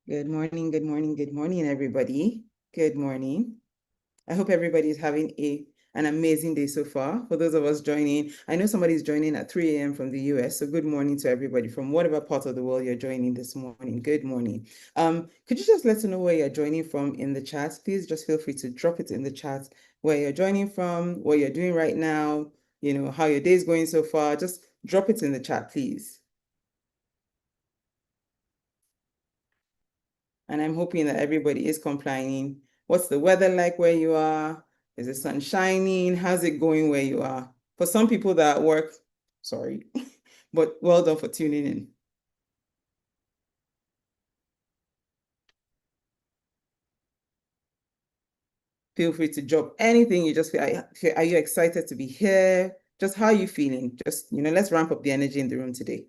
Good morning, good morning, good morning, everybody. Good morning. I hope everybody is having an amazing day so far. For those of us joining, I know somebody's joining at 3 a.m. from the US, so good morning to everybody from whatever part of the world you're joining this morning. Good morning. Could you just let us know where you're joining from in the chat? Please just feel free to drop it in the chat where you're joining from, what you're doing right now, how your day is going so far. Just drop it in the chat, please. And I'm hoping that everybody is complying. What's the weather like where you are? Is the sun shining? How's it going where you are? For some people that work, sorry, but well done for tuning in. Feel free to drop anything you just feel. Are you excited to be here? Just how are you feeling? Just, let's ramp up the energy in the room today.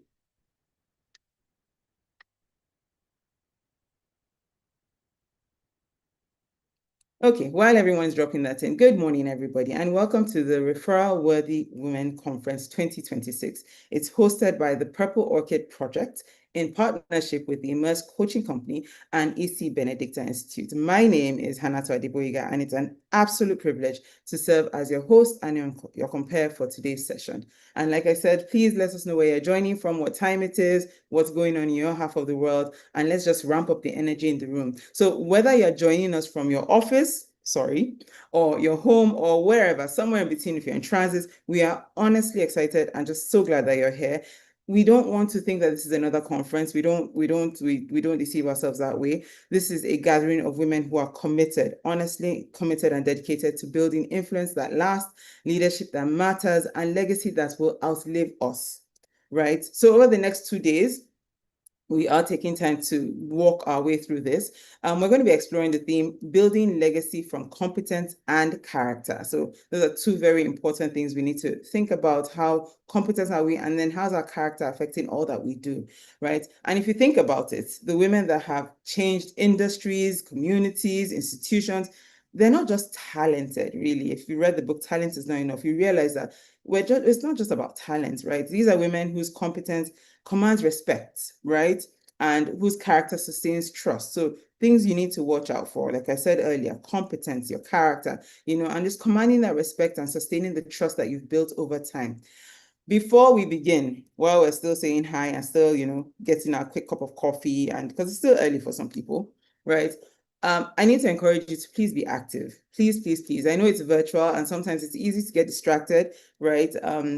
Okay, while everyone's dropping that in, good morning, everybody, and welcome to the Referral-Worthy Women Conference 2026. It's hosted by the Purple Orchid Project in partnership with the Immerse Coaching Company and EC Benedicta Institute. My name is Hanato Adeboyiga, and it's an absolute privilege to serve as your host and your compare for today's session. And like I said, please let us know where you're joining from, what time it is, what's going on in your half of the world, and let's just ramp up the energy in the room. So whether you're joining us from your office, or your home or wherever, somewhere in between, if you're in transit, we are honestly excited and just so glad that you're here. We don't want to think that this is another conference. We don't deceive ourselves that way. This is a gathering of women who are committed, honestly committed and dedicated to building influence that lasts, leadership that matters, and legacy that will outlive us, right? So over the next 2 days, we are taking time to walk our way through this. We're going to be exploring the theme, building legacy from competence and character. So those are two very important things we need to think about. How competent are we? And then how's our character affecting all that we do, right? And if you think about it, the women that have changed industries, communities, institutions, they're not just talented, really. If you read the book, Talent is Not Enough, you realize that it's not just about talent, right? These are women whose competence commands respect, right? And whose character sustains trust. So things you need to watch out for, like I said earlier, competence, your character, and just commanding that respect and sustaining the trust that you've built over time. Before we begin, while we're still saying hi and still, getting our quick cup of coffee, and because it's still early for some people, right? I need to encourage you to please be active. Please, please, please. I know it's virtual and sometimes it's easy to get distracted, right?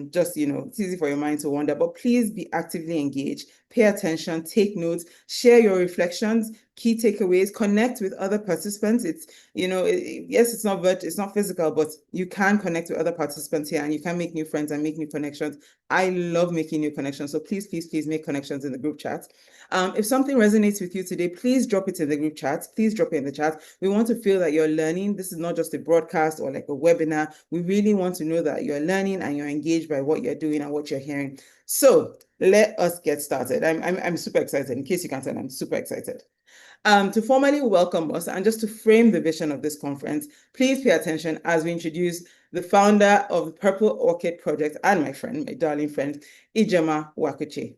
Just, it's easy for your mind to wander, but please be actively engaged. Pay attention, take notes, share your reflections, key takeaways, connect with other participants. It's, yes, it's not physical, but you can connect with other participants here and you can make new friends and make new connections. I love making new connections. So please, please, please make connections in the group chat. If something resonates with you today, please drop it in the group chat. Please drop it in the chat. We want to feel that you're learning. This is not just a broadcast or like a webinar. We really want to know that you're learning and you're engaged by what you're doing and what you're hearing. So let us get started. I'm super excited. In case you can't tell, I'm super excited. To formally welcome us and just to frame the vision of this conference, please pay attention as we introduce the founder of the Purple Orchid Project and my friend, my darling friend, Ijoma Wakuche.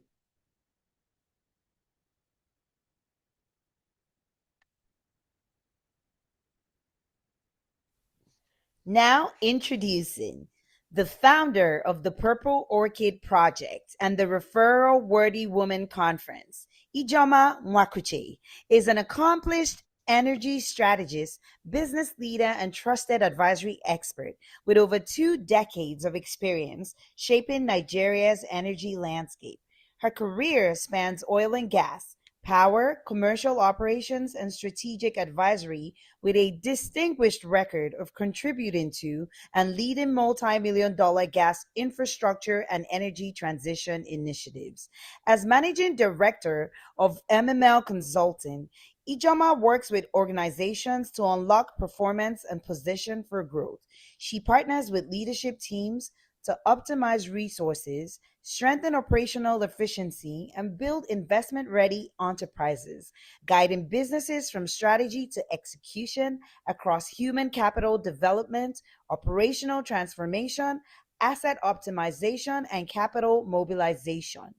Now introducing the founder of the Purple Orchid Project and the Referral-Worthy Women Conference, Ejiro Nwakuche, is an accomplished energy strategist, business leader, and trusted advisory expert with over 2 decades of experience shaping Nigeria's energy landscape. Her career spans oil and gas, power, commercial operations, and strategic advisory, with a distinguished record of contributing to and leading multi-million-dollar gas infrastructure and energy transition initiatives. As managing director of MML Consulting, Ijoma works with organizations to unlock performance and position for growth. She partners with leadership teams to optimize resources, strengthen operational efficiency, and build investment ready enterprises, guiding businesses from strategy to execution across human capital development, operational transformation, asset optimization, and capital mobilization.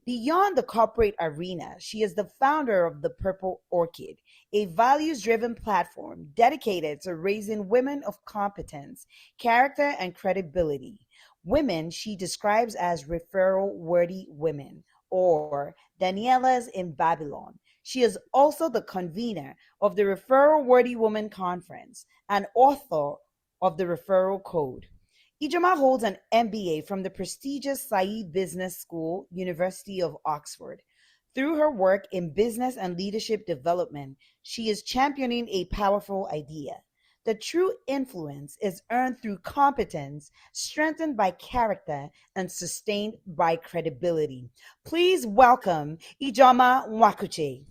Beyond the corporate arena, she is the founder of the Purple Orchid, a values driven platform dedicated to raising women of competence, character, and credibility. Women she describes as referral worthy women, or Danielas in Babylon. She is also the convener of the Referral Worthy Women Conference and author of the Referral Code. Ijoma holds an MBA from the prestigious Said Business School, University of Oxford. Through her work in business and leadership development, she is championing a powerful idea. The true influence is earned through competence, strengthened by character, and sustained by credibility. Please welcome Ijoma Nwakuche.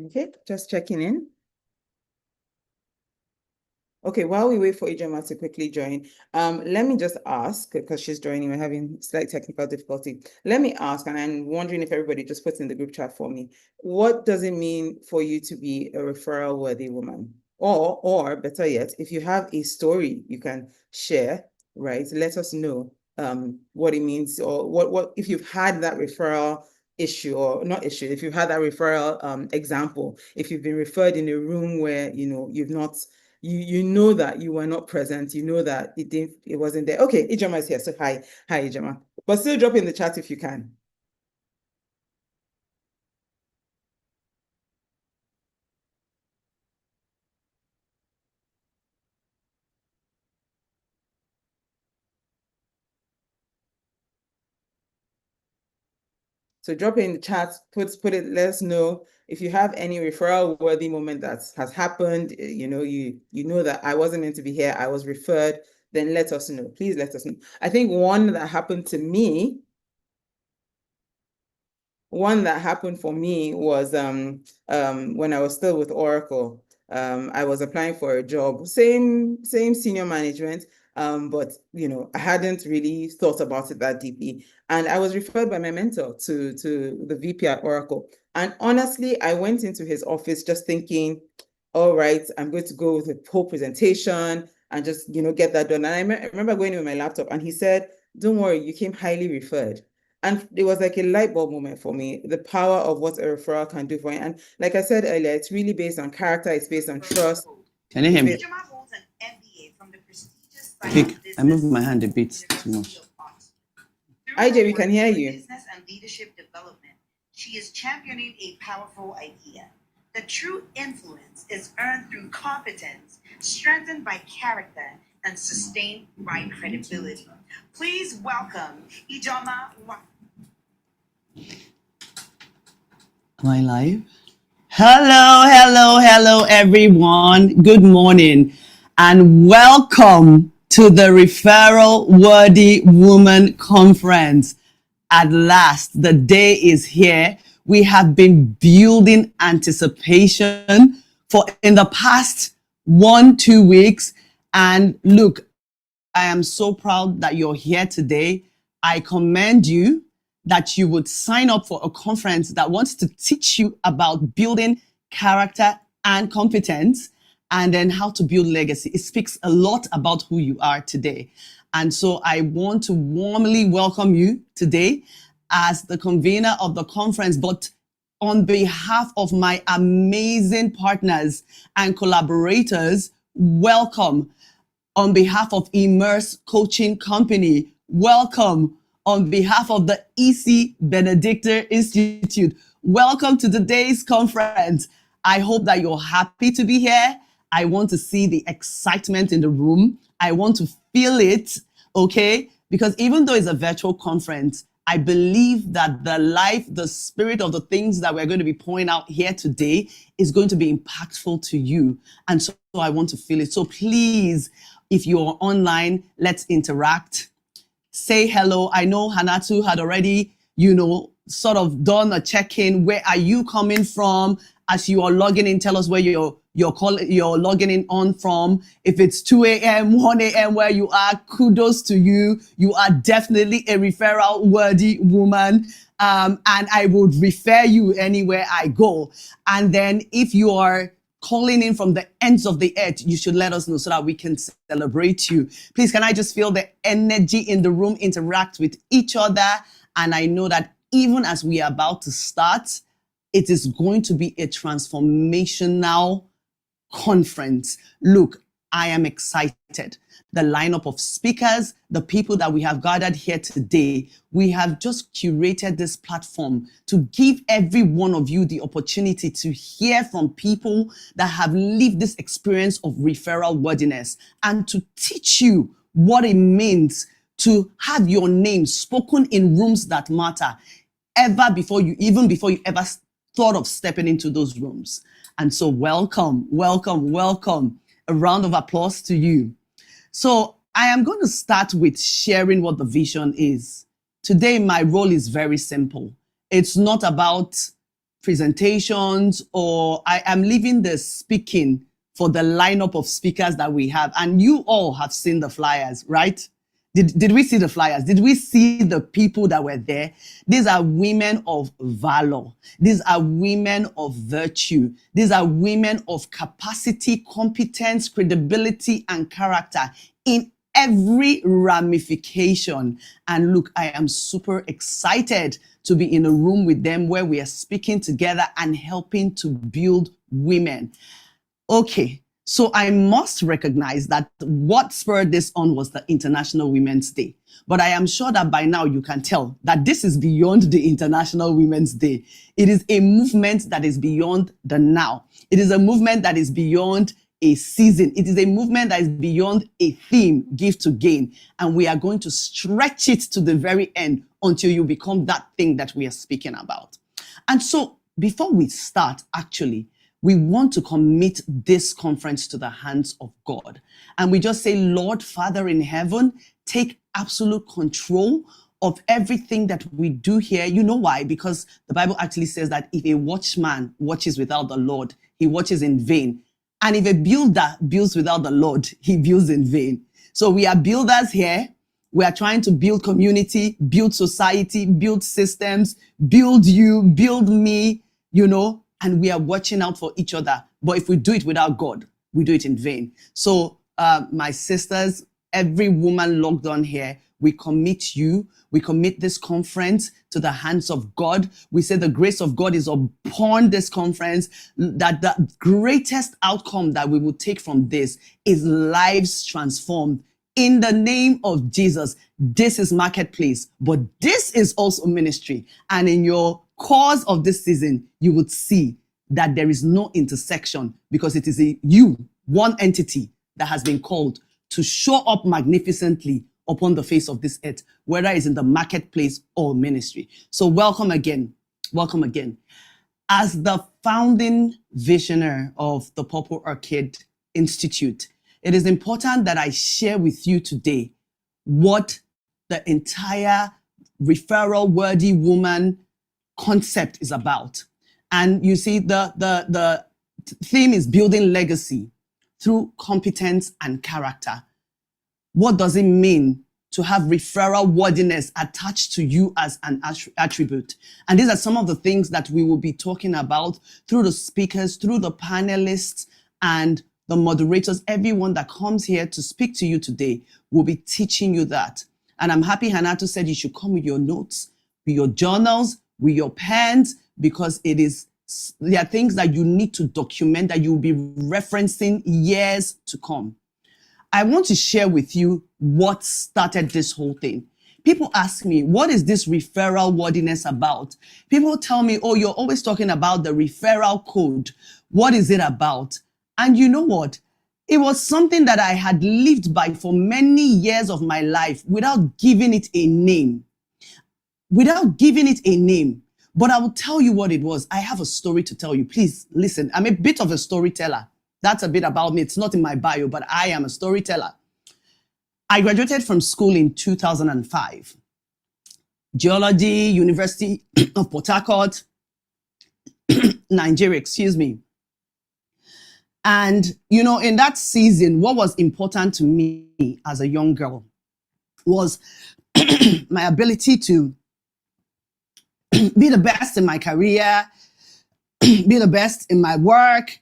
Okay, just checking in. Okay, while we wait for Ijoma to quickly join, let me just ask, because she's joining, we're having slight technical difficulty. Let me ask, and I'm wondering if everybody just puts in the group chat for me, what does it mean for you to be a referral-worthy woman? Or better yet, if you have a story you can share, right? Let us know what it means, or what if you've had that referral issue, or not issue, if you've had that referral example, if you've been referred in a room where you've not, you know that you were not present, you know that it wasn't there. Okay, Ijoma is here. So hi Ijoma. But still drop in the chat if you can. So drop it in the chat, put it, let us know if you have any referral worthy moment that has happened, you know that I wasn't meant to be here, I was referred, then let us know. Please let us know. I think one that happened for me was when I was still with Oracle. I was applying for a job, same senior management, but I hadn't really thought about it that deeply. And I was referred by my mentor to the VP at Oracle. And honestly, I went into his office just thinking, all right, I'm going to go with a whole presentation and just get that done. And I remember going in with my laptop, and he said, don't worry, you came highly referred. And it was like a light bulb moment for me, the power of what a referral can do for you. And like I said earlier, it's really based on character, it's based on trust. Can you hear me? Quick, I moved my hand a bit too much. IJ, we can hear you. Business and leadership development, she is championing a powerful idea. The true influence is earned through competence, strengthened by character, and sustained by credibility. Please welcome Ijoma. Am I live? Hello, everyone. Good morning, and welcome to the Referral-Worthy Woman Conference. At last, the day is here. We have been building anticipation for in the past 1-2 weeks. And look, I am so proud that you're here today. I commend you that you would sign up for a conference that wants to teach you about building character and competence, and then how to build legacy. It speaks a lot about who you are today. And so I want to warmly welcome you today as the convener of the conference, but on behalf of my amazing partners and collaborators, welcome. On behalf of Immerse Coaching Company, welcome. On behalf of the EC Benedicta Institute, welcome to today's conference. I hope that you're happy to be here. I want to see the excitement in the room. I want to feel it, okay? Because even though it's a virtual conference, I believe that the spirit of the things that we're going to be pouring out here today is going to be impactful to you. And so I want to feel it. So please, if you're online, let's interact. Say hello. I know Hanatu had already, sort of done a check-in. Where are you coming from? As you are logging in, tell us where you're you're logging in on from. If it's 2 a.m., 1 a.m. where you are, kudos to you. You are definitely a referral worthy woman. And I would refer you anywhere I go. And then if you are calling in from the ends of the earth, you should let us know so that we can celebrate you. Please, can I just feel the energy in the room, interact with each other? And I know that even as we are about to start, it is going to be a transformational conference. Look, I am excited. The lineup of speakers, the people that we have gathered here today, we have just curated this platform to give every one of you the opportunity to hear from people that have lived this experience of referral worthiness and to teach you what it means to have your name spoken in rooms that matter even before you ever thought of stepping into those rooms. And so welcome. A round of applause to you. So I am going to start with sharing what the vision is. Today, my role is very simple. It's not about presentations, or I am leaving the speaking for the lineup of speakers that we have. And you all have seen the flyers, right? Did we see the flyers? Did we see the people that were there? These are women of valor. These are women of virtue. These are women of capacity, competence, credibility, and character in every ramification. And look, I am super excited to be in a room with them where we are speaking together and helping to build women. Okay. So I must recognize that what spurred this on was the International Women's Day. But I am sure that by now you can tell that this is beyond the International Women's Day. It is a movement that is beyond the now. It is a movement that is beyond a season. It is a movement that is beyond a theme, give to gain. And we are going to stretch it to the very end until you become that thing that we are speaking about. And so before we start, actually, we want to commit this conference to the hands of God. And we just say, Lord, Father in heaven, take absolute control of everything that we do here. You know why? Because the Bible actually says that if a watchman watches without the Lord, he watches in vain. And if a builder builds without the Lord, he builds in vain. So we are builders here. We are trying to build community, build society, build systems, build you, build me, and we are watching out for each other. But if we do it without God, we do it in vain. So my sisters, every woman logged on here, we commit this conference to the hands of God. We say the grace of God is upon this conference, that the greatest outcome that we will take from this is lives transformed. In the name of Jesus, this is marketplace, but this is also ministry. And in your course of this season, you would see that there is no intersection, because it is one entity that has been called to show up magnificently upon the face of this earth, whether it's in the marketplace or ministry. So welcome again. As the founding visionary of the Purple Orchid Institute, it is important that I share with you today what the entire referral-worthy woman concept is about. And you see, the theme is building legacy through competence and character. What does it mean to have referral worthiness attached to you as an attribute? And these are some of the things that we will be talking about through the speakers, through the panelists, and the moderators. Everyone that comes here to speak to you today will be teaching you that. And I'm happy Hanato said you should come with your notes, with your journals, with your pens, because there are things that you need to document that you'll be referencing years to come. I want to share with you what started this whole thing. People ask me, what is this referral worthiness about? People tell me, oh, you're always talking about the referral code. What is it about? And you know what? It was something that I had lived by for many years of my life without giving it a name. But I will tell you what it was. I have a story to tell you. Please listen. I'm a bit of a storyteller. That's a bit about me. It's not in my bio, but I am a storyteller. I graduated from school in 2005. Geology, University of Port Harcourt, Nigeria, excuse me. And, in that season, what was important to me as a young girl was my ability to be the best in my career, be the best in my work.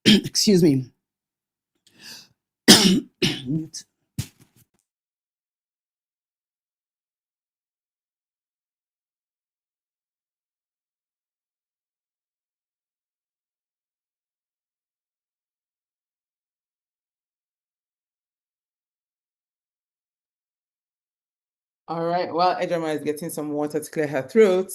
Excuse me. All right. While Ejiro is getting some water to clear her throat,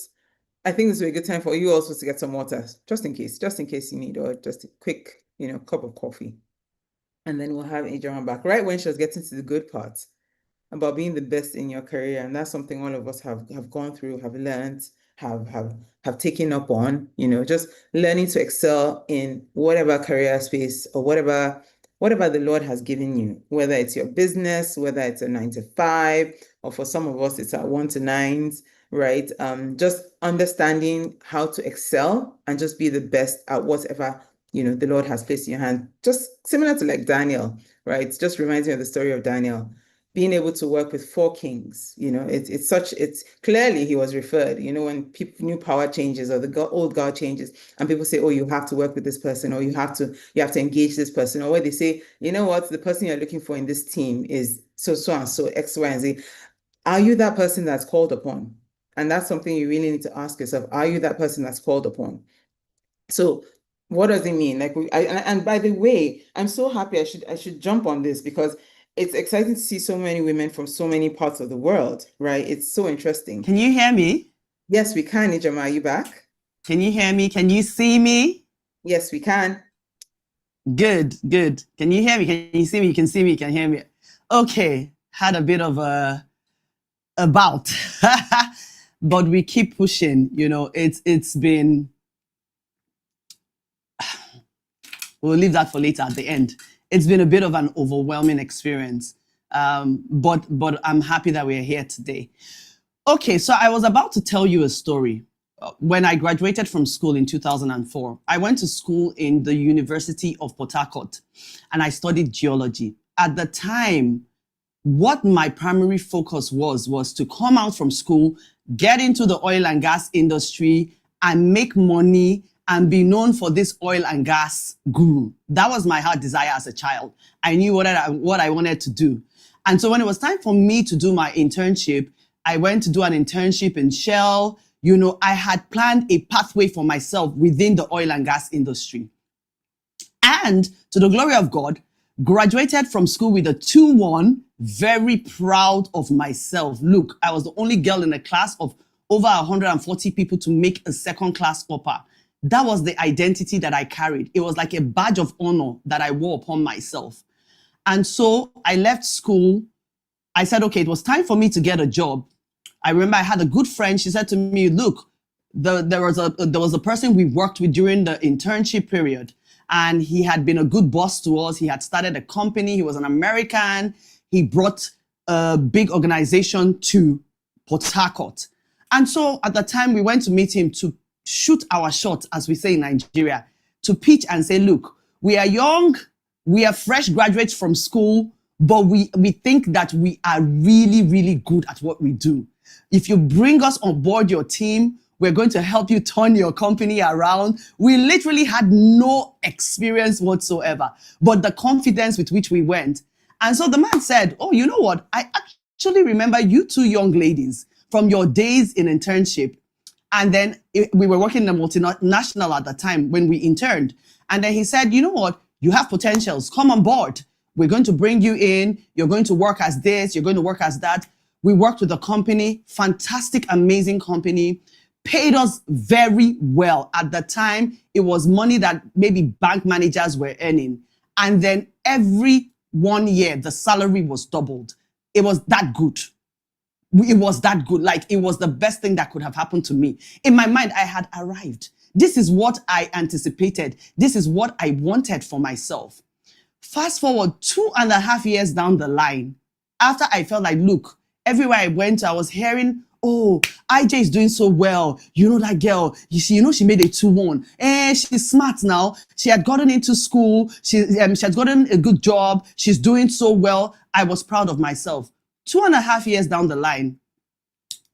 I think this will be a good time for you also to get some water, just in case you need, or just a quick, cup of coffee. And then we'll have Ejiro back right when she was getting to the good parts about being the best in your career. And that's something all of us have gone through, have learned, have taken up on, just learning to excel in whatever career space or whatever the Lord has given you, whether it's your business, whether it's a 9 to 5, or for some of us, it's our 1 to 9s, right? Just understanding how to excel and just be the best at whatever, the Lord has placed in your hand. Just similar to like Daniel, right? It just reminds me of the story of Daniel being able to work with 4 kings. It's clearly he was referred, when new power changes or the old God changes and people say, oh, you have to work with this person, or you have to engage this person, or where they say, you know what, the person you're looking for in this team is so and so X, Y, and Z. Are you that person that's called upon? And that's something you really need to ask yourself. Are you that person that's called upon? So what does it mean? Like, and by the way, I'm so happy. I should jump on this because it's exciting to see so many women from so many parts of the world, right? It's so interesting. Can you hear me? Yes, we can. Ejiro, are you back? Can you hear me? Can you see me? Yes, we can. Good. Can you hear me? Can you see me? You can see me, you can hear me. Okay, had a bit of a bout, but we keep pushing. It's been, we'll leave that for later at the end. It's been a bit of an overwhelming experience, but I'm happy that we're here today. Okay, so I was about to tell you a story. When I graduated from school in 2004, I went to school in the University of Port Harcourt, and I studied geology. At the time, what my primary focus was to come out from school, get into the oil and gas industry, and make money and be known for this oil and gas guru. That was my heart desire as a child. I knew what I wanted to do. And so when it was time for me to do my internship, I went to do an internship in Shell. I had planned a pathway for myself within the oil and gas industry. And to the glory of God, graduated from school with a 2-1, very proud of myself. Look, I was the only girl in a class of over 140 people to make a second class upper. That was the identity that I carried. It was like a badge of honor that I wore upon myself. And so I left school. I said, okay, it was time for me to get a job. I remember I had a good friend. She said to me, look, there was a person we worked with during the internship period, and he had been a good boss to us. He had started a company. He was an American. He brought a big organization to Port Harcourt. And so at the time, we went to meet him to shoot our shot, as we say in Nigeria, to pitch and say, look, we are young, we are fresh graduates from school, but we think that we are really, really good at what we do. If you bring us on board your team, we're going to help you turn your company around. We literally had no experience whatsoever, but the confidence with which we went. And so the man said, oh, you know what? I actually remember you 2 young ladies from your days in internship. And then we were working in a multinational at the time when we interned. And then he said, you know what? You have potentials. Come on board. We're going to bring you in. You're going to work as this. You're going to work as that. We worked with a company, fantastic, amazing company, paid us very well. At the time, it was money that maybe bank managers were earning. And then every 1 year, the salary was doubled. It was that good. It was that good. Like, it was the best thing that could have happened to me. In my mind, I had arrived. This is what I anticipated. This is what I wanted for myself. Fast forward 2.5 years down the line, after I felt like, look, everywhere I went, I was hearing, oh, IJ is doing so well. You know that girl, she made a 2-1. She's smart now. She had gotten into school. She had gotten a good job. She's doing so well. I was proud of myself. 2.5 years down the line,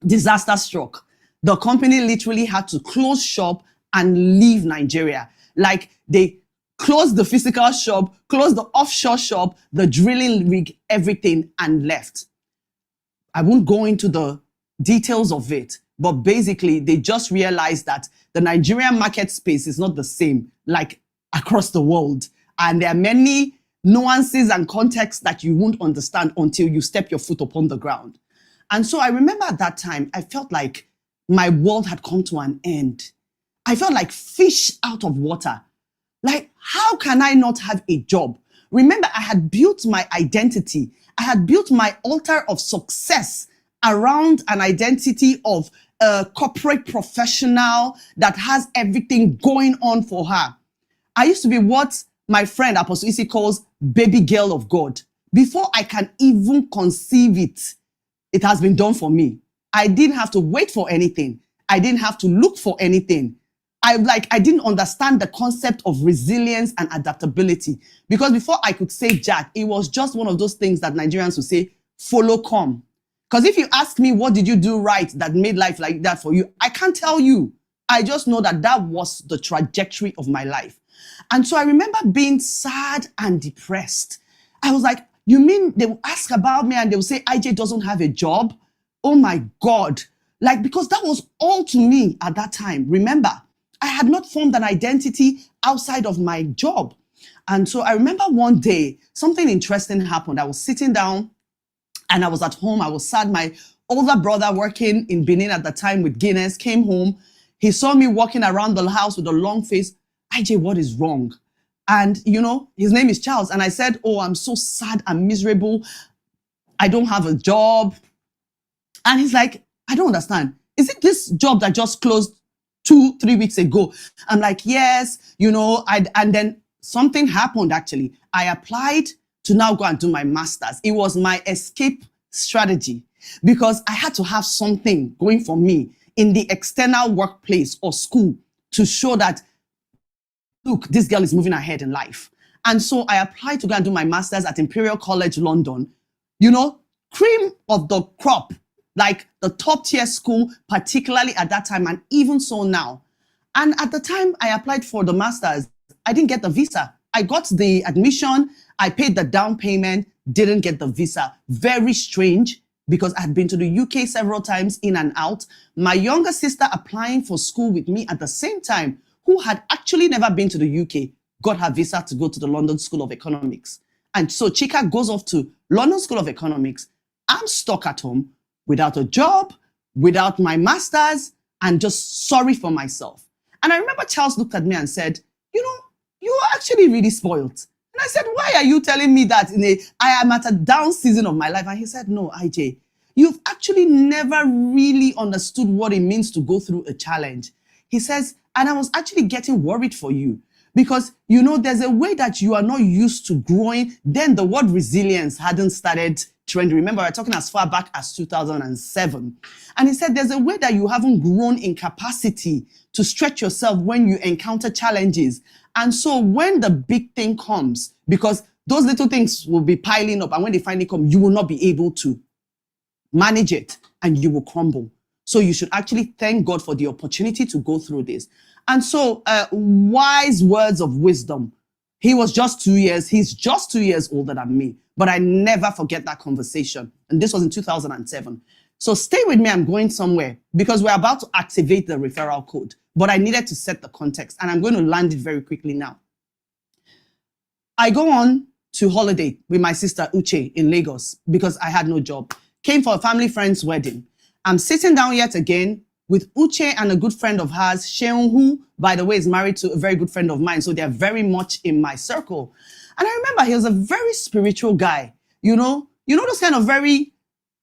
disaster struck. The company literally had to close shop and leave Nigeria. Like, they closed the physical shop, closed the offshore shop, the drilling rig, everything, and left. I won't go into the details of it, but basically they just realized that the Nigerian market space is not the same like across the world. And there are many nuances and contexts that you won't understand until you step your foot upon the ground. And so I remember at that time, I felt like my world had come to an end. I felt like fish out of water. Like, how can I not have a job? Remember, I had built my identity. I had built my altar of success around an identity of a corporate professional that has everything going on for her. I used to be what my friend Apostle Isi calls baby girl of God. Before I can even conceive it, it has been done for me. I didn't have to wait for anything. I didn't have to look for anything. I didn't understand the concept of resilience and adaptability, because before I could say Jack, it was just one of those things that Nigerians would say, follow come. Because if you ask me, what did you do right that made life like that for you? I can't tell you. I just know that that was the trajectory of my life. And so I remember being sad and depressed. I was like, you mean they will ask about me and they will say IJ doesn't have a job? Oh my God. Like, because that was all to me at that time. Remember, I had not formed an identity outside of my job. And so I remember one day, something interesting happened. I was sitting down and I was at home. I was sad. My older brother, working in Benin at the time with Guinness, came home. He saw me walking around the house with a long face. IJ, what is wrong? And, his name is Charles. And I said, oh, I'm so sad and miserable. I don't have a job. And he's like, I don't understand. Is it this job that just closed 2-3 weeks ago? I'm like, yes, and then something happened actually. I applied to now go and do my master's. It was my escape strategy because I had to have something going for me in the external workplace or school to show that, look, this girl is moving ahead in life. And so I applied to go and do my master's at Imperial College London, cream of the crop, like the top tier school, particularly at that time, and even so now. And at the time I applied for the master's, I didn't get the visa. I got the admission, I paid the down payment, didn't get the visa. Very strange, because I had been to the UK several times in and out. My younger sister applying for school with me at the same time, who had actually never been to the UK, got her visa to go to the London School of Economics. And so Chika goes off to London School of Economics. I'm stuck at home without a job, without my master's, and just sorry for myself. And I remember Charles looked at me and said, you are actually really spoiled. And I said, why are you telling me that I am at a down season of my life? And he said, no, IJ, you've actually never really understood what it means to go through a challenge. He says, and I was actually getting worried for you because, there's a way that you are not used to growing. Then the word resilience hadn't started trending. Remember, we're talking as far back as 2007. And he said, there's a way that you haven't grown in capacity to stretch yourself when you encounter challenges. And so when the big thing comes, because those little things will be piling up, and when they finally come, you will not be able to manage it and you will crumble. So you should actually thank God for the opportunity to go through this. And so wise words of wisdom. He was just 2 years. He's just 2 years older than me. But I never forget that conversation. And this was in 2007. So stay with me. I'm going somewhere because we're about to activate the referral code. But I needed to set the context. And I'm going to land it very quickly now. I go on to holiday with my sister Uche in Lagos because I had no job. Came for a family friend's wedding. I'm sitting down yet again with Uche and a good friend of hers, Sheung, who, by the way, is married to a very good friend of mine. So they're very much in my circle. And I remember he was a very spiritual guy. Those kind of very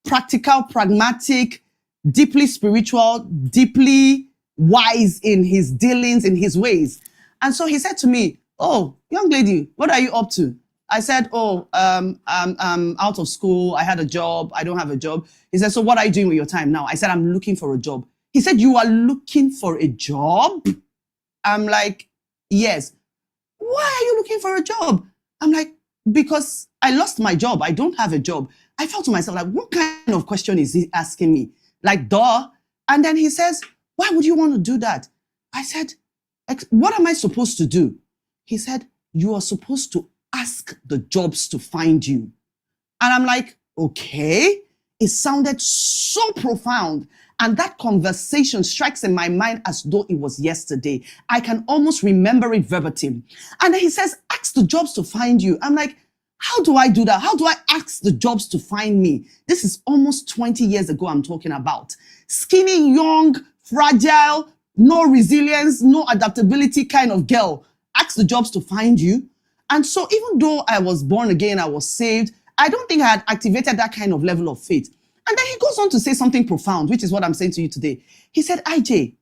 practical, pragmatic, deeply spiritual, deeply wise in his dealings, in his ways. And so he said to me, oh, young lady, what are you up to? I said, oh, I'm out of school. I had a job. I don't have a job. He said, so what are you doing with your time now? I said, I'm looking for a job. He said, you are looking for a job? I'm like, yes. Why are you looking for a job? I'm like, because I lost my job. I don't have a job. I felt to myself, like, what kind of question is he asking me? Like, duh. And then he says, why would you want to do that? I said, what am I supposed to do? He said, you are supposed to ask the jobs to find you. And I'm like, okay. It sounded so profound. And that conversation strikes in my mind as though it was yesterday. I can almost remember it verbatim. And then he says, ask the jobs to find you. I'm like, how do I do that? How do I ask the jobs to find me? This is almost 20 years ago I'm talking about. Skinny, young, fragile, no resilience, no adaptability kind of girl. Ask the jobs to find you. And so even though I was born again, I was saved, I don't think I had activated that kind of level of faith. And then he goes on to say something profound, which is what I'm saying to you today. He said, IJ,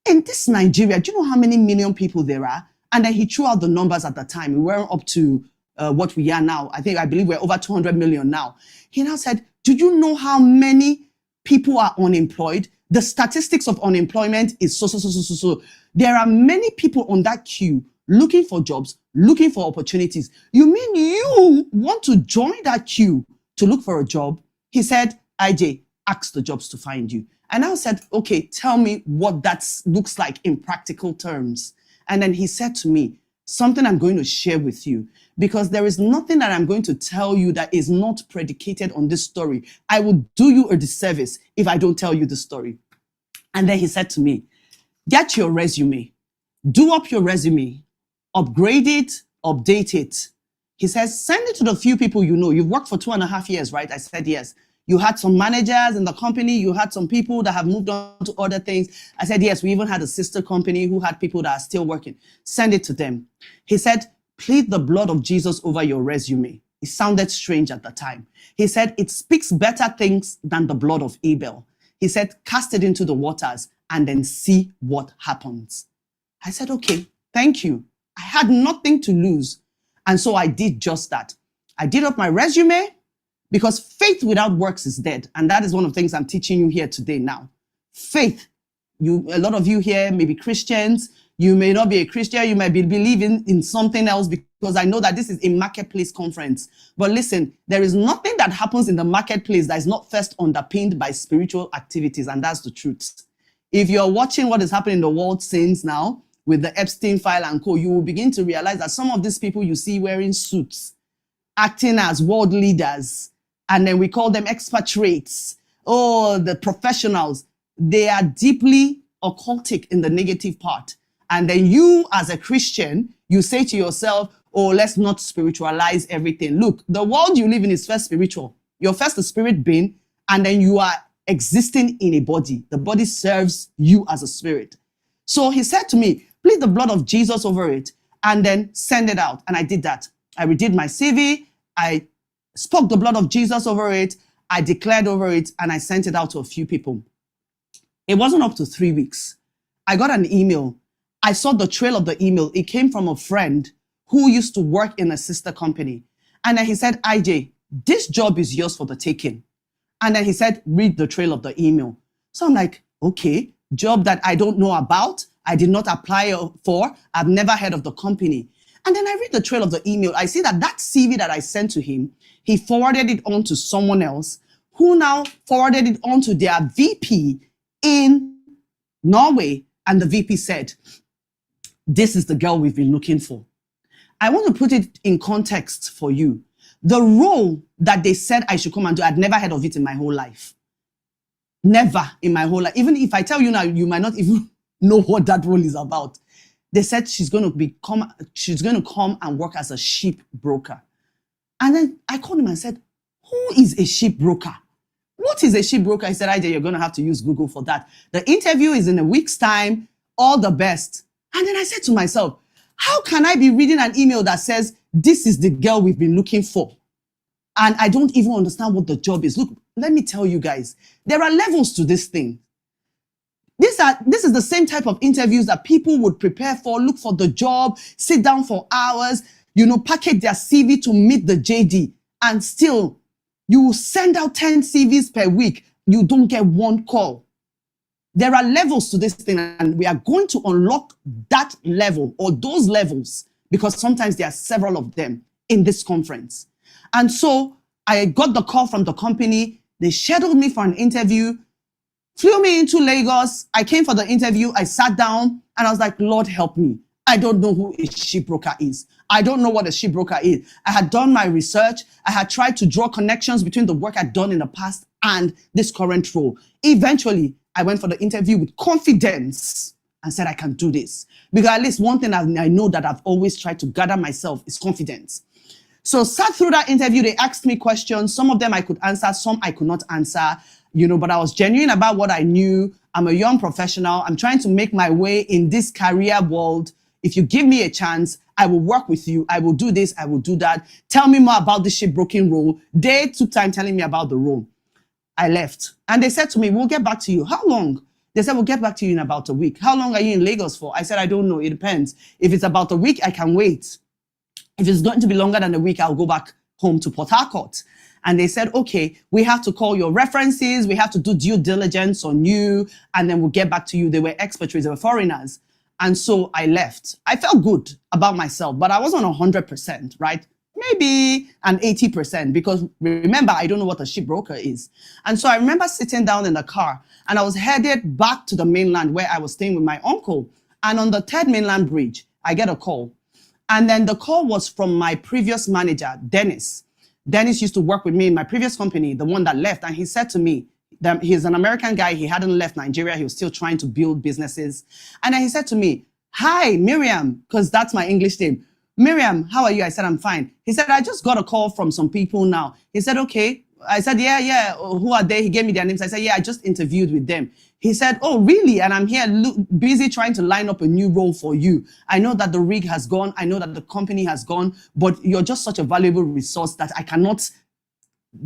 in this Nigeria, do you know how many million people there are? And then he threw out the numbers at the time. We weren't up to what we are now. I believe we're over 200 million now. He now said, do you know how many people are unemployed? The statistics of unemployment is so. There are many people on that queue looking for jobs, looking for opportunities. You mean you want to join that queue to look for a job? He said, IJ, ask the jobs to find you. And I said, okay, tell me what that looks like in practical terms. And then he said to me, something I'm going to share with you, because there is nothing that I'm going to tell you that is not predicated on this story. I will do you a disservice if I don't tell you the story. And then he said to me, get your resume, do up your resume, upgrade it, update it. He says, send it to the few people you know. You've worked for 2.5 years, right? I said, yes. You had some managers in the company. You had some people that have moved on to other things. I said, yes, we even had a sister company who had people that are still working. Send it to them. He said, plead the blood of Jesus over your resume. It sounded strange at the time. He said, it speaks better things than the blood of Abel. He said, cast it into the waters and then see what happens. I said, okay, thank you. I had nothing to lose. And so I did just that. I did up my resume, because faith without works is dead. And that is one of the things I'm teaching you here today now. Faith. A lot of you here may be Christians. You may not be a Christian. You might be believing in something else, because I know that this is a marketplace conference. But listen, there is nothing that happens in the marketplace that is not first underpinned by spiritual activities. And that's the truth. If you're watching what is happening in the world since now, with the Epstein file and co, you will begin to realize that some of these people you see wearing suits, acting as world leaders, and then we call them expatriates, the professionals, they are deeply occultic in the negative part. And then you, as a Christian, you say to yourself, oh, let's not spiritualize everything. Look, the world you live in is first spiritual. You're first a spirit being, and then you are existing in a body. The body serves you as a spirit. So he said to me, plead the blood of Jesus over it, and then send it out. And I did that. I redid my CV. I spoke the blood of Jesus over it. I declared over it, and I sent it out to a few people. It wasn't up to 3 weeks. I got an email. I saw the trail of the email. It came from a friend who used to work in a sister company. And then he said, IJ, this job is yours for the taking. And then he said, read the trail of the email. So I'm like, okay, job that I don't know about. I did not apply for. I've never heard of the company. And then I read the trail of the email. I see that CV that I sent to him, he forwarded it on to someone else, who now forwarded it on to their VP in Norway. And the VP said, this is the girl we've been looking for. I want to put it in context for you. The role that they said I should come and do, I'd never heard of it in my whole life. Never in my whole life. Even if I tell you now, you might not even know what that role is about. They said she's going to come and work as a sheep broker. And then I called him and said, who is a sheep broker? What is a sheep broker? He said, IJ, you're going to have to use Google for that. The interview is in a week's time. All the best. And then I said to myself, how can I be reading an email that says, this is the girl we've been looking for? And I don't even understand what the job is. Look, let me tell you guys, there are levels to this thing. This is the same type of interviews that people would prepare for, look for the job, sit down for hours. package their CV to meet the JD, and still you will send out 10 CVs per week. You don't get one call. There are levels to this thing, and we are going to unlock that level or those levels because sometimes there are several of them in this conference. And so I got the call from the company. They scheduled me for an interview, flew me into Lagos. I came for the interview. I sat down and I was like, Lord, help me. I don't know who a shipbroker is. I don't know what a shipbroker is. I had done my research. I had tried to draw connections between the work I'd done in the past and this current role. Eventually, I went for the interview with confidence and said, I can do this. Because at least one thing I know that I've always tried to gather myself is confidence. So sat through that interview, they asked me questions. Some of them I could answer, some I could not answer, but I was genuine about what I knew. I'm a young professional. I'm trying to make my way in this career world. If you give me a chance, I will work with you. I will do this. I will do that. Tell me more about the shipbroking role. They took time telling me about the role. I left. And they said to me, we'll get back to you. How long? They said, we'll get back to you in about a week. How long are you in Lagos for? I said, I don't know. It depends. If it's about a week, I can wait. If it's going to be longer than a week, I'll go back home to Port Harcourt. And they said, okay, we have to call your references. We have to do due diligence on you. And then we'll get back to you. They were expatriates. They were foreigners. And so I left. I felt good about myself, but I wasn't 100%, right? Maybe an 80%, because remember, I don't know what a shipbroker is. And so I remember sitting down in the car and I was headed back to the mainland where I was staying with my uncle. And on the third mainland bridge, I get a call. And then the call was from my previous manager, Dennis. Dennis used to work with me in my previous company, the one that left. And he said to me, that he's an American guy. He hadn't left Nigeria. He was still trying to build businesses. And then he said to me, hi, Miriam, because that's my English name. Miriam, how are you? I said, I'm fine. He said, I just got a call from some people now. He said, okay. I said, yeah. Who are they? He gave me their names. I said, yeah, I just interviewed with them. He said, oh, really? And I'm here busy trying to line up a new role for you. I know that the rig has gone. I know that the company has gone, but you're just such a valuable resource that I cannot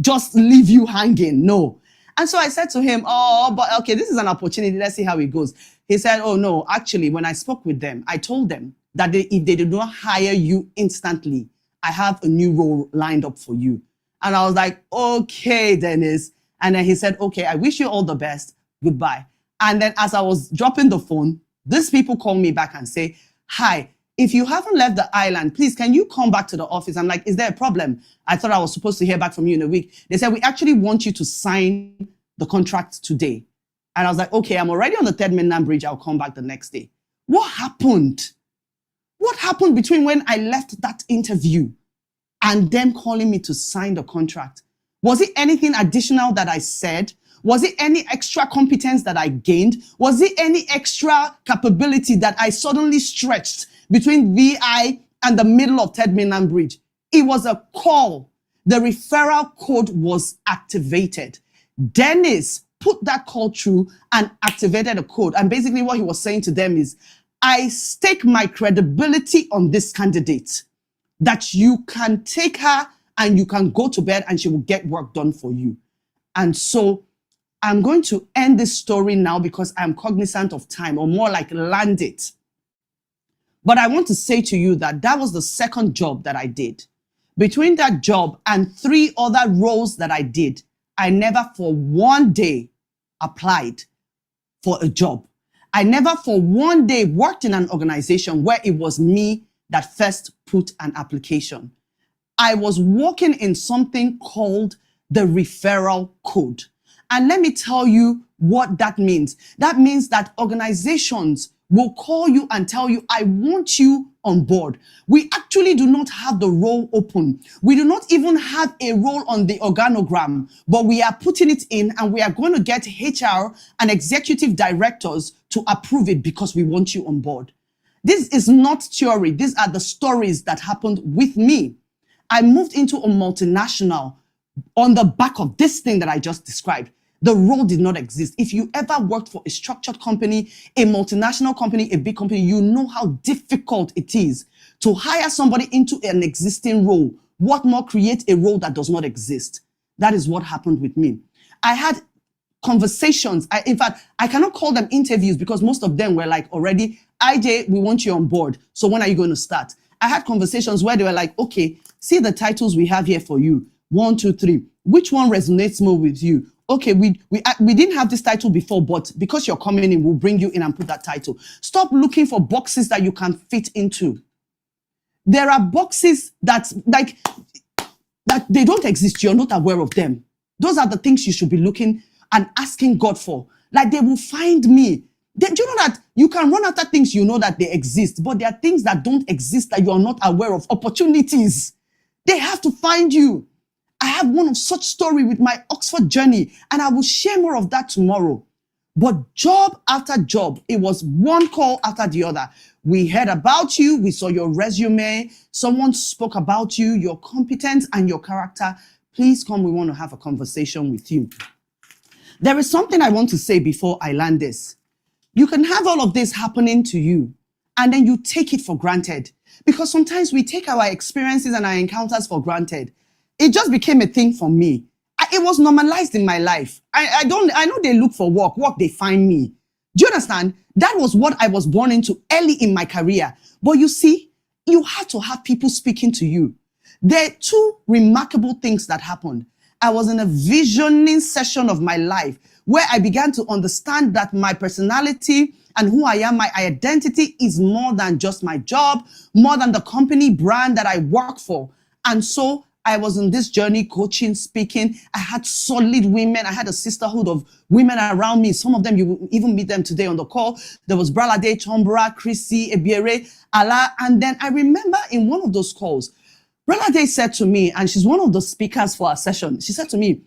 just leave you hanging. No. And so I said to him, oh, but okay, this is an opportunity. Let's see how it goes. He said, oh, no, actually, when I spoke with them, I told them that if they did not hire you instantly, I have a new role lined up for you. And I was like, okay, Dennis. And then he said, okay, I wish you all the best. Goodbye. And then as I was dropping the phone, these people call me back and say, hi, if you haven't left the island, please, can you come back to the office? I'm like, is there a problem? I thought I was supposed to hear back from you in a week. They said, we actually want you to sign the contract today. And I was like, okay, I'm already on the third mainland bridge. I'll come back the next day. What happened? What happened between when I left that interview and them calling me to sign the contract? Was it anything additional that I said? Was it any extra competence that I gained? Was it any extra capability that I suddenly stretched between VI and the middle of third mainland bridge? It was a call. The referral code was activated. Dennis put that call through and activated a code. And basically what he was saying to them is, I stake my credibility on this candidate, that you can take her and you can go to bed and she will get work done for you. And so I'm going to end this story now because I'm cognizant of time, or more like land it. But I want to say to you that that was the second job that I did. Between that job and 3 other roles that I did, I never for one day applied for a job. I never for one day worked in an organization where it was me that first put an application. I was working in something called the referral code. And let me tell you what that means. That means that organizations will call you and tell you, I want you on board. We actually do not have the role open. We do not even have a role on the organogram, but we are putting it in and we are going to get HR and executive directors to approve it because we want you on board. This is not theory. These are the stories that happened with me. I moved into a multinational on the back of this thing that I just described. The role did not exist. If you ever worked for a structured company, a multinational company, a big company, you know how difficult it is to hire somebody into an existing role. What more, create a role that does not exist? That is what happened with me. I had conversations. In fact, I cannot call them interviews because most of them were like already, IJ, we want you on board. So when are you going to start? I had conversations where they were like, okay, see the titles we have here for you. 1, 2, 3. Which one resonates more with you? Okay, we didn't have this title before, but because you're coming in, we'll bring you in and put that title. Stop looking for boxes that you can fit into. There are boxes that they don't exist. You're not aware of them. Those are the things you should be looking and asking God for. Like, they will find me. Do you know that you can run after things you know that they exist, but there are things that don't exist that you are not aware of. Opportunities. They have to find you. I have one of such story with my Oxford journey, and I will share more of that tomorrow. But job after job, it was one call after the other. We heard about you. We saw your resume. Someone spoke about you, your competence and your character. Please come. We want to have a conversation with you. There is something I want to say before I land this. You can have all of this happening to you, and then you take it for granted. Because sometimes we take our experiences and our encounters for granted. It just became a thing for me. It was normalized in my life. I know they look for work, they find me. Do you understand? That was what I was born into early in my career. But you see, you have to have people speaking to you. There are two remarkable things that happened. I was in a visioning session of my life where I began to understand that my personality and who I am, my identity is more than just my job, more than the company brand that I work for. And so I was on this journey, coaching, speaking. I had solid women. I had a sisterhood of women around me. Some of them, you will even meet them today on the call. There was Bralade, Chombra, Chrissy, Ebiere, Ala. And then I remember in one of those calls, Bralade said to me, and she's one of the speakers for our session, she said to me,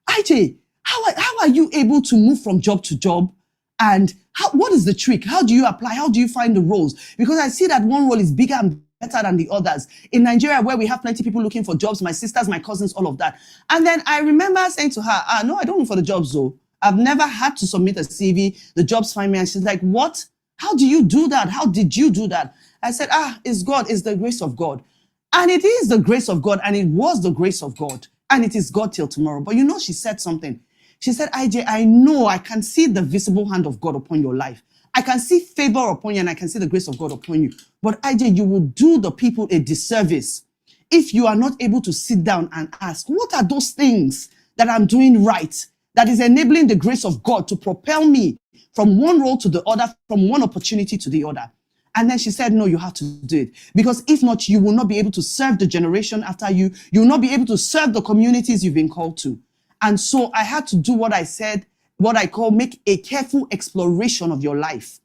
IJ, how are you able to move from job to job? And what is the trick? How do you apply? How do you find the roles? Because I see that one role is bigger and better than the others. In Nigeria, where we have plenty of people looking for jobs, my sisters, my cousins, all of that. And then I remember saying to her, no, I don't look for the jobs though. I've never had to submit a CV. The jobs find me. And she's like, what? How do you do that? How did you do that? I said, it's God. It's the grace of God. And it is the grace of God. And it was the grace of God. And it is God till tomorrow. But you know, she said something. She said, IJ, I know I can see the visible hand of God upon your life. I can see favor upon you and I can see the grace of God upon you. But IJ, you will do the people a disservice if you are not able to sit down and ask, what are those things that I'm doing right that is enabling the grace of God to propel me from one role to the other, from one opportunity to the other? And then she said, no, you have to do it. Because if not, you will not be able to serve the generation after you. You will not be able to serve the communities you've been called to. And so I had to do what I said, what I call make a careful exploration of your life.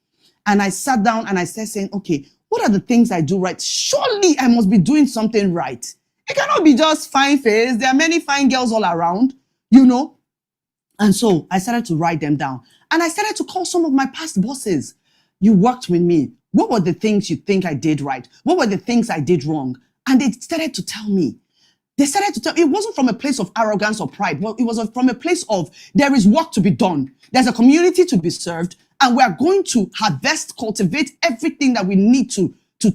And I sat down and I said, saying, okay, what are the things I do right? Surely I must be doing something right. It cannot be just fine face. There are many fine girls all around, you know. And so I started to write them down. And I started to call some of my past bosses. You worked with me. What were the things you think I did right? What were the things I did wrong? And they started to tell me. They started to tell, it wasn't from a place of arrogance or pride. Well, it was from a place of, there is work to be done. There's a community to be served. And we are going to harvest, cultivate everything that we need to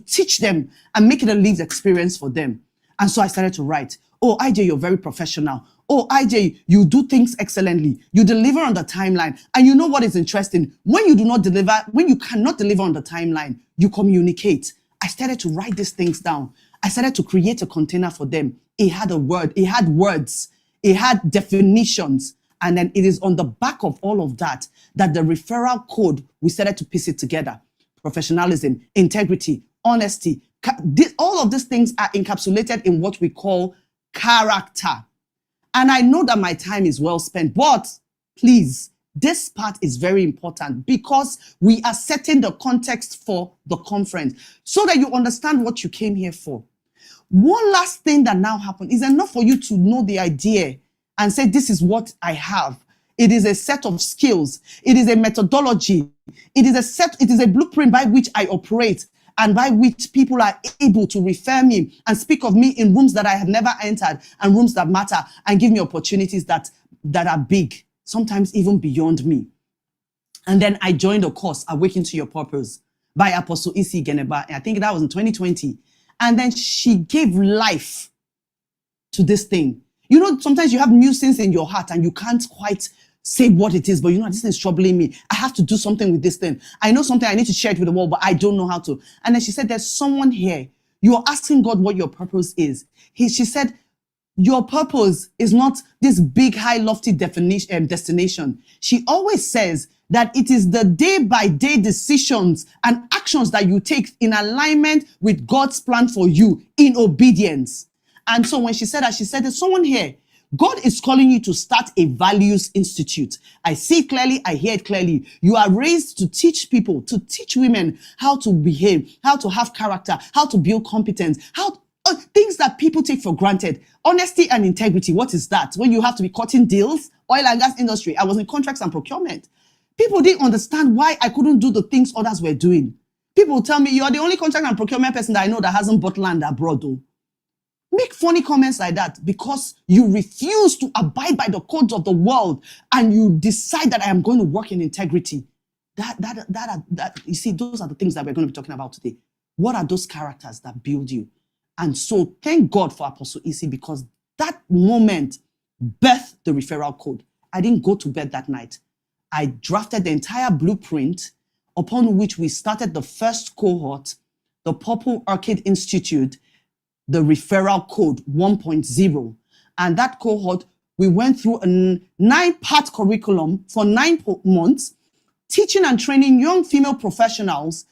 teach them and make it a lived experience for them. And so I started to write, oh, IJ, you're very professional. Oh, IJ, you do things excellently. You deliver on the timeline. And you know what is interesting? When you do not deliver, when you cannot deliver on the timeline, you communicate. I started to write these things down. I started to create a container for them. It had a word, it had words, it had definitions. And then it is on the back of all of that that the referral code, we started to piece it together. Professionalism, integrity, honesty, all of these things are encapsulated in what we call character. And I know that my time is well spent, but please, this part is very important because we are setting the context for the conference so that you understand what you came here for. One last thing that now happened is enough for you to know the idea and say, this is what I have. It is a set of skills. It is a methodology. It is a blueprint by which I operate and by which people are able to refer me and speak of me in rooms that I have never entered and rooms that matter and give me opportunities that are big, sometimes even beyond me. And then I joined a course, Awaken to Your Purpose, by Apostle Isi Geneba. I think that was in 2020. And then she gave life to this thing. You know, sometimes you have musings in your heart and you can't quite say what it is, but you know, this thing is troubling me. I have to do something with this thing. I know something, I need to share it with the world, but I don't know how to. And then she said, there's someone here. you're asking God what your purpose is. She said, your purpose is not this big, high, lofty destination. She always says that it is the day-by-day decisions and actions that you take in alignment with God's plan for you in obedience. And so when she said that, she said, there's someone here. God is calling you to start a values institute. I see it clearly. I hear it clearly. You are raised to teach people, to teach women how to behave, how to have character, how to build competence, things that people take for granted. Honesty and integrity. What is that? When you have to be cutting deals, oil and gas industry. I was in contracts and procurement. People didn't understand why I couldn't do the things others were doing. People tell me, you're the only contract and procurement person that I know that hasn't bought land abroad, though. Make funny comments like that because you refuse to abide by the codes of the world and you decide that I am going to work in integrity. You see, those are the things that we're going to be talking about today. What are those characters that build you? And so thank God for Apostle Isi because that moment birthed the referral code. I didn't go to bed that night. I drafted the entire blueprint upon which we started the first cohort, the Purple Orchid Institute, the referral code 1.0. And that cohort, we went through a 9-part curriculum for 9 months, teaching and training young female professionals,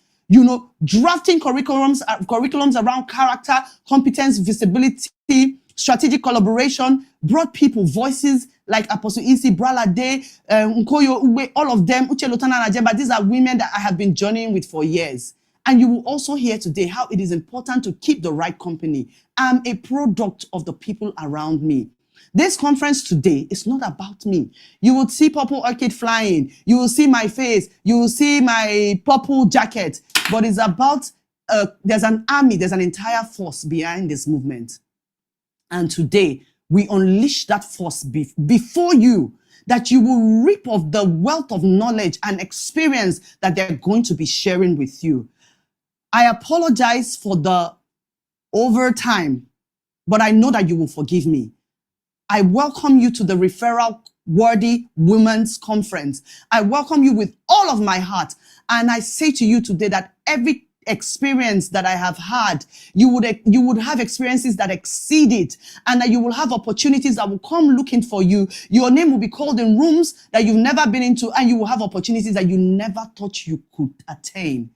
drafting curriculums around character, competence, visibility, strategic collaboration, brought people voices like Apostle Isi, Bralade, Nkoyo Ube, all of them, Uche Lotana Najeba. These are women that I have been journeying with for years. And you will also hear today how it is important to keep the right company. I'm a product of the people around me. This conference today is not about me. You will see Purple Orchid flying. You will see my face. You will see my purple jacket. But it's about, there's an army, there's an entire force behind this movement. And today, we unleash that force before you, that you will reap of the wealth of knowledge and experience that they're going to be sharing with you. I apologize for the overtime, but I know that you will forgive me. I welcome you to the Referral-Worthy Women's Conference. I welcome you with all of my heart. And I say to you today that every experience that I have had, you would have experiences that exceed it, and that you will have opportunities that will come looking for you. Your name will be called in rooms that you've never been into, and you will have opportunities that you never thought you could attain.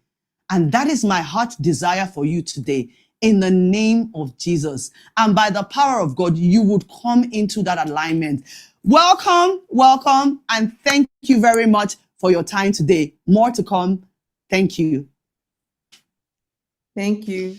And that is my heart desire for you today, in the name of Jesus. And by the power of God, you would come into that alignment. Welcome, welcome, and thank you very much for your time today. More to come. Thank you. Thank you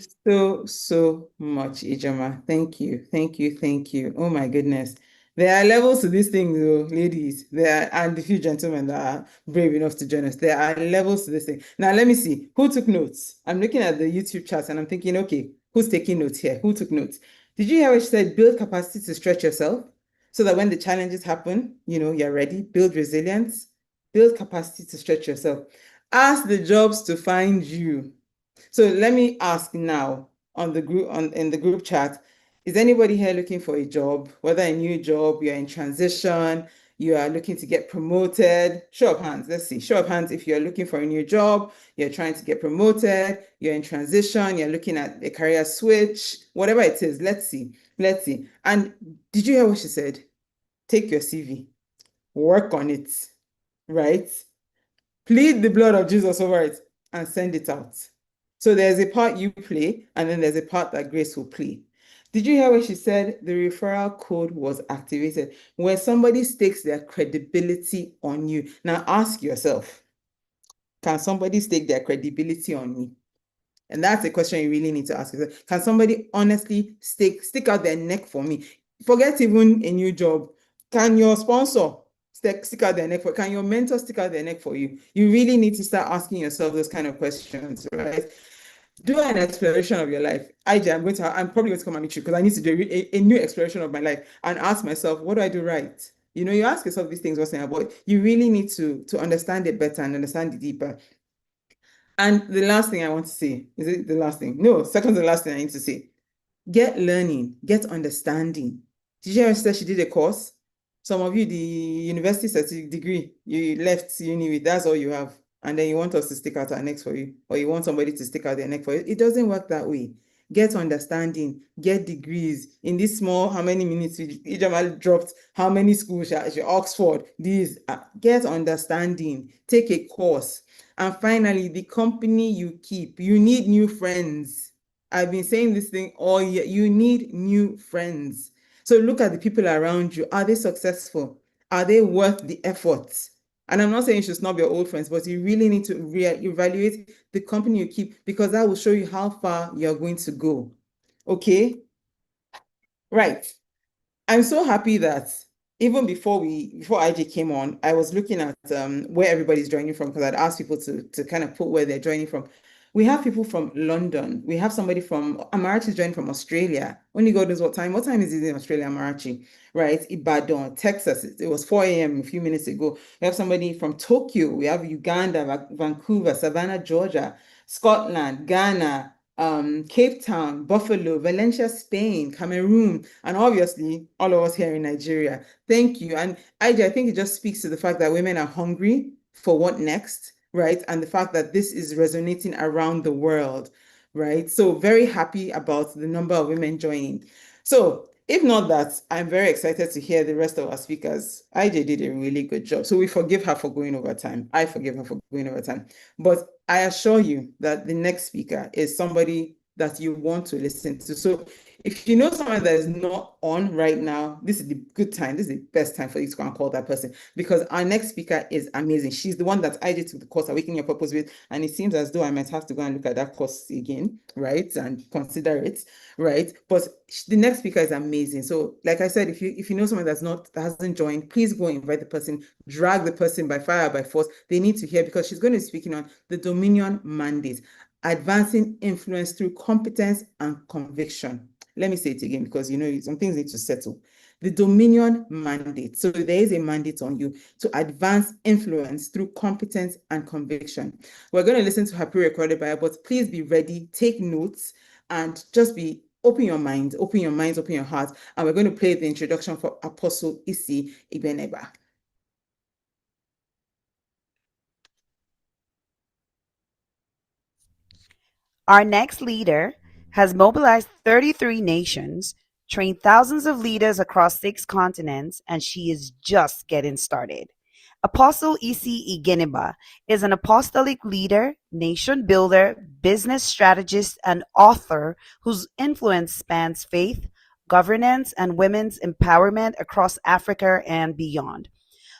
so much, Ijoma. Thank you, thank you, thank you. Oh my goodness. There are levels to this thing, though, ladies. And the few gentlemen that are brave enough to join us. There are levels to this thing. Now, let me see. Who took notes? I'm looking at the YouTube chat and I'm thinking, okay, who's taking notes here? Who took notes? Did you hear what she said? Build capacity to stretch yourself so that when the challenges happen, you're ready. Build resilience. Build capacity to stretch yourself. Ask the jobs to find you. So let me ask now on the group in the group chat, is anybody here looking for a job, whether a new job, you're in transition, you are looking to get promoted? Show of hands. Let's see. Show of hands if you're looking for a new job, you're trying to get promoted, you're in transition, you're looking at a career switch, whatever it is. Let's see. Let's see. And did you hear what she said? Take your CV, work on it, right? Plead the blood of Jesus over it and send it out. So there's a part you play, and then there's a part that Grace will play. Did you hear what she said? The referral code was activated when somebody stakes their credibility on you. Now ask yourself, can somebody stake their credibility on me? And that's a question you really need to ask yourself. Can somebody honestly stick out their neck for me? Forget even a new job. Can your sponsor stick out their neck for? Can your mentor stick out their neck for you? You really need to start asking yourself those kind of questions, right? Do an exploration of your life. I'm probably going to come and meet you because I need to do a new exploration of my life and ask myself, what do I do right? You ask yourself these things once in a while, but you really need to understand it better and understand it deeper. And the last thing I want to say, is it the last thing? No, second to the last thing I need to say. Get learning, get understanding. Did you hear her say she did a course? Some of you, the university certificate degree, you left uni with, that's all you have. And then you want us to stick out our necks for you, or you want somebody to stick out their neck for you. It doesn't work that way. get understanding, get degrees. In this small, how many minutes Ijoma dropped, how many schools, Oxford, these, get understanding, take a course. And finally, the company you keep, you need new friends. I've been saying this thing all year. You need new friends. So look at the people around you. Are they successful? Are they worth the effort? And I'm not saying you should snub your old friends, but you really need to evaluate the company you keep, because that will show you how far you're going to go. Okay? Right. I'm so happy that even before IJ came on, I was looking at where everybody's joining from, because I'd asked people to kind of put where they're joining from. We have people from London. We have somebody from Amarachi joining from Australia. Only God knows what time. What time is it in Australia, Amarachi? Right? Ibadan, Texas. It was 4 a.m. a few minutes ago. We have somebody from Tokyo. We have Uganda, Vancouver, Savannah, Georgia, Scotland, Ghana, Cape Town, Buffalo, Valencia, Spain, Cameroon, and obviously all of us here in Nigeria. Thank you. And I think it just speaks to the fact that women are hungry for what next, right? And the fact that this is resonating around the world, right? So very happy about the number of women joining. So if not that, I'm very excited to hear the rest of our speakers. IJ did a really good job. So we forgive her for going over time. I forgive her for going over time. But I assure you that the next speaker is somebody that you want to listen to. So if you know someone that is not on right now, this is the good time. This is the best time for you to go and call that person, because our next speaker is amazing. She's the one that I did took the course Awakening Your Purpose with, and it seems as though I might have to go and look at that course again, right, and consider it, right? But the next speaker is amazing. So, like I said, if you know someone that hasn't joined, please go invite the person, drag the person by fire or by force. They need to hear, because she's going to be speaking on the Dominion Mandate, advancing influence through competence and conviction. Let me say it again, because some things need to settle. The Dominion Mandate. So there is a mandate on you to advance influence through competence and conviction. We're going to listen to her pre-recorded bio, but please be ready, take notes, and just open your mind, open your minds, open your hearts. And we're going to play the introduction for Apostle Isi Igbenegba. Our next leader has mobilized 33 nations, trained thousands of leaders across 6 continents, and she is just getting started. Apostle Isi Igbenegba is an apostolic leader, nation builder, business strategist, and author whose influence spans faith, governance, and women's empowerment across Africa and beyond.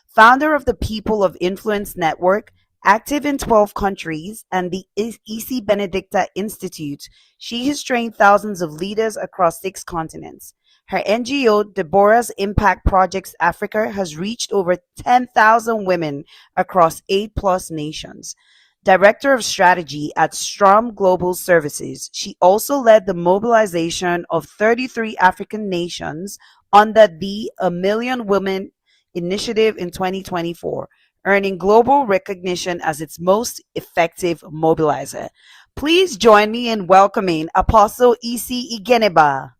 Founder of the People of Influence Network, active in 12 countries, and the Isi Benedicta Institute, she has trained thousands of leaders across 6 continents. Her NGO, Deborah's Impact Projects Africa, has reached over 10,000 women across 8 plus nations. Director of Strategy at Strom Global Services, she also led the mobilization of 33 African nations under the A Million Women Initiative in 2024, earning global recognition as its most effective mobilizer. Please join me in welcoming Apostle Isi Igbenegba.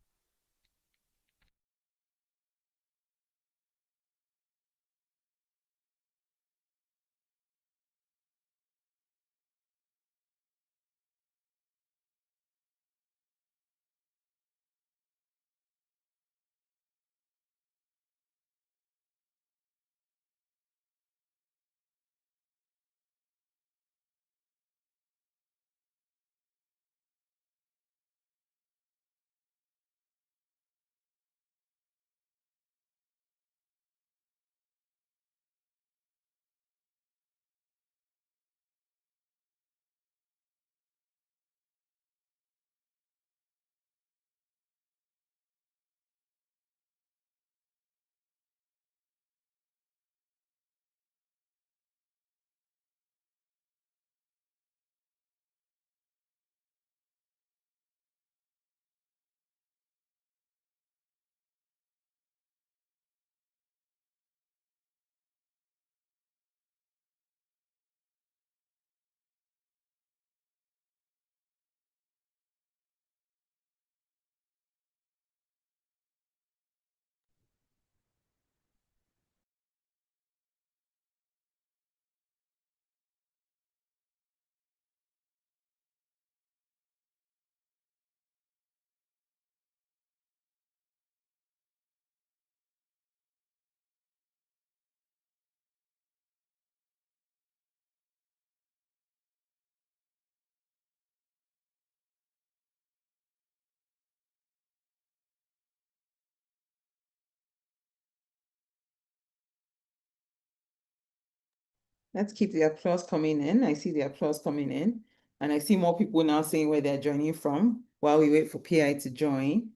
Let's keep the applause coming in. I see the applause coming in. And I see more people now saying where they're joining from while we wait for PI to join.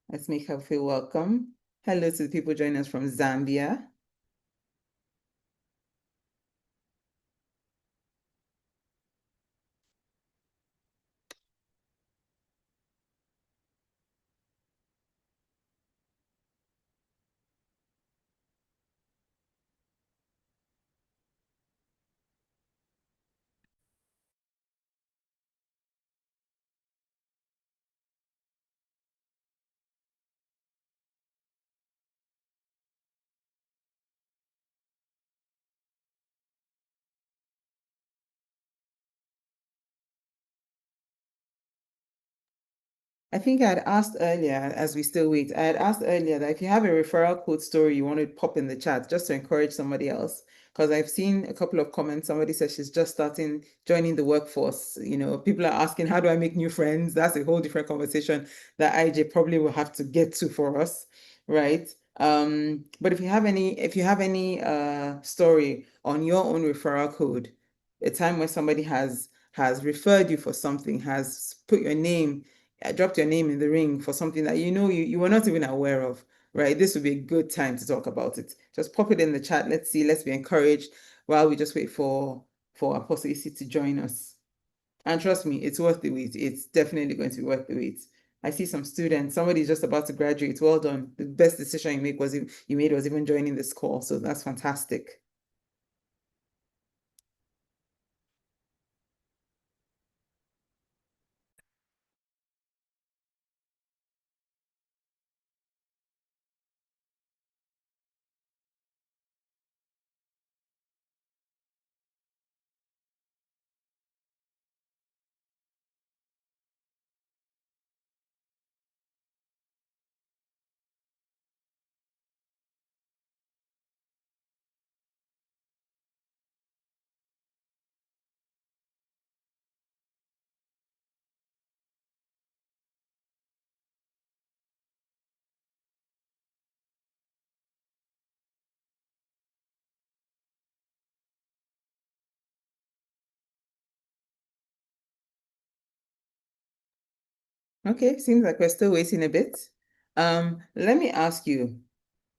Let's make her feel welcome. Hello to the people joining us from Zambia. I think I had asked earlier, as we still wait, I had asked earlier that if you have a referral code story you want to pop in the chat just to encourage somebody else. Because I've seen a couple of comments. Somebody says she's just starting joining the workforce. You know, people are asking, how do I make new friends? That's a whole different conversation that IJ probably will have to get to for us, right? But if you have any story on your own referral code, a time where somebody has referred you for something, has put your name, dropped your name in the ring for something that you were not even aware of, right? This would be a good time to talk about it. Just pop it in the chat. Let's see. Let's be encouraged while we just wait for Apostle Isi to join us. And trust me, it's worth the wait. It's definitely going to be worth the wait. I see some students. Somebody's just about to graduate. Well done. The best decision you made was even joining this call. So that's fantastic. Okay, seems like we're still waiting a bit. Let me ask you,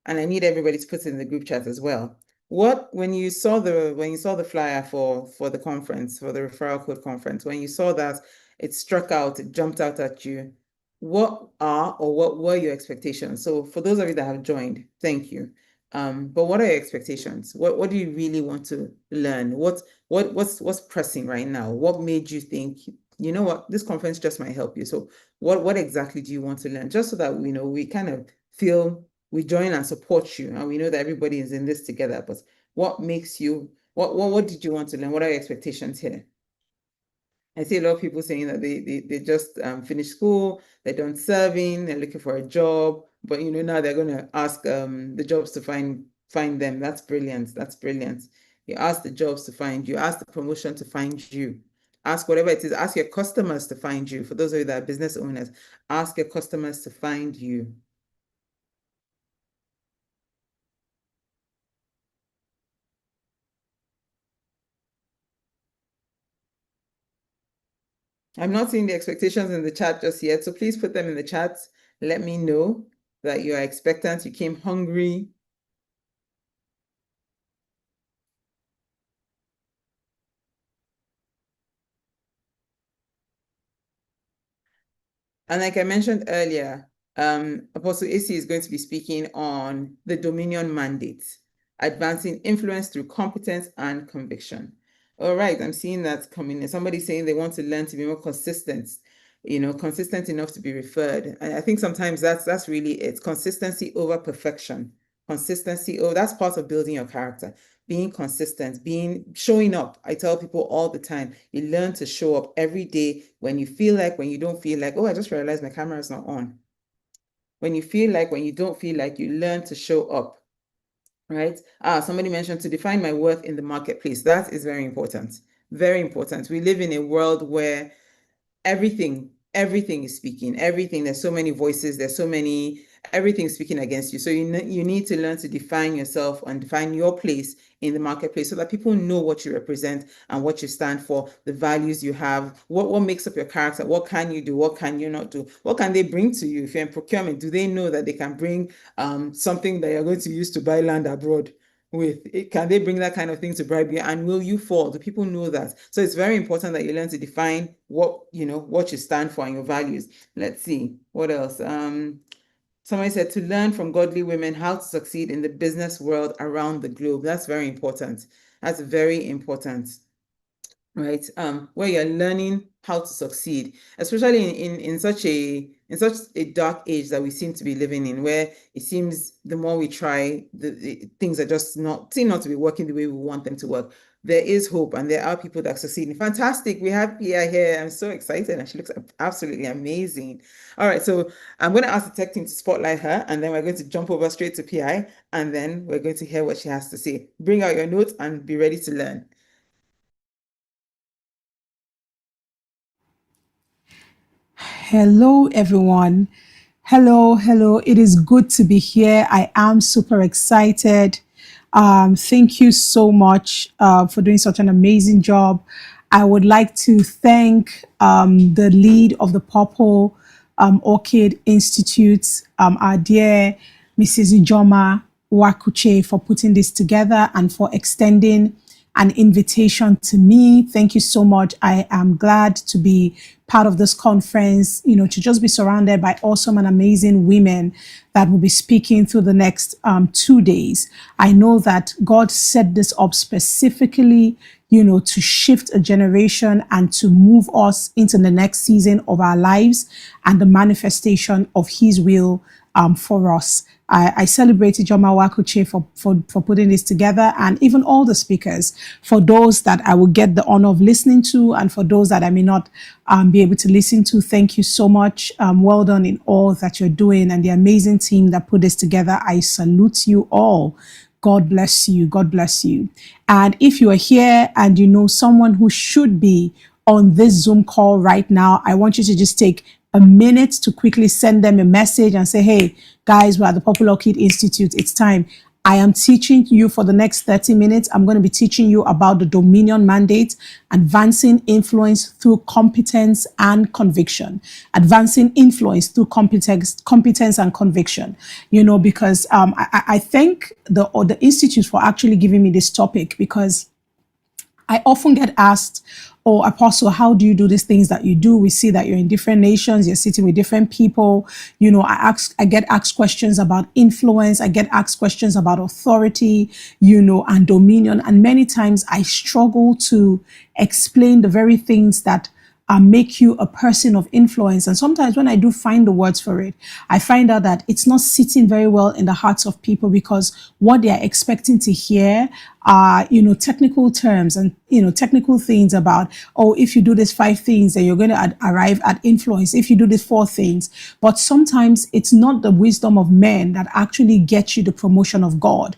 and I need everybody to put it in the group chat as well. When you saw the flyer for the conference, for the referral code conference, when you saw that it struck out, it jumped out at you, what were your expectations? So for those of you that have joined, thank you. But what are your expectations? What do you really want to learn? What's pressing right now? What made you think, you know what, this conference just might help you? So what exactly do you want to learn? Just so that we kind of feel we join and support you, and we know that everybody is in this together. But what makes you, what did you want to learn? What are your expectations here? I see a lot of people saying that they just finished school, they're done serving, they're looking for a job, but now they're going to ask the jobs to find them. That's brilliant. That's brilliant. You ask the jobs to find you, ask the promotion to find you, ask whatever it is, ask your customers to find you. For those of you that are business owners, ask your customers to find you. I'm not seeing the expectations in the chat just yet, so please put them in the chat. Let me know that you are expectant, you came hungry. And like I mentioned earlier, Apostle Isi is going to be speaking on the Dominion mandate, advancing influence through competence and conviction. All right, I'm seeing that coming in. Somebody's saying they want to learn to be more consistent, consistent enough to be referred. And I think sometimes that's really it. Consistency over perfection. Consistency, that's part of building your character. Being consistent, showing up. I tell people all the time, you learn to show up every day when you feel like, when you don't feel like. Oh, I just realized my camera is not on. When you feel like, when you don't feel like, you learn to show up, right? Somebody mentioned to define my worth in the marketplace. That is very important. Very important. We live in a world where everything is speaking, everything. There's so many voices, there's so many everything's speaking against you. So you need to learn to define yourself and define your place in the marketplace so that people know what you represent and what you stand for, the values you have, what makes up your character, what can you do, what can you not do, what can they bring to you. If you're in procurement, do they know that they can bring something that you're going to use to buy land abroad with? Can they bring that kind of thing to bribe you, and will you fall? Do people know that? So it's very important that you learn to define what you stand for and your values. Let's see what else. Somebody said to learn from godly women how to succeed in the business world around the globe. That's very important. That's very important, right? Where you're learning how to succeed, especially in such a dark age that we seem to be living in, where it seems the more we try, the things are just seem not to be working the way we want them to work. There is hope, and there are people that succeed. Fantastic. We have Pia here. I'm so excited, and she looks absolutely amazing. All right, so I'm going to ask the tech team to spotlight her, and then we're going to jump over straight to PI, and then we're going to hear what she has to say. Bring out your notes and be ready to learn. Hello, everyone. Hello. It is good to be here. I am super excited. Thank you so much for doing such an amazing job. I would like to thank the lead of the Purple Orchid Institute, our dear Mrs. Ijoma Wakuche, for putting this together and for extending an invitation to me. Thank you so much. I am glad to be part of this conference, to just be surrounded by awesome and amazing women that will be speaking through the next 2 days. I know that God set this up specifically, to shift a generation and to move us into the next season of our lives and the manifestation of His will for us. I celebrate Ijoma Wakuche for putting this together, and even all the speakers, for those that I will get the honor of listening to, and for those that I may not be able to listen to. Thank you so much. Well done in all that you're doing, and the amazing team that put this together. I salute you all. God bless you. God bless you. And if you are here and you know someone who should be on this Zoom call right now, I want you to just take a minute to quickly send them a message and say, hey, guys, we're at the Purple Orchid Institute. It's time. I am teaching you for the next 30 minutes. I'm going to be teaching you about the Dominion Mandate, advancing influence through competence and conviction. Advancing influence through competence and conviction. Because I thank the Institute for actually giving me this topic, because I often get asked, oh, Apostle, how do you do these things that you do? We see that you're in different nations, you're sitting with different people. I get asked questions about influence. I get asked questions about authority, and dominion. And many times I struggle to explain the very things that make you a person of influence. And sometimes when I do find the words for it, I find out that it's not sitting very well in the hearts of people, because what they are expecting to hear are, technical terms and, technical things about, oh, if you do these 5 things, then you're going to arrive at influence. If you do these 4 things. But sometimes it's not the wisdom of men that actually gets you the promotion of God.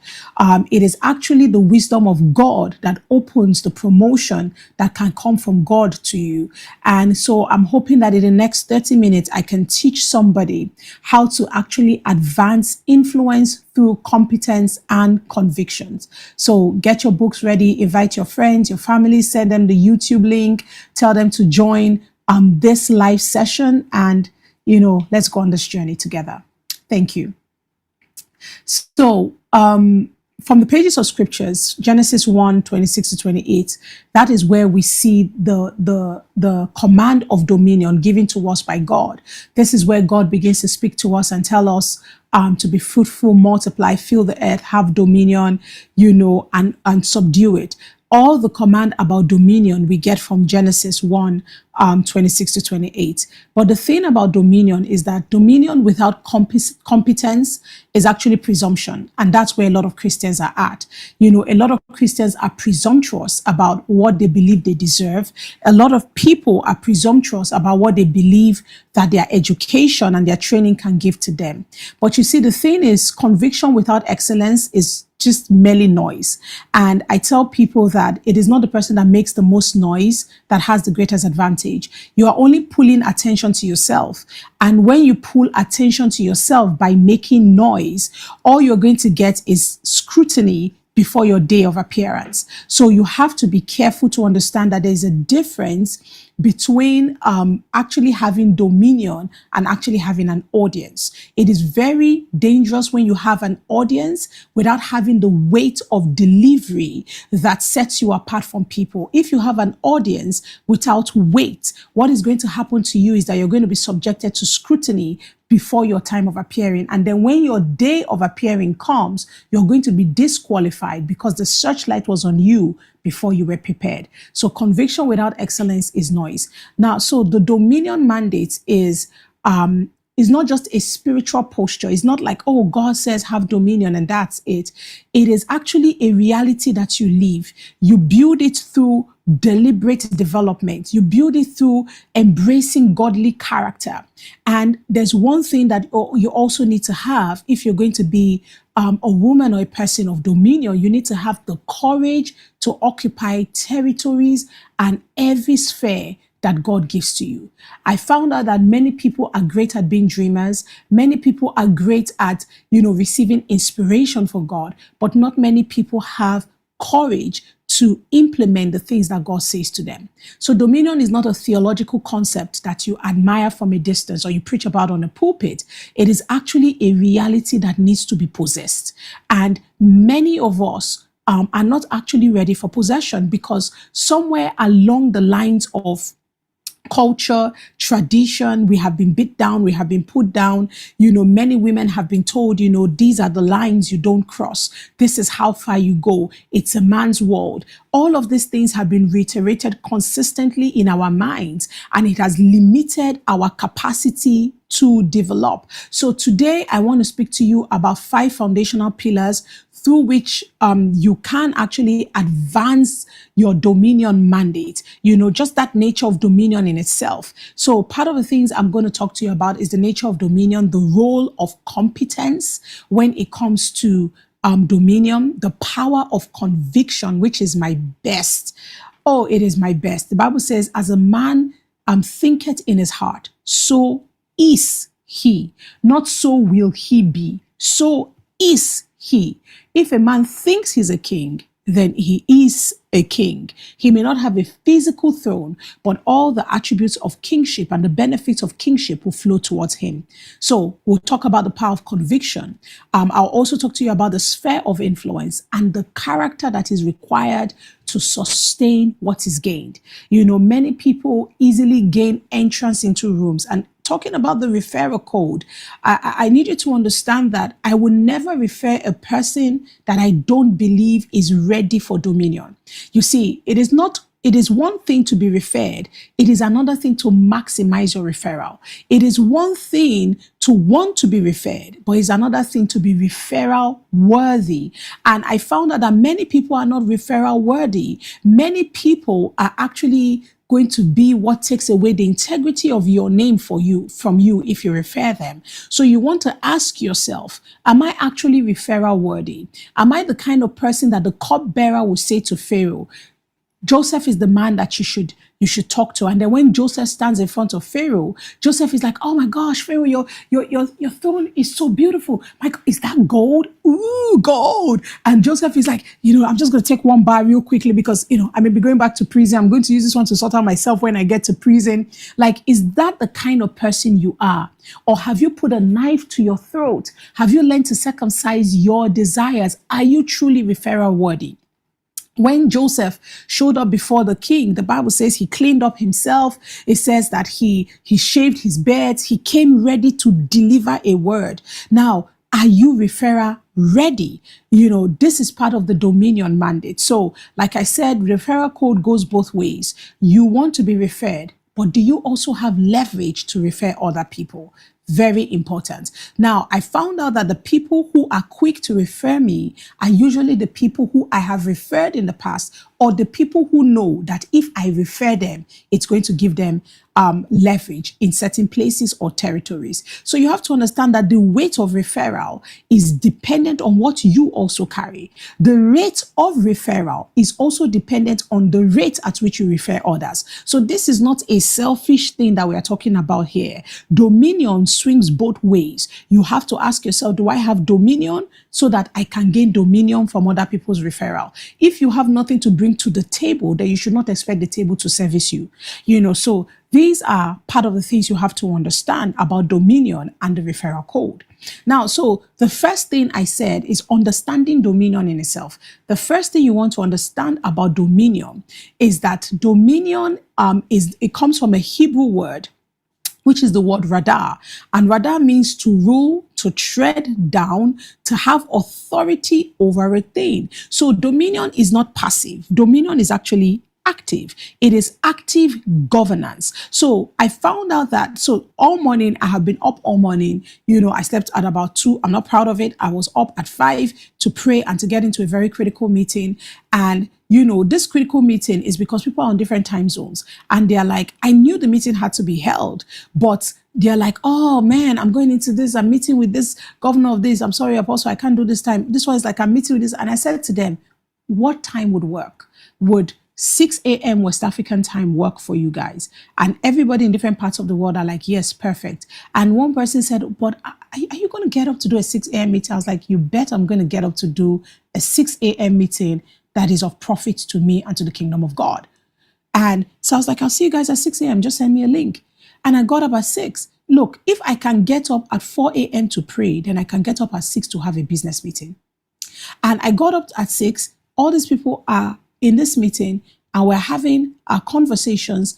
It is actually the wisdom of God that opens the promotion that can come from God to you. And so I'm hoping that in the next 30 minutes, I can teach somebody how to actually advance influence through competence and convictions. So get your books ready, invite your friends, your family, send them the YouTube link, tell them to join this live session, and, let's go on this journey together. Thank you. So, from the pages of scriptures, Genesis 1:26-28, that is where we see the command of dominion given to us by God. This is where God begins to speak to us and tell us to be fruitful, multiply, fill the earth, have dominion, and subdue it. All the command about dominion we get from Genesis 1:26-28. But the thing about dominion is that dominion without competence is actually presumption. And that's where a lot of Christians are at. A lot of Christians are presumptuous about what they believe they deserve. A lot of people are presumptuous about what they believe that their education and their training can give to them. But you see, the thing is, conviction without excellence is just merely noise. And I tell people that it is not the person that makes the most noise that has the greatest advantage. You are only pulling attention to yourself. And when you pull attention to yourself by making noise, all you're going to get is scrutiny before your day of appearance. So you have to be careful to understand that there's a difference between actually having dominion and actually having an audience. It is very dangerous when you have an audience without having the weight of delivery that sets you apart from people. If you have an audience without weight, what is going to happen to you is that you're going to be subjected to scrutiny before your time of appearing. And then when your day of appearing comes, you're going to be disqualified because the searchlight was on you before you were prepared. So conviction without excellence is noise. Now, so the dominion mandate is not just a spiritual posture. It's not like, oh, God says have dominion and that's it. It is actually a reality that you live. You build it through deliberate development. You build it through embracing godly character. And there's one thing that you also need to have if you're going to be a woman or a person of dominion. You need to have the courage to occupy territories and every sphere that God gives to you. I found out that many people are great at being dreamers. Many people are great at, receiving inspiration from God, but not many people have courage to implement the things that God says to them. So dominion is not a theological concept that you admire from a distance or you preach about on a pulpit. It is actually a reality that needs to be possessed. And many of us are not actually ready for possession because somewhere along the lines of culture, tradition, we have been beat down, we have been put down. Many women have been told, these are the lines you don't cross. This is how far you go. It's a man's world. All of these things have been reiterated consistently in our minds, and it has limited our capacity to develop. So today I want to speak to you about 5 foundational pillars through which you can actually advance your dominion mandate, just that nature of dominion in itself. So part of the things I'm going to talk to you about is the nature of dominion, the role of competence when it comes to dominion, the power of conviction, which is my best. Oh, it is my best. The Bible says, as a man thinketh in his heart, so is he. Not so will he be. So is he. If a man thinks he's a king, then he is a king. He may not have a physical throne, but all the attributes of kingship and the benefits of kingship will flow towards him. So we'll talk about the power of conviction. I'll also talk to you about the sphere of influence and the character that is required to sustain what is gained. Many people easily gain entrance into rooms, and talking about the referral code, I need you to understand that I will never refer a person that I don't believe is ready for dominion. You see, it is one thing to be referred. It is another thing to maximize your referral. It is one thing to want to be referred, but it's another thing to be referral worthy. And I found out that many people are not referral worthy. Many people are actually going to be what takes away the integrity of your name from you if you refer them. So you want to ask yourself, am I actually referral worthy? Am I the kind of person that the cupbearer will say to Pharaoh, Joseph is the man that you should talk to? And then when Joseph stands in front of Pharaoh, Joseph is like, oh my gosh, Pharaoh, your throne is so beautiful. Like, is that gold? Ooh, gold. And Joseph is like, I'm just going to take one bar real quickly because, I may be going back to prison. I'm going to use this one to sort out myself when I get to prison. Like, is that the kind of person you are? Or have you put a knife to your throat? Have you learned to circumcise your desires? Are you truly referral worthy? When Joseph showed up before the king, the Bible says he cleaned up himself. It says that he shaved his beard. He came ready to deliver a word. Now, are you referral ready? This is part of the dominion mandate. So, like I said, referral code goes both ways. You want to be referred, but do you also have leverage to refer other people? Very important. Now, I found out that the people who are quick to refer me are usually the people who I have referred in the past, or the people who know that if I refer them, it's going to give them leverage in certain places or territories. So you have to understand that the weight of referral is dependent on what you also carry. The rate of referral is also dependent on the rate at which you refer others. So this is not a selfish thing that we are talking about here. Dominion swings both ways. You have to ask yourself, do I have dominion so that I can gain dominion from other people's referral? If you have nothing to bring to the table, then you should not expect the table to service you. So these are part of the things you have to understand about dominion and the referral code. Now, so the first thing I said is understanding dominion in itself. The first thing you want to understand about dominion is that dominion it comes from a Hebrew word, which is the word radar. And radar means to rule, to tread down, to have authority over a thing. So dominion is not passive. Dominion is actually active. It is active governance. So I found out that, so all morning, I have been up all morning. I slept at about 2. I'm not proud of it. I was up at 5 to pray and to get into a very critical meeting. And this critical meeting is because people are on different time zones, and they're like, I knew the meeting had to be held, but they're like, oh man, I'm going into this. I'm meeting with this governor of this. I'm sorry, Apostle, I can't do this time. This one is like, I'm meeting with this. And I said to them, what time would work? Would 6 a.m. West African time work for you guys? And everybody in different parts of the world are like, yes, perfect. And one person said, but are you going to get up to do a 6 a.m. meeting? I was like, you bet I'm going to get up to do a 6 a.m. meeting that is of profit to me and to the kingdom of God. And so I was like, I'll see you guys at 6 a.m. Just send me a link. And I got up at 6. Look, if I can get up at 4 a.m. to pray, then I can get up at 6 to have a business meeting. And I got up at 6. All these people are in this meeting, and we're having our conversations,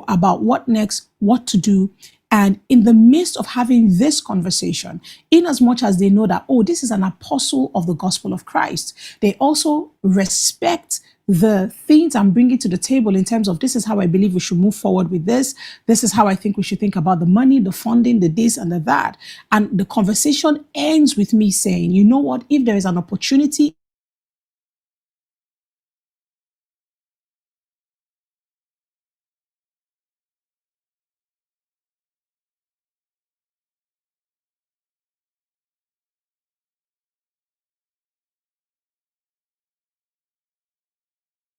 about what next, what to do. And in the midst of having this conversation, in as much as they know that, oh, this is an apostle of the gospel of Christ, they also respect the things I'm bringing to the table in terms of, this is how I believe we should move forward with this. This is how I think we should think about the money, the funding, the this and the that. And the conversation ends with me saying, you know what, if there is an opportunity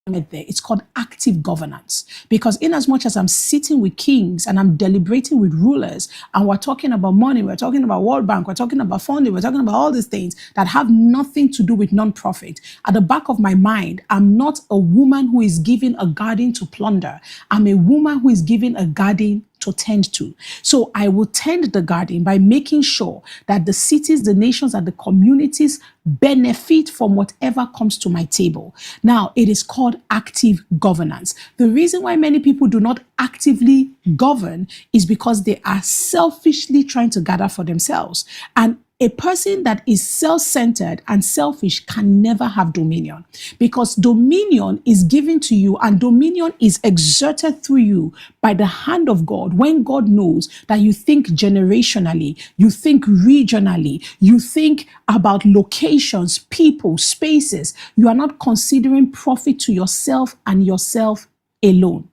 there, it's called active governance, because in as much as I'm sitting with kings and I'm deliberating with rulers, and we're talking about money, we're talking about World Bank, we're talking about funding, we're talking about all these things that have nothing to do with non-profit, at the back of my mind, I'm not a woman who is given a garden to plunder. I'm a woman who is given a garden to tend to. So I will tend the garden by making sure that the cities, the nations, and the communities benefit from whatever comes to my table. Now, it is called active governance. The reason why many people do not actively govern is because they are selfishly trying to gather for themselves. And a person that is self-centered and selfish can never have dominion, because dominion is given to you and dominion is exerted through you by the hand of God when God knows that you think generationally, you think regionally, you think about locations, people, spaces. You are not considering profit to yourself and yourself alone.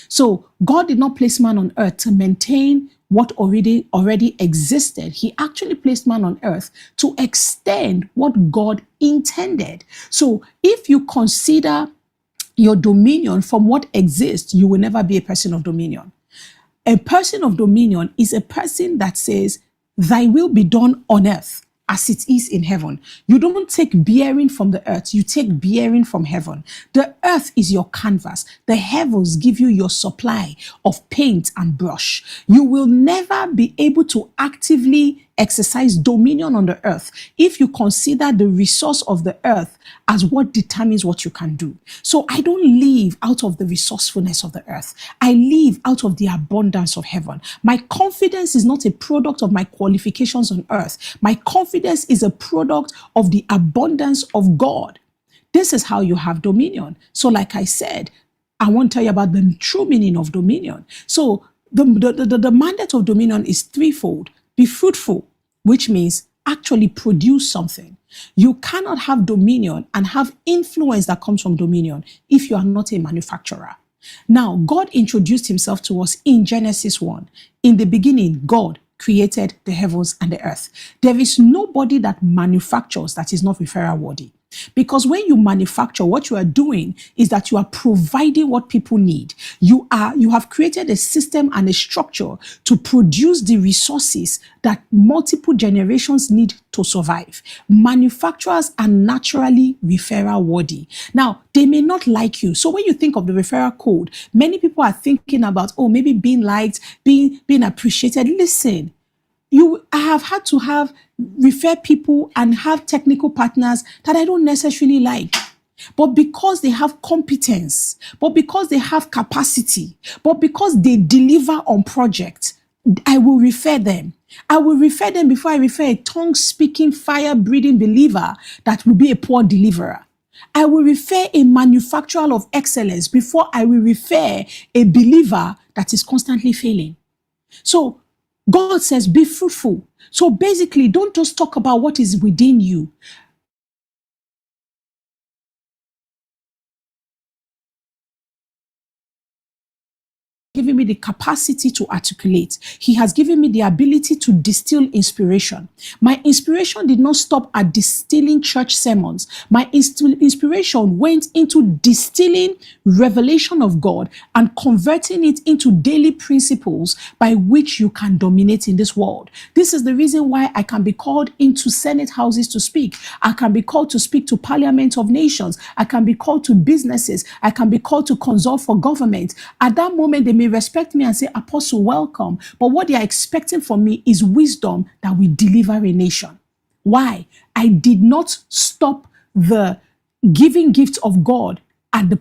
So God did not place man on earth to maintain what already existed. He actually placed man on earth to extend what God intended. So if you consider your dominion from what exists, you will never be a person of dominion. A person of dominion is a person that says, thy will be done on earth as it is in heaven. You don't take bearing from the earth, you take bearing from heaven. The earth is your canvas. The heavens give you your supply of paint and brush. You will never be able to actively exercise dominion on the earth if you consider the resource of the earth as what determines what you can do. So I don't live out of the resourcefulness of the earth. I live out of the abundance of heaven. My confidence is not a product of my qualifications on earth. My confidence is a product of the abundance of God. This is how you have dominion. So like I said, I want to tell you about the true meaning of dominion. So the mandate of dominion is threefold. Be fruitful, which means actually produce something. You cannot have dominion and have influence that comes from dominion if you are not a manufacturer. Now, God introduced himself to us in Genesis 1. In the beginning, God created the heavens and the earth. There is nobody that manufactures that is not referral worthy. Because when you manufacture, what you are doing is that you are providing what people need. You have created a system and a structure to produce the resources that multiple generations need to survive. Manufacturers are naturally referral worthy. Now, they may not like you. So when you think of the referral code, many people are thinking about, oh, maybe being liked, being appreciated. Listen, I have had to refer people and have technical partners that I don't necessarily like. But because they have competence, but because they have capacity, but because they deliver on projects, I will refer them. I will refer them before I refer a tongue-speaking, fire-breathing believer that will be a poor deliverer. I will refer a manufacturer of excellence before I will refer a believer that is constantly failing. So God says, be fruitful. So basically, don't just talk about what is within you. Given me the capacity to articulate. He has given me the ability to distill inspiration. My inspiration did not stop at distilling church sermons. My inspiration went into distilling revelation of God and converting it into daily principles by which you can dominate in this world. This is the reason why I can be called into Senate houses to speak. I can be called to speak to Parliament of Nations. I can be called to businesses. I can be called to consult for government. At that moment, they may respect me and say, Apostle, welcome. But what they are expecting from me is wisdom that will deliver a nation. Why? I did not stop the giving gifts of God at the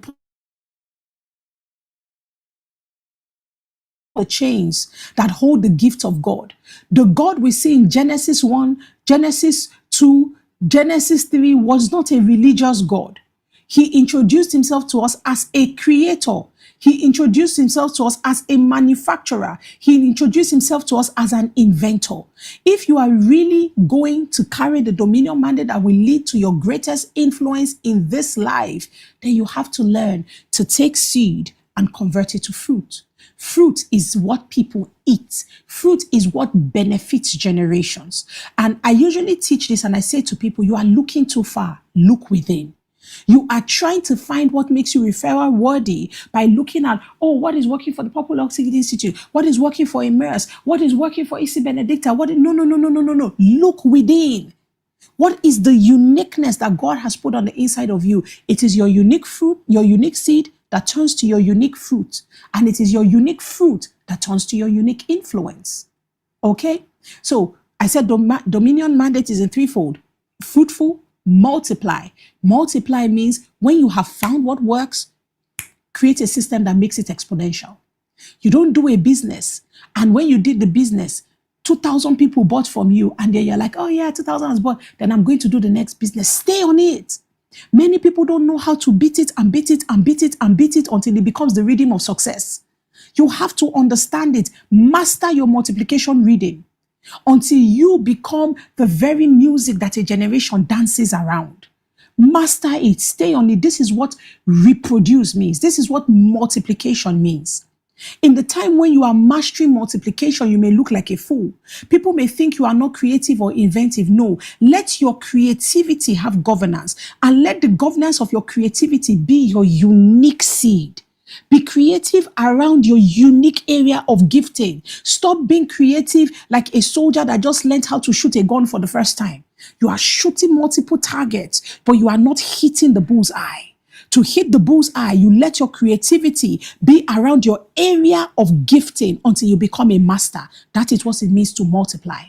chains that hold the gift of God. The God we see in Genesis 1, Genesis 2, Genesis 3 was not a religious God. He introduced himself to us as a creator. He introduced himself to us as a manufacturer. He introduced himself to us as an inventor. If you are really going to carry the dominion mandate that will lead to your greatest influence in this life, then you have to learn to take seed and convert it to fruit. Fruit is what people eat. Fruit is what benefits generations. And I usually teach this and I say to people, you are looking too far. Look within. You are trying to find what makes you referral worthy by looking at, oh, what is working for the Popular Oxygen Institute? What is working for Immerse? What is working for EC Benedicta? No. Look within. What is the uniqueness that God has put on the inside of you? It is your unique fruit, your unique seed that turns to your unique fruit. And it is your unique fruit that turns to your unique influence. Okay? So I said dominion mandate is in threefold. Fruitful, multiply. Multiply means when you have found what works, create a system that makes it exponential. You don't do a business, and when you did the business, 2,000 people bought from you, and then you're like, oh yeah, 2,000 has bought, then I'm going to do the next business. Stay on it. Many people don't know how to beat it and beat it and beat it and beat it until it becomes the rhythm of success. You have to understand it. Master your multiplication rhythm until you become the very music that a generation dances around. Master it. Stay on it. This is what reproduce means. This is what multiplication means. In the time when you are mastering multiplication, you may look like a fool. People may think you are not creative or inventive. No, let your creativity have governance, and let the governance of your creativity be your unique seed. Be creative around your unique area of gifting. Stop being creative like a soldier that just learned how to shoot a gun for the first time. You are shooting multiple targets, but you are not hitting the bullseye. To hit the bullseye, you let your creativity be around your area of gifting until you become a master. That is what it means to multiply.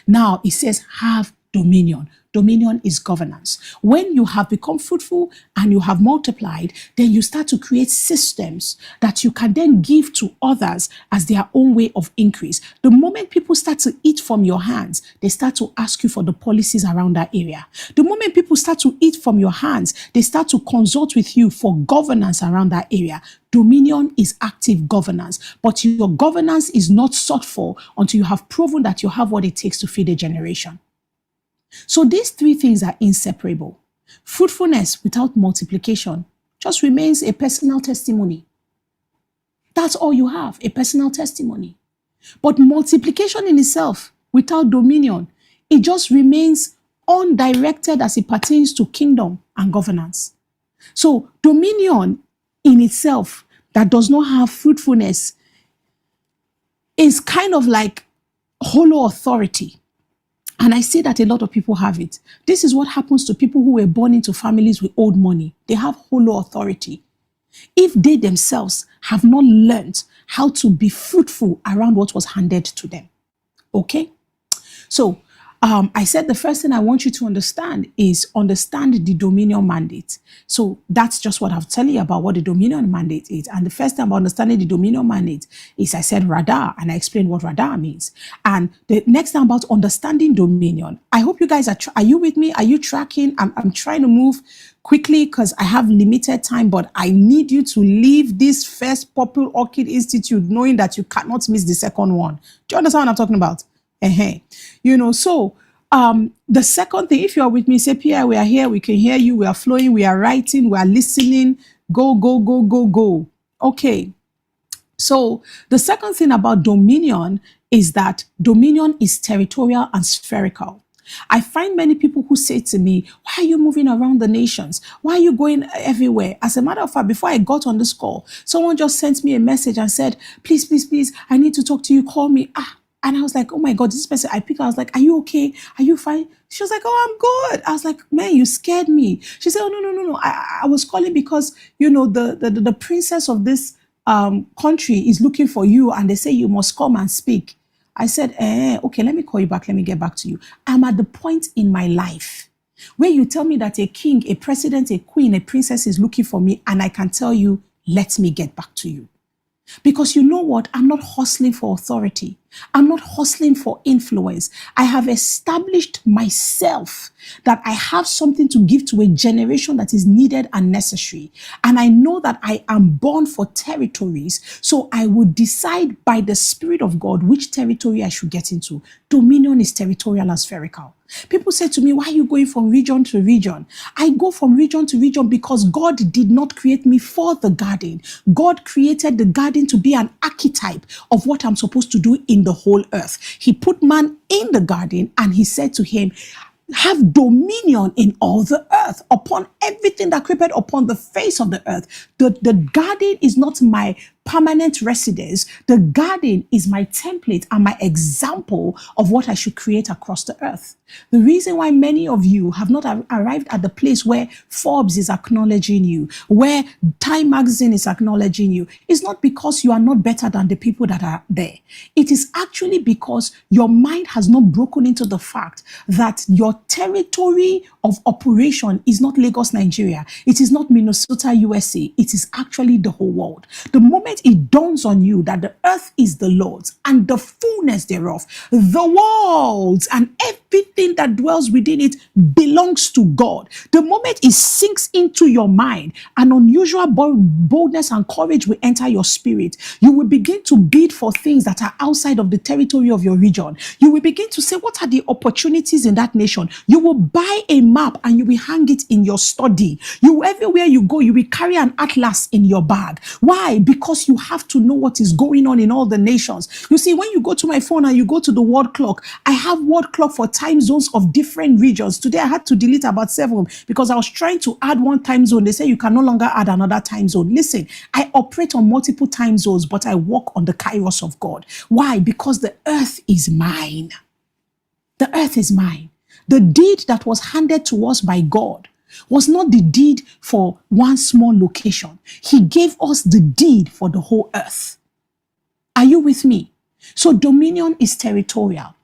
Now, it says have dominion. Dominion is governance. When you have become fruitful and you have multiplied, then you start to create systems that you can then give to others as their own way of increase. The moment people start to eat from your hands, they start to ask you for the policies around that area. The moment people start to eat from your hands, they start to consult with you for governance around that area. Dominion is active governance, but your governance is not sought for until you have proven that you have what it takes to feed a generation. So these three things are inseparable. Fruitfulness without multiplication just remains a personal testimony. That's all you have, a personal testimony. But multiplication in itself without dominion, it just remains undirected as it pertains to kingdom and governance. So dominion in itself that does not have fruitfulness is kind of like hollow authority. And I see that a lot of people have it. This is what happens to people who were born into families with old money. They have hollow authority. If they themselves have not learned how to be fruitful around what was handed to them. Okay? So, I said the first thing I want you to understand is understand the dominion mandate. So that's just what I've tell you about what the dominion mandate is. And the first thing about understanding the dominion mandate is I said radar, and I explained what radar means. And the next thing about understanding dominion, I hope you guys are you with me? Are you tracking? I'm trying to move quickly because I have limited time, but I need you to leave this first Purple Orchid Institute knowing that you cannot miss the second one. Do you understand what I'm talking about? So the second thing, if you are with me, say, Pierre, we are here, we can hear you, we are flowing, we are writing, we are listening, go, go, go, go, go. Okay. So the second thing about dominion is that dominion is territorial and spherical. I find many people who say to me, why are you moving around the nations? Why are you going everywhere? As a matter of fact, before I got on this call, someone just sent me a message and said, please, please, please, I need to talk to you. Call me. And I was like, oh my God, this person, I picked her. I was like, are you okay? Are you fine? She was like, oh, I'm good. I was like, man, you scared me. She said, oh, no. I was calling because, the princess of this country is looking for you and they say you must come and speak. I said, okay, let me call you back. Let me get back to you. I'm at the point in my life where you tell me that a king, a president, a queen, a princess is looking for me, and I can tell you, let me get back to you. Because you know what? I'm not hustling for authority. I'm not hustling for influence. I have established myself that I have something to give to a generation that is needed and necessary. And I know that I am born for territories. So I would decide by the Spirit of God which territory I should get into. Dominion is territorial and spherical. People say to me, why are you going from region to region? I go from region to region because God did not create me for the garden. God created the garden to be an archetype of what I'm supposed to do in the whole earth. He put man in the garden and he said to him, have dominion in all the earth, upon everything that creepeth upon the face of the earth. The garden is not my permanent residence. The garden is my template and my example of what I should create across the earth. The reason why many of you have not arrived at the place where Forbes is acknowledging you, where Time Magazine is acknowledging you, is not because you are not better than the people that are there. It is actually because your mind has not broken into the fact that your territory of operation is not Lagos, Nigeria. It is not Minnesota, USA. It is actually the whole world. The moment it dawns on you that the earth is the Lord's and the fullness thereof, the world and everything that dwells within it belongs to God. The moment it sinks into your mind, an unusual boldness and courage will enter your spirit. You will begin to bid for things that are outside of the territory of your region. You will begin to say, what are the opportunities in that nation? You will buy a map and you will hang it in your study. Everywhere you go, you will carry an atlas in your bag. Why? Because you have to know what is going on in all the nations. You see, when you go to my phone and you go to the world clock, I have world clock for time zones of different regions. Today, I had to delete about 7 because I was trying to add one time zone. They say you can no longer add another time zone. Listen, I operate on multiple time zones, but I walk on the kairos of God. Why? Because the earth is mine. The earth is mine. The deed that was handed to us by God was not the deed for one small location. He gave us the deed for the whole earth. Are you with me? So dominion is territorial.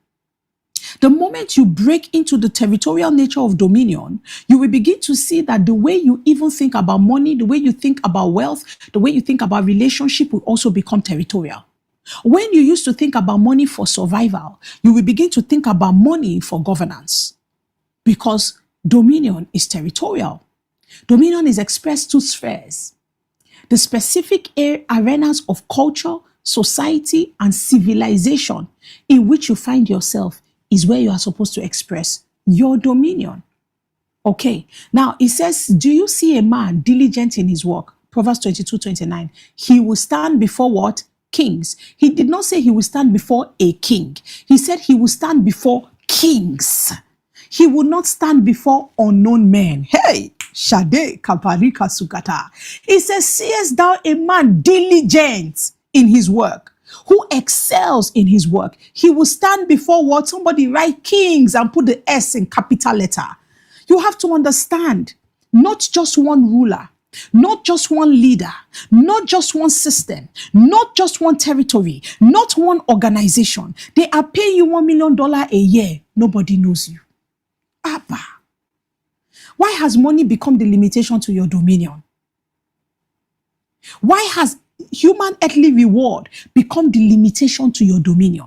The moment you break into the territorial nature of dominion, you will begin to see that the way you even think about money, the way you think about wealth, the way you think about relationship will also become territorial. When you used to think about money for survival, you will begin to think about money for governance, because dominion is territorial. Dominion is expressed through spheres. The specific arenas of culture, society, and civilization in which you find yourself is where you are supposed to express your dominion. Okay, now it says, do you see a man diligent in his work? Proverbs 22:29. He will stand before what? Kings. He did not say he will stand before a king. He said he will stand before kings. He will not stand before unknown men. Hey, Shade Kaparika Sukata. He says, seest thou a man diligent in his work, who excels in his work? He will stand before what? Somebody write kings and put the S in capital letter. You have to understand, not just one ruler, not just one leader, not just one system, not just one territory, not one organization. They are paying you $1 million a year. Nobody knows you. Abba. Why has money become the limitation to your dominion? Why has human earthly reward become the limitation to your dominion?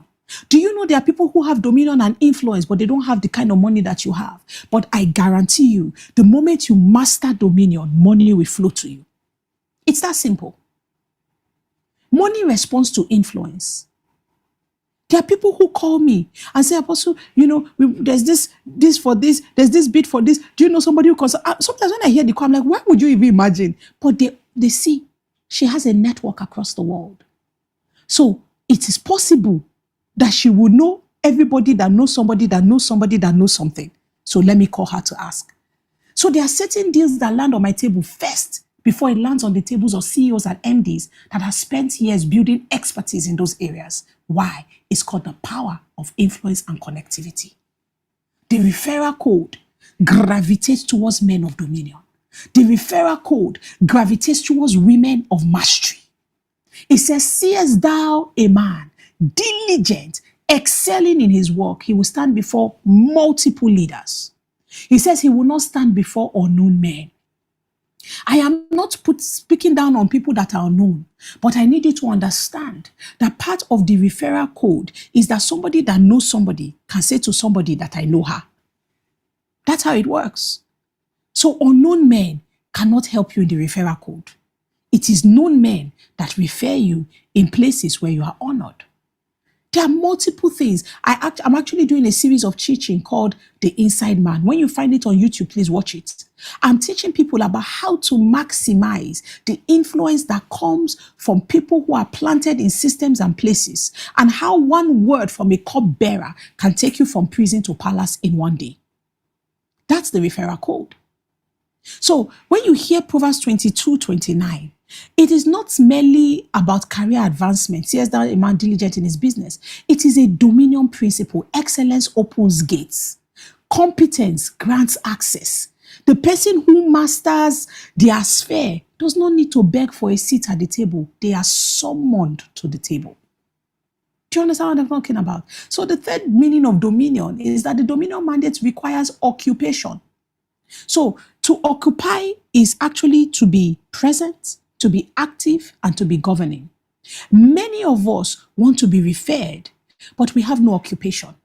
Do you know there are people who have dominion and influence, but they don't have the kind of money that you have? But I guarantee you, the moment you master dominion, money will flow to you. It's that simple. Money responds to influence. There are people who call me and say, Apostle, there's this for this, there's this bid for this. Do you know somebody who calls? Sometimes when I hear the call, I'm like, why would you even imagine? But they see she has a network across the world. So it is possible that she will know everybody that knows somebody that knows somebody that knows something. So let me call her to ask. So there are certain deals that land on my table first before it lands on the tables of CEOs and MDs that have spent years building expertise in those areas. Why? It's called the power of influence and connectivity. The referral code gravitates towards men of dominion. The referral code gravitates towards women of mastery. It says, seest thou a man diligent, excelling in his work, he will stand before multiple leaders. He says he will not stand before unknown men. I am not speaking down on people that are unknown, but I need you to understand that part of the referral code is that somebody that knows somebody can say to somebody that I know her. That's how it works. So unknown men cannot help you in the referral code. It is known men that refer you in places where you are honored. There are multiple things. I'm actually doing a series of teaching called The Inside Man. When you find it on YouTube, please watch it. I'm teaching people about how to maximize the influence that comes from people who are planted in systems and places, and how one word from a cupbearer can take you from prison to palace in one day. That's the referral code. So when you hear Proverbs 22:29, it is not merely about career advancement. Seest thou a man diligent in his business? It is a dominion principle. Excellence opens gates. Competence grants access. The person who masters their sphere does not need to beg for a seat at the table. They are summoned to the table. Do you understand what I'm talking about? So the third meaning of dominion is that the dominion mandate requires occupation. So to occupy is actually to be present, to be active, and to be governing. Many of us want to be referred, but we have no occupation.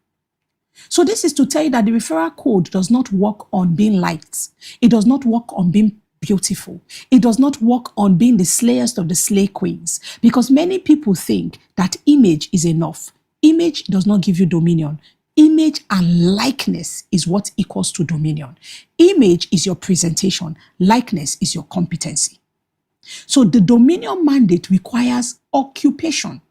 So this is to tell you that the referral code does not work on being liked. It does not work on being beautiful. It does not work on being the slayest of the slay queens, because many people think that image is enough. Image does not give you dominion. Image and likeness is what equals to dominion. Image is your presentation. Likeness is your competency. So the dominion mandate requires occupation.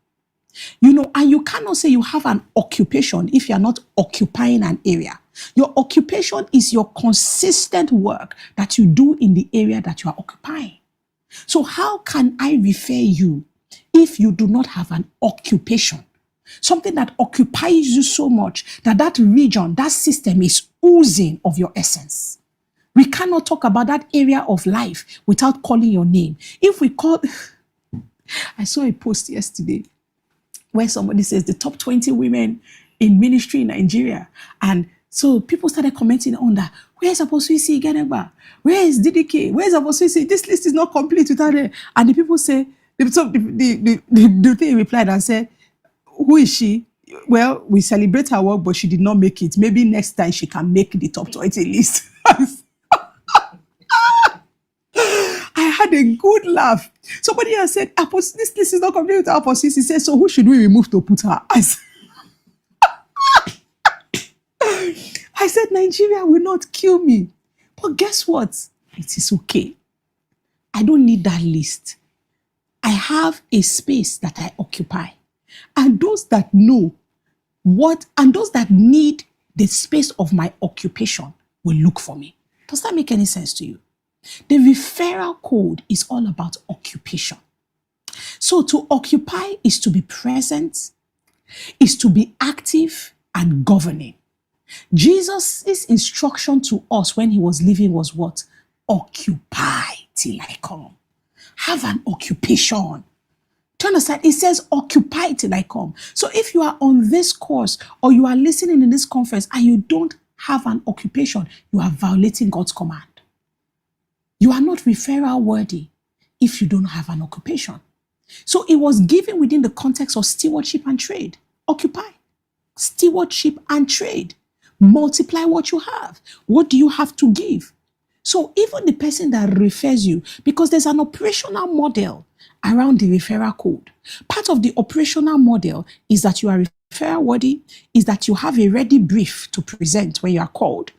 And you cannot say you have an occupation if you're not occupying an area. Your occupation is your consistent work that you do in the area that you are occupying. So how can I refer you if you do not have an occupation? Something that occupies you so much that that region, that system is oozing of your essence. We cannot talk about that area of life without calling your name. If we call, I saw a post yesterday where somebody says the top 20 women in ministry in Nigeria. And so people started commenting on that. Where's Apostle Isi Geneba? Where is DDK? Where's Apostle Isi? This list is not complete without it. And the people say, so the thing replied and said, who is she? Well, we celebrate her work, but she did not make it. Maybe next time she can make the top 20 list. I had a good laugh. Somebody has said, Apostle, this list is not complete with Apostle. He said, so who should we remove to put her? I said, Nigeria will not kill me. But guess what? It is okay. I don't need that list. I have a space that I occupy. And those that know and those that need the space of my occupation will look for me. Does that make any sense to you? The referral code is all about occupation. So to occupy is to be present, is to be active and governing. Jesus' instruction to us when he was living was what? Occupy till I come. Have an occupation. Do you understand? It says occupy till I come. So if you are on this course or you are listening in this conference and you don't have an occupation, you are violating God's command. You are not referral worthy if you don't have an occupation. So it was given within the context of stewardship and trade. Occupy. Stewardship and trade. Multiply what you have. What do you have to give? So even the person that refers you, because there's an operational model around the referral code. Part of the operational model is that you are referral worthy, is that you have a ready brief to present when you are called,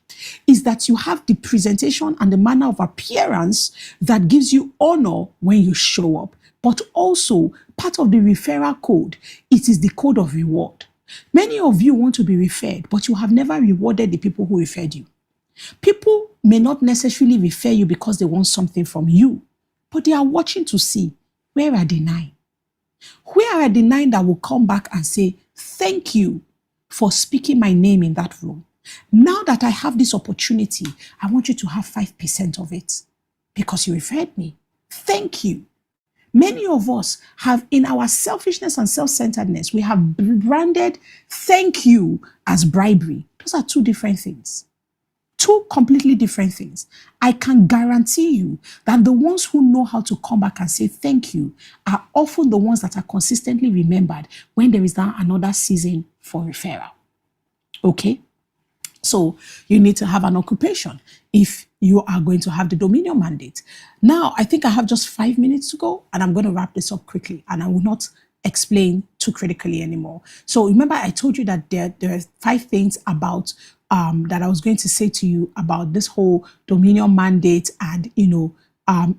is that you have the presentation and the manner of appearance that gives you honor when you show up. But also part of the referral code, it is the code of reward. Many of you want to be referred, but you have never rewarded the people who referred you. People may not necessarily refer you because they want something from you, but they are watching to see, where are the 9? Where are the 9 that will come back and say, thank you for speaking my name in that room? Now that I have this opportunity, I want you to have 5% of it because you referred me. Thank you. Many of us have, in our selfishness and self-centeredness, we have branded thank you as bribery. Those are two different things. Two completely different things. I can guarantee you that the ones who know how to come back and say thank you are often the ones that are consistently remembered when there is now another season for referral. Okay? So you need to have an occupation if you are going to have the Dominion mandate. Now, I think I have just 5 minutes to go, and I'm going to wrap this up quickly, and I will not explain too critically anymore. So remember, I told you that there are 5 things about that I was going to say to you about this whole Dominion mandate and,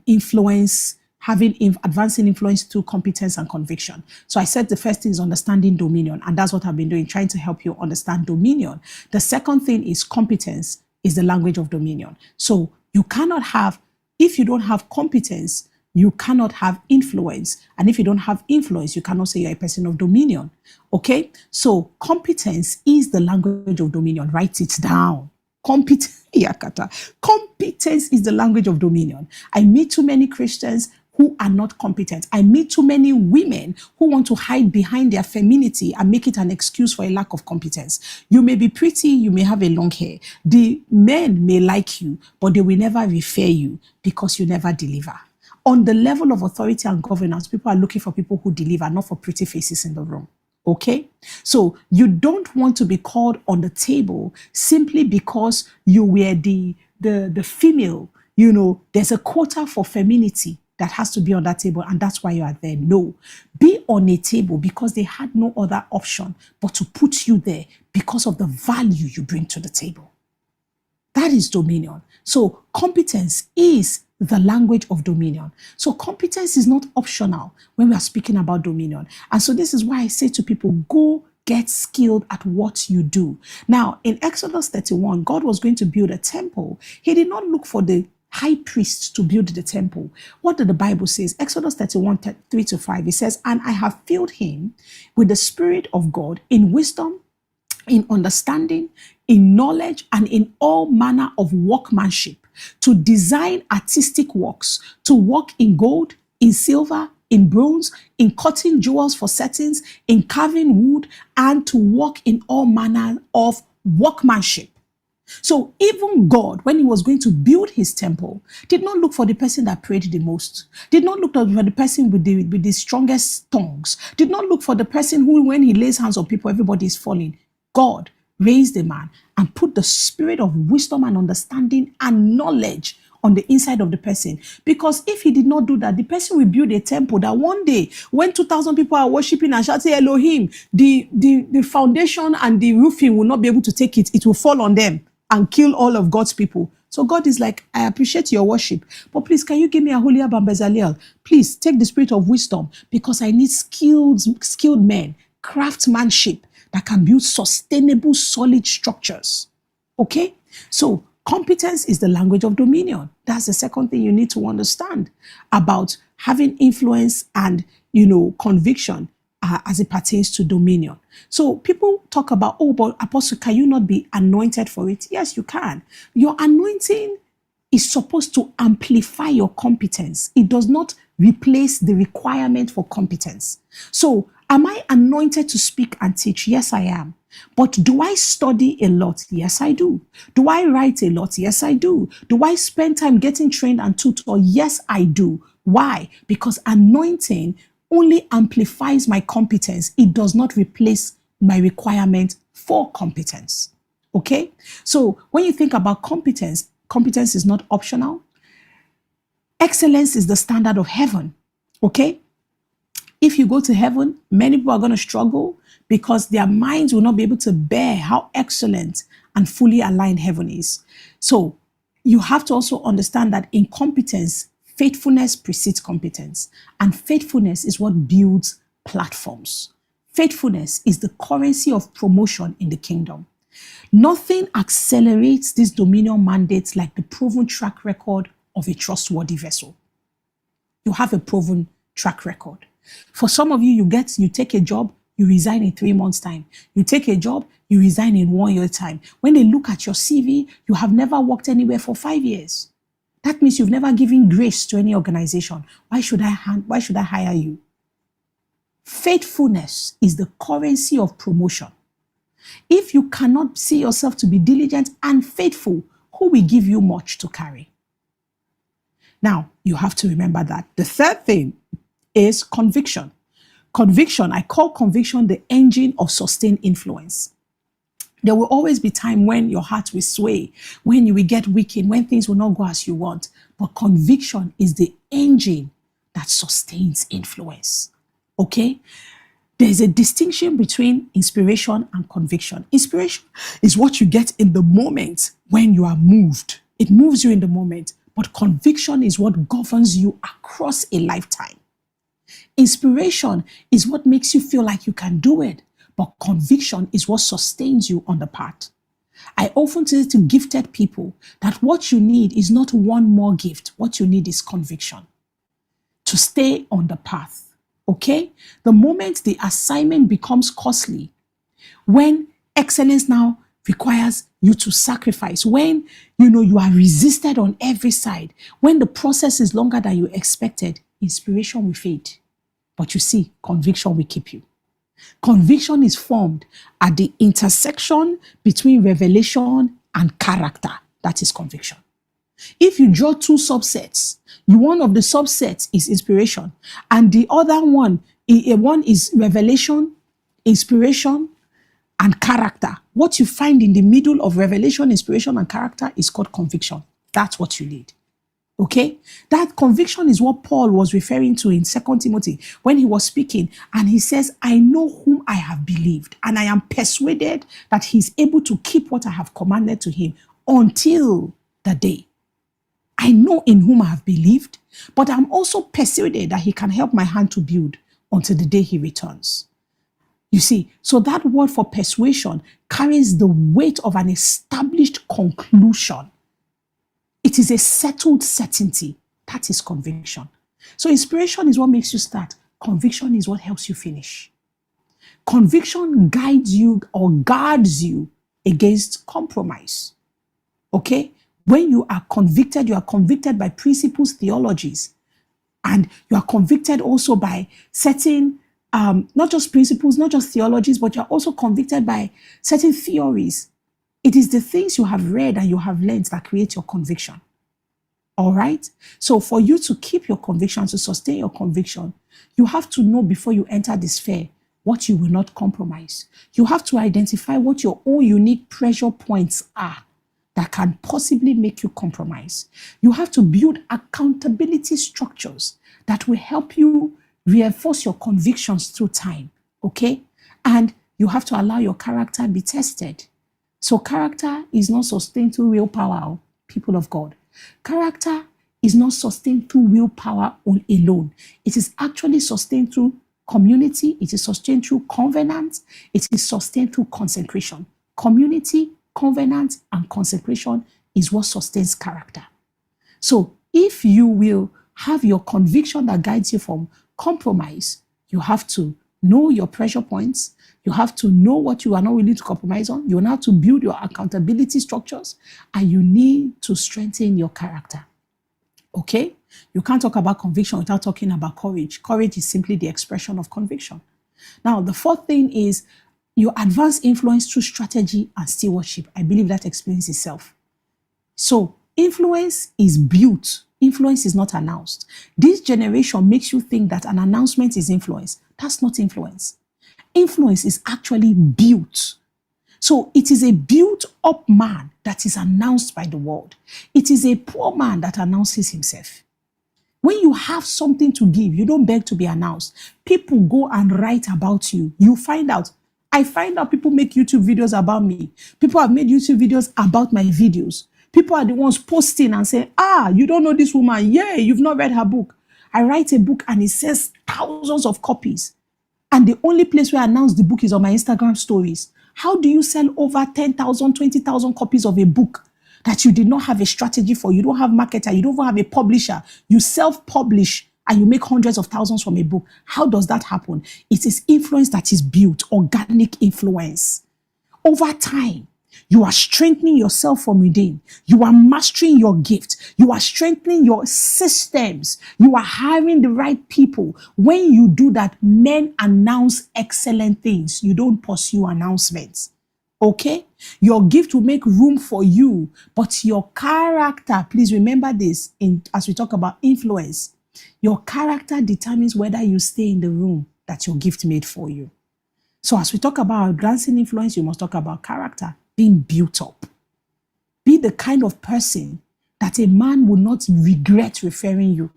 influence, advancing influence through competence and conviction. So I said the first thing is understanding Dominion, and that's what I've been doing, trying to help you understand Dominion. The second thing is competence is the language of Dominion. So you cannot have, if you don't have competence, you cannot have influence. And if you don't have influence, you cannot say you're a person of dominion. Okay? So competence is the language of dominion. Write it down. Competence is the language of dominion. I meet too many Christians who are not competent. I meet too many women who want to hide behind their femininity and make it an excuse for a lack of competence. You may be pretty, you may have a long hair. The men may like you, but they will never refer you because you never deliver. On the level of authority and governance, people are looking for people who deliver, not for pretty faces in the room. Okay? So you don't want to be called on the table simply because you were the female. There's a quota for femininity that has to be on that table, and that's why you are there. No. Be on a table because they had no other option but to put you there because of the value you bring to the table. That is dominion. So competence is the language of dominion. So competence is not optional when we are speaking about dominion. And so this is why I say to people, go get skilled at what you do. Now, in Exodus 31, God was going to build a temple. He did not look for the high priest to build the temple. What did the Bible say? Exodus 31, 3-5, it says, and I have filled him with the Spirit of God in wisdom, in understanding, in knowledge, and in all manner of workmanship, to design artistic works, to work in gold, in silver, in bronze, in cutting jewels for settings, in carving wood, and to work in all manner of workmanship. So even God, when he was going to build his temple, did not look for the person that prayed the most, did not look for the person with the strongest tongues, did not look for the person who, when he lays hands on people, everybody is falling. God raised a man and put the spirit of wisdom and understanding and knowledge on the inside of the person. Because if he did not do that, the person will build a temple that one day, when 2,000 people are worshiping and shouting Elohim, the foundation and the roofing will not be able to take it. It will fall on them and kill all of God's people. So God is like, I appreciate your worship, but please, can you give me a holy Bezalel? Please take the spirit of wisdom, because I need skilled men, craftsmanship that can build sustainable, solid structures. Okay? So competence is the language of dominion. That's the second thing you need to understand about having influence and, conviction as it pertains to dominion. So people talk about, oh, but Apostle, can you not be anointed for it? Yes, you can. Your anointing is supposed to amplify your competence. It does not replace the requirement for competence. So am I anointed to speak and teach? Yes, I am. But do I study a lot? Yes, I do. Do I write a lot? Yes, I do. Do I spend time getting trained and tutored? Yes, I do. Why? Because anointing only amplifies my competence. It does not replace my requirement for competence. Okay? So when you think about competence, competence is not optional. Excellence is the standard of heaven. Okay? If you go to heaven, many people are going to struggle because their minds will not be able to bear how excellent and fully aligned heaven is. So you have to also understand that in competence, faithfulness precedes competence, and faithfulness is what builds platforms. Faithfulness is the currency of promotion in the kingdom. Nothing accelerates these dominion mandates like the proven track record of a trustworthy vessel. You have a proven track record. For some of you, you take a job, you resign in 3 months' time. You take a job, you resign in 1 year time. When they look at your CV, you have never worked anywhere for 5 years. That means you've never given grace to any organization. Why should I hire you? Faithfulness is the currency of promotion. If you cannot see yourself to be diligent and faithful, who will give you much to carry? Now, you have to remember that. The third thing is conviction. Conviction, I call conviction the engine of sustained influence. There will always be time when your heart will sway, when you will get weakened, when things will not go as you want. But conviction is the engine that sustains influence. Okay? There is a distinction between inspiration and conviction. Inspiration is what you get in the moment when you are moved. It moves you in the moment. But conviction is what governs you across a lifetime. Inspiration is what makes you feel like you can do it. But conviction is what sustains you on the path. I often say to gifted people that what you need is not one more gift. What you need is conviction to stay on the path. Okay? The moment the assignment becomes costly, when excellence now requires you to sacrifice, when you are resisted on every side, when the process is longer than you expected, inspiration will fade. But you see, conviction will keep you. Conviction is formed at the intersection between revelation and character. That is conviction. If you draw two subsets, one of the subsets is inspiration, and the other one is revelation, inspiration, and character. What you find in the middle of revelation, inspiration, and character is called conviction. That's what you need. Okay? That conviction is what Paul was referring to in 2 Timothy when he was speaking, and he says, I know whom I have believed, and I am persuaded that he's able to keep what I have commanded to him until the day. I know in whom I have believed, but I'm also persuaded that he can help my hand to build until the day he returns. You see, so that word for persuasion carries the weight of an established conclusion. It is a settled certainty. That is conviction. So inspiration is what makes you start. Conviction is what helps you finish. Conviction guides you or guards you against compromise. Okay? When you are convicted by principles, theologies. And you are convicted also by certain, not just principles, not just theologies, but you're also convicted by certain theories. It is the things you have read and you have learned that create your conviction. All right. So for you to keep your conviction, to sustain your conviction, you have to know before you enter the sphere what you will not compromise. You have to identify what your own unique pressure points are that can possibly make you compromise. You have to build accountability structures that will help you reinforce your convictions through time. Okay. And you have to allow your character be tested. So character is not sustained through willpower, people of God. Character is not sustained through willpower alone. It is actually sustained through community. It is sustained through covenant. It is sustained through consecration. Community, covenant, and consecration is what sustains character. So if you will have your conviction that guides you from compromise, you have to know your pressure points. You have to know what you are not willing to compromise on. You have to build your accountability structures, and you need to strengthen your character. Okay? You can't talk about conviction without talking about courage. Courage is simply the expression of conviction. Now, the fourth thing is you advance influence through strategy and stewardship. I believe that explains itself. So, influence is built. Influence is not announced. This generation makes you think that an announcement is influence. That's not influence. Influence is actually built. So it is a built-up man that is announced by the world. It is a poor man that announces himself. When you have something to give, you don't beg to be announced. People go and write about you. You find out. I find out people make YouTube videos about me. People have made YouTube videos about my videos. People are the ones posting and saying, you don't know this woman. Yeah, you've not read her book. I write a book and it says thousands of copies. And the only place where I announce the book is on my Instagram stories. How do you sell over 10,000, 20,000 copies of a book that you did not have a strategy for? You don't have marketer, you don't have a publisher. You self-publish and you make hundreds of thousands from a book. How does that happen? It is influence that is built, organic influence. Over time, you are strengthening yourself from within. You are mastering your gift. You are strengthening your systems. You are hiring the right people. When you do that, men announce excellent things. You don't pursue announcements. Okay? Your gift will make room for you, but your character, please remember this as we talk about influence. Your character determines whether you stay in the room that your gift made for you. So as we talk about advancing influence, you must talk about character, being built up. Be the kind of person that a man will not regret referring you.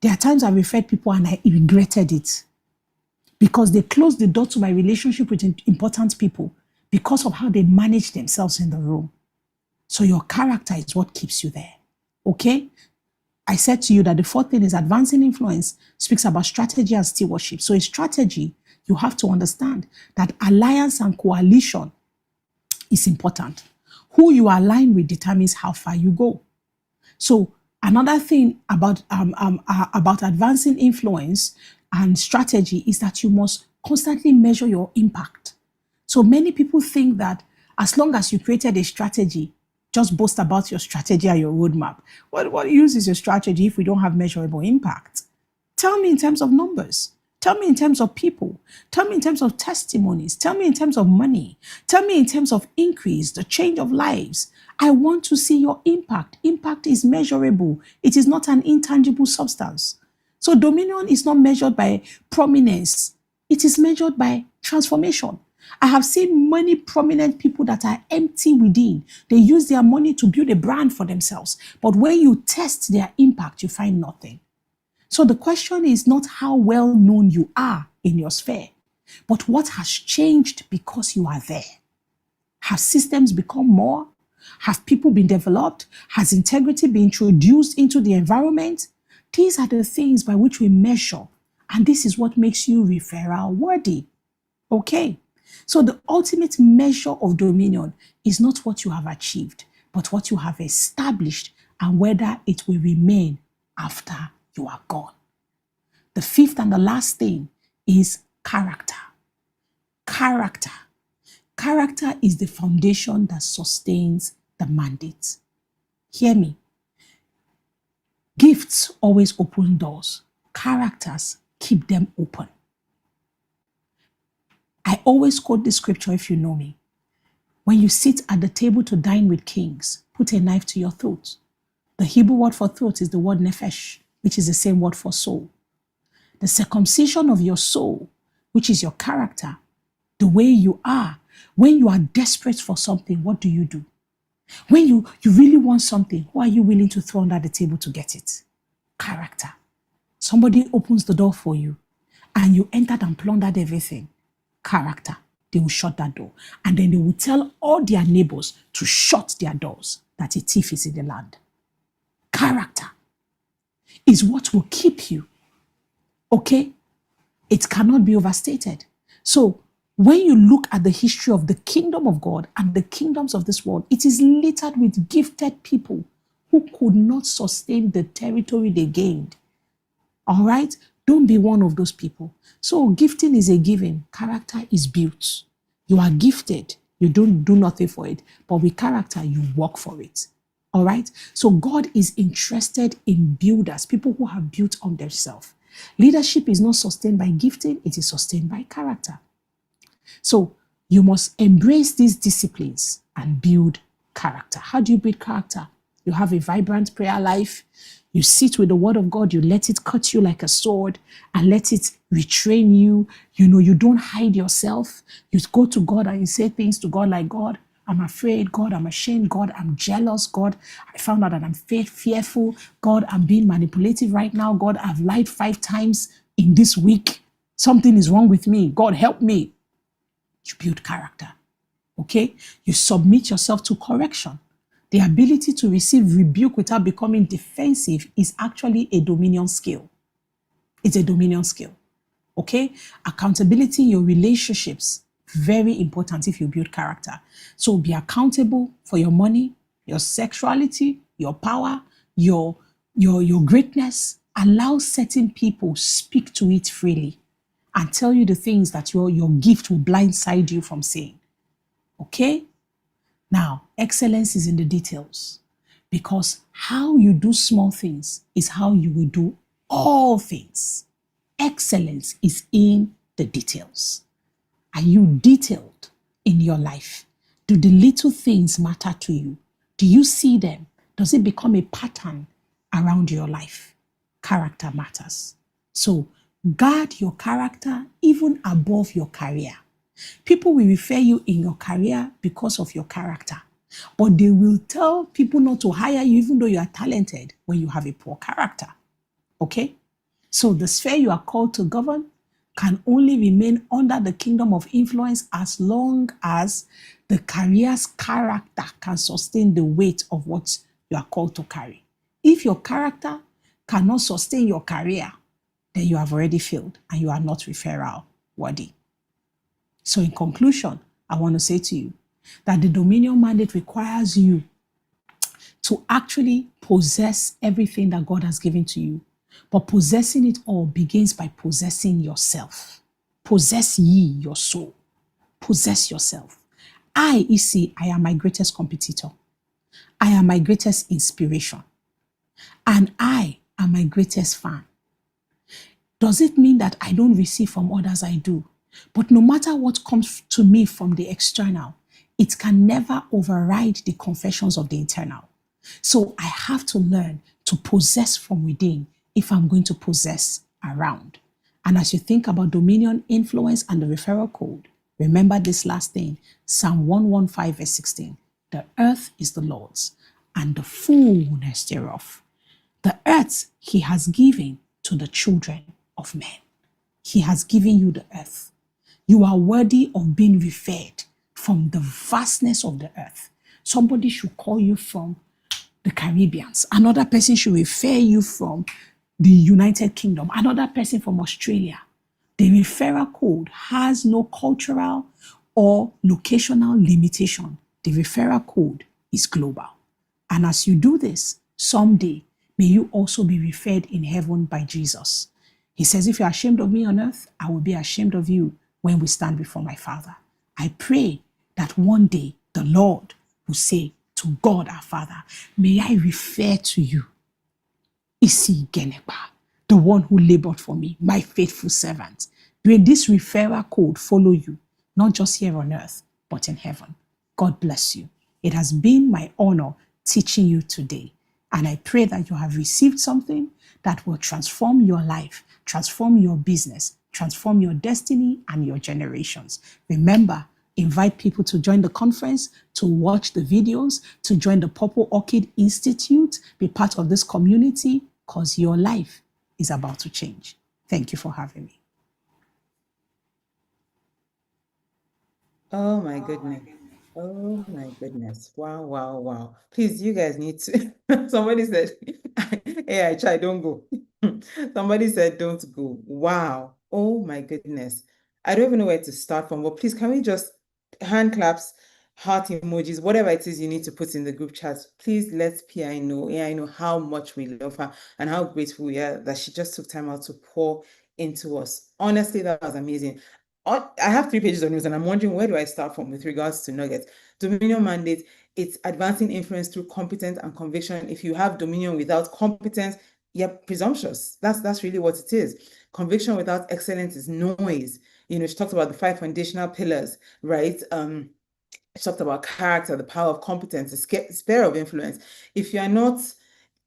There are times I referred people and I regretted it because they closed the door to my relationship with important people because of how they manage themselves in the room. So your character is what keeps you there. Okay? I said to you that the fourth thing is advancing influence speaks about strategy and stewardship. So a strategy, you have to understand that alliance and coalition is important. Who you align with determines how far you go. So another thing about advancing influence and strategy is that you must constantly measure your impact. So many people think that as long as you created a strategy, just boast about your strategy and your roadmap. What use is your strategy if we don't have measurable impact? Tell me in terms of numbers. Tell me in terms of people. Tell me in terms of testimonies. Tell me in terms of money. Tell me in terms of increase, the change of lives. I want to see your impact. Impact is measurable. It is not an intangible substance. So dominion is not measured by prominence. It is measured by transformation. I have seen many prominent people that are empty within. They use their money to build a brand for themselves. But when you test their impact, you find nothing. So the question is not how well known you are in your sphere, but what has changed because you are there. Have systems become more? Have people been developed? Has integrity been introduced into the environment? These are the things by which we measure, and this is what makes you referral-worthy. Okay, so the ultimate measure of dominion is not what you have achieved, but what you have established and whether it will remain after you are gone. The fifth and the last thing is character. Character. Character is the foundation that sustains the mandate. Hear me. Gifts always open doors. Characters keep them open. I always quote this scripture if you know me. When you sit at the table to dine with kings, put a knife to your throat. The Hebrew word for throat is the word nephesh, which is the same word for soul. The circumcision of your soul, which is your character, the way you are. When you are desperate for something, what do? When you really want something, who are you willing to throw under the table to get it? Character. Somebody opens the door for you and you entered and plundered everything. Character. They will shut that door. And then they will tell all their neighbors to shut their doors, that a thief is in the land. Character is what will keep you. Okay? It cannot be overstated. So when you look at the history of the kingdom of God and the kingdoms of this world, it is littered with gifted people who could not sustain the territory they gained. All right? Don't be one of those people. So gifting is a given. Character is built. You are gifted. You don't do nothing for it. But with character, you work for it. All right? So God is interested in builders, people who have built on themselves. Leadership is not sustained by gifting. It is sustained by character. So you must embrace these disciplines and build character. How do you build character? You have a vibrant prayer life. You sit with the word of God. You let it cut you like a sword and let it retrain you. You don't hide yourself. You go to God and you say things to God like, God, I'm afraid. God, I'm ashamed. God, I'm jealous. God, I found out that I'm fearful. God, I'm being manipulative right now. God, I've lied 5 times in this week. Something is wrong with me. God, help me. You build character. Okay? You submit yourself to correction. The ability to receive rebuke without becoming defensive is actually a dominion skill. It's a dominion skill. Okay? Accountability in your relationships, very important if you build character. So be accountable for your money, your sexuality, your power, your greatness. Allow certain people speak to it freely and tell you the things that your gift will blindside you from saying. Okay? Now, excellence is in the details, because how you do small things is how you will do all things. Excellence is in the details. Are you detailed in your life? Do the little things matter to you? Do you see them? Does it become a pattern around your life? Character matters. So guard your character even above your career. People will refer you in your career because of your character, but they will tell people not to hire you even though you are talented when you have a poor character. Okay? So the sphere you are called to govern can only remain under the kingdom of influence as long as the career's character can sustain the weight of what you are called to carry. If your character cannot sustain your career, then you have already failed and you are not referral worthy. So in conclusion, I want to say to you that the dominion mandate requires you to actually possess everything that God has given to you. But possessing it all begins by possessing yourself. Possess ye your soul. Possess yourself. I am my greatest competitor. I am my greatest inspiration. And I am my greatest fan. Does it mean that I don't receive from others? I do. But no matter what comes to me from the external, it can never override the confessions of the internal. So I have to learn to possess from within if I'm going to possess around. And as you think about dominion, influence, and the referral code, remember this last thing, Psalm 115 verse 16. The earth is the Lord's and the fullness thereof. The earth he has given to the children of men. He has given you the earth. You are worthy of being referred from the vastness of the earth. Somebody should call you from the Caribbeans. Another person should refer you from the United Kingdom. Another person from Australia. The referral code has no cultural or locational limitation. The referral code is global. And as you do this, someday, may you also be referred in heaven by Jesus. He says, if you're ashamed of me on earth, I will be ashamed of you when we stand before my Father. I pray that one day the Lord will say to God our Father, may I refer to you Isi Geneba, the one who labored for me, my faithful servant. May this referral code follow you, not just here on earth, but in heaven. God bless you. It has been my honor teaching you today. And I pray that you have received something that will transform your life, transform your business, transform your destiny and your generations. Remember, invite people to join the conference, to watch the videos, to join the Purple Orchid Institute, be part of this community, because your life is about to change. Thank you for having me. Oh my goodness. Oh my goodness. Wow, wow, wow. Please, you guys need to. Somebody said, hey, I try, don't go. Somebody said, don't go. Wow. Oh my goodness. I don't even know where to start from, but please, can we just hand claps, heart emojis, whatever it is you need to put in the group chat. Please let PI know, AI know how much we love her and how grateful we are that she just took time out to pour into us. Honestly, that was amazing. I have 3 pages of news and I'm wondering, where do I start from with regards to nuggets? Dominion mandate, it's advancing influence through competence and conviction. If you have dominion without competence, you're presumptuous. That's really what it is. Conviction without excellence is noise. You know, she talked about the 5 foundational pillars, right? She talked about character, the power of competence, the sphere of influence. If you're not,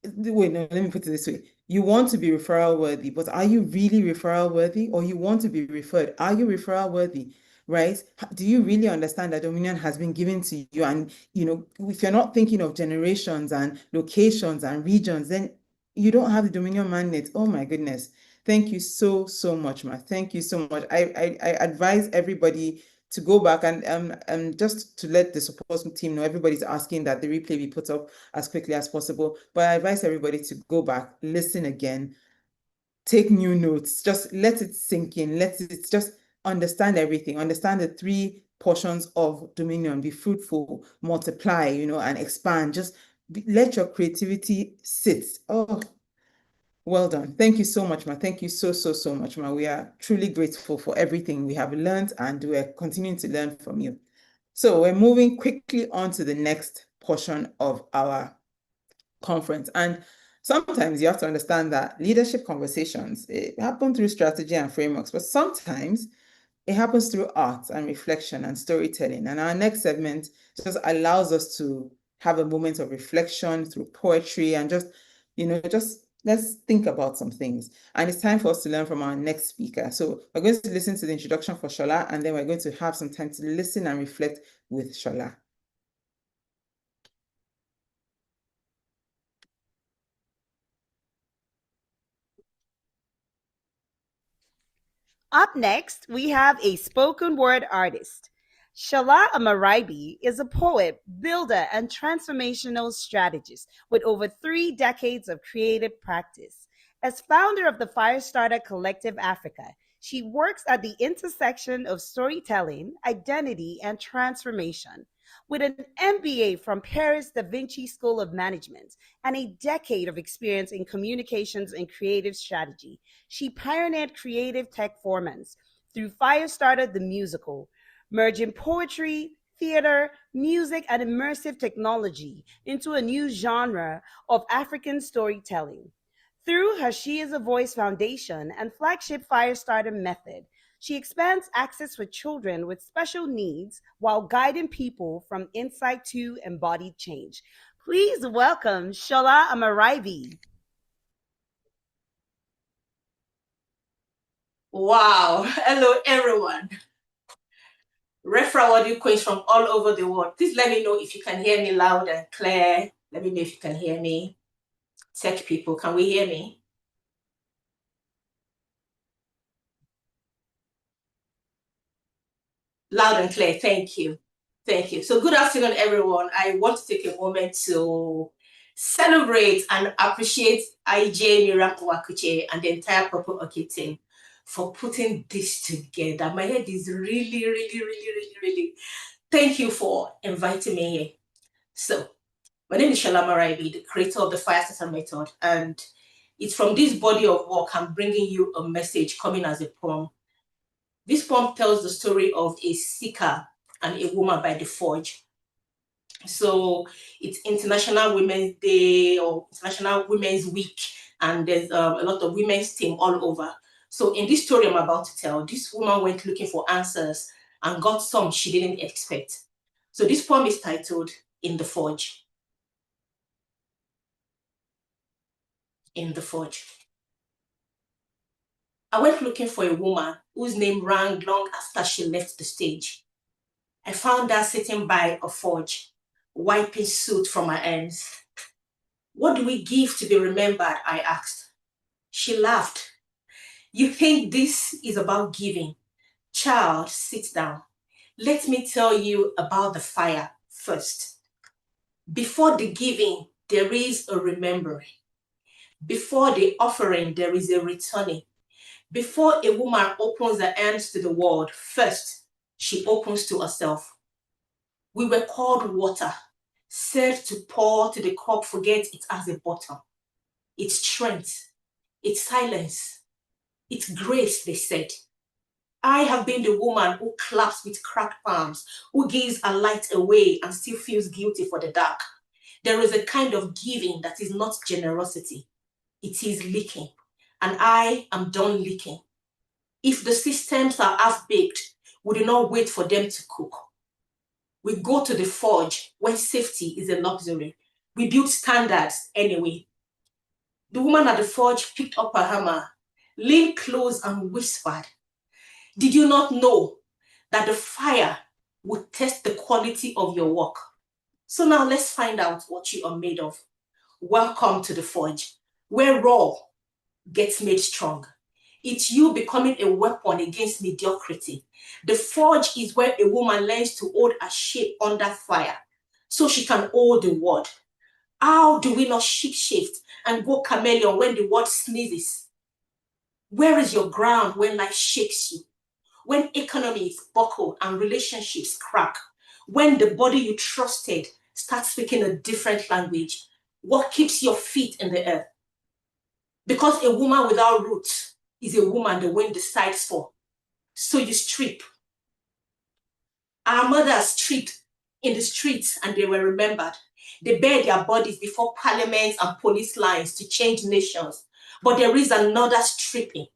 wait, no, let me put it this way. You want to be referral worthy, but are you really referral worthy, or you want to be referred? Are you referral worthy, right? Do you really understand that dominion has been given to you? And, you know, if you're not thinking of generations and locations and regions, then you don't have the dominion mandate. Oh my goodness. Thank you so, so much, Ma. Thank you so much. I advise everybody to go back and just to let the support team know, everybody's asking that the replay be put up as quickly as possible. But I advise everybody to go back, listen again, take new notes, just let it sink in, let it just understand everything, understand the 3 portions of dominion: be fruitful, multiply, you know, and expand. Just let your creativity sit. Oh, well done. Thank you so much, Ma. Thank you so, so, so much, Ma. We are truly grateful for everything we have learned and we're continuing to learn from you. So we're moving quickly on to the next portion of our conference. And sometimes you have to understand that leadership conversations, it happen through strategy and frameworks, but sometimes it happens through art and reflection and storytelling. And our next segment just allows us to have a moment of reflection through poetry and just, you know, just let's think about some things. And it's time for us to learn from our next speaker. So we're going to listen to the introduction for Shola, and then we're going to have some time to listen and reflect with Shola. Up next, we have a spoken word artist. Shola Amaraibi is a poet, builder, and transformational strategist with over 3 decades of creative practice. As founder of the Firestarter Collective Africa, she works at the intersection of storytelling, identity, and transformation. With an MBA from Paris Da Vinci School of Management and a decade of experience in communications and creative strategy, she pioneered creative tech formats through Firestarter the Musical, merging poetry, theater, music, and immersive technology into a new genre of African storytelling. Through her She is a Voice Foundation and flagship Firestarter method, she expands access for children with special needs while guiding people from insight to embodied change. Please welcome Shola Amaraibi. Wow. Hello, everyone. Referral-Worthy queens from all over the world. Please let me know if you can hear me loud and clear. Let me know if you can hear me. Tech people, can we hear me? Loud and clear. Thank you. Thank you. So good afternoon, everyone. I want to take a moment to celebrate and appreciate IJ Miracle Wakuche and the entire Purple Orchid team for putting this together. My head is really. Thank you for inviting me here. So, my name is Shola Amaraibi, the creator of the Firestarter Method, and it's from this body of work I'm bringing you a message coming as a poem. This poem tells the story of a seeker and a woman by the forge. So it's International Women's Day or International Women's Week, and there's a lot of women's team all over. So in this story I'm about to tell, this woman went looking for answers and got some she didn't expect. So this poem is titled In the Forge. In the Forge. I went looking for a woman whose name rang long after she left the stage. I found her sitting by a forge, wiping soot from her hands. What do we give to be remembered? I asked. She laughed. You think this is about giving? Child, sit down. Let me tell you about the fire first. Before the giving, there is a remembering. Before the offering, there is a returning. Before a woman opens her hands to the world, first, she opens to herself. We were called water, said to pour to the cup, forget it has a bottom. Its strength, its silence, its grace, they said. I have been the woman who claps with cracked palms, who gives a light away and still feels guilty for the dark. There is a kind of giving that is not generosity. It is leaking, and I am done leaking. If the systems are half-baked, we do not wait for them to cook. We go to the forge when safety is a luxury. We build standards anyway. The woman at the forge picked up her hammer, leaned close and whispered, did you not know that the fire would test the quality of your work? So now let's find out what you are made of. Welcome to the forge, where raw gets made strong. It's you becoming a weapon against mediocrity. The forge is where a woman learns to hold a shape under fire so she can hold the word. How do we not shift and go chameleon when the word sneezes? Where is your ground when life shakes you? When economies buckle and relationships crack? When the body you trusted starts speaking a different language? What keeps your feet in the earth? Because a woman without roots is a woman the wind decides for. So you strip. Our mothers stripped in the streets and they were remembered. They bared their bodies before parliaments and police lines to change nations. But there is another stripping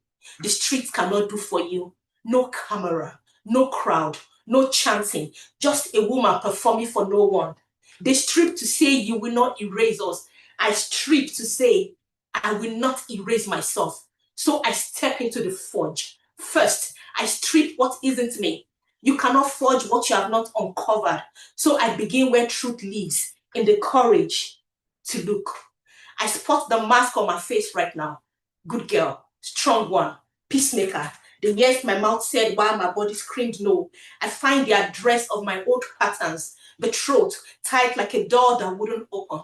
the streets cannot do for you. No camera, no crowd, no chanting, just a woman performing for no one. They strip to say you will not erase us. I strip to say I will not erase myself. So I step into the forge. First, I strip what isn't me. You cannot forge what you have not uncovered. So I begin where truth lives, in the courage to look. I spot the mask on my face right now. Good girl, strong one, peacemaker. The yes my mouth said while my body screamed no. I find the address of my old patterns. The throat, tight like a door that wouldn't open.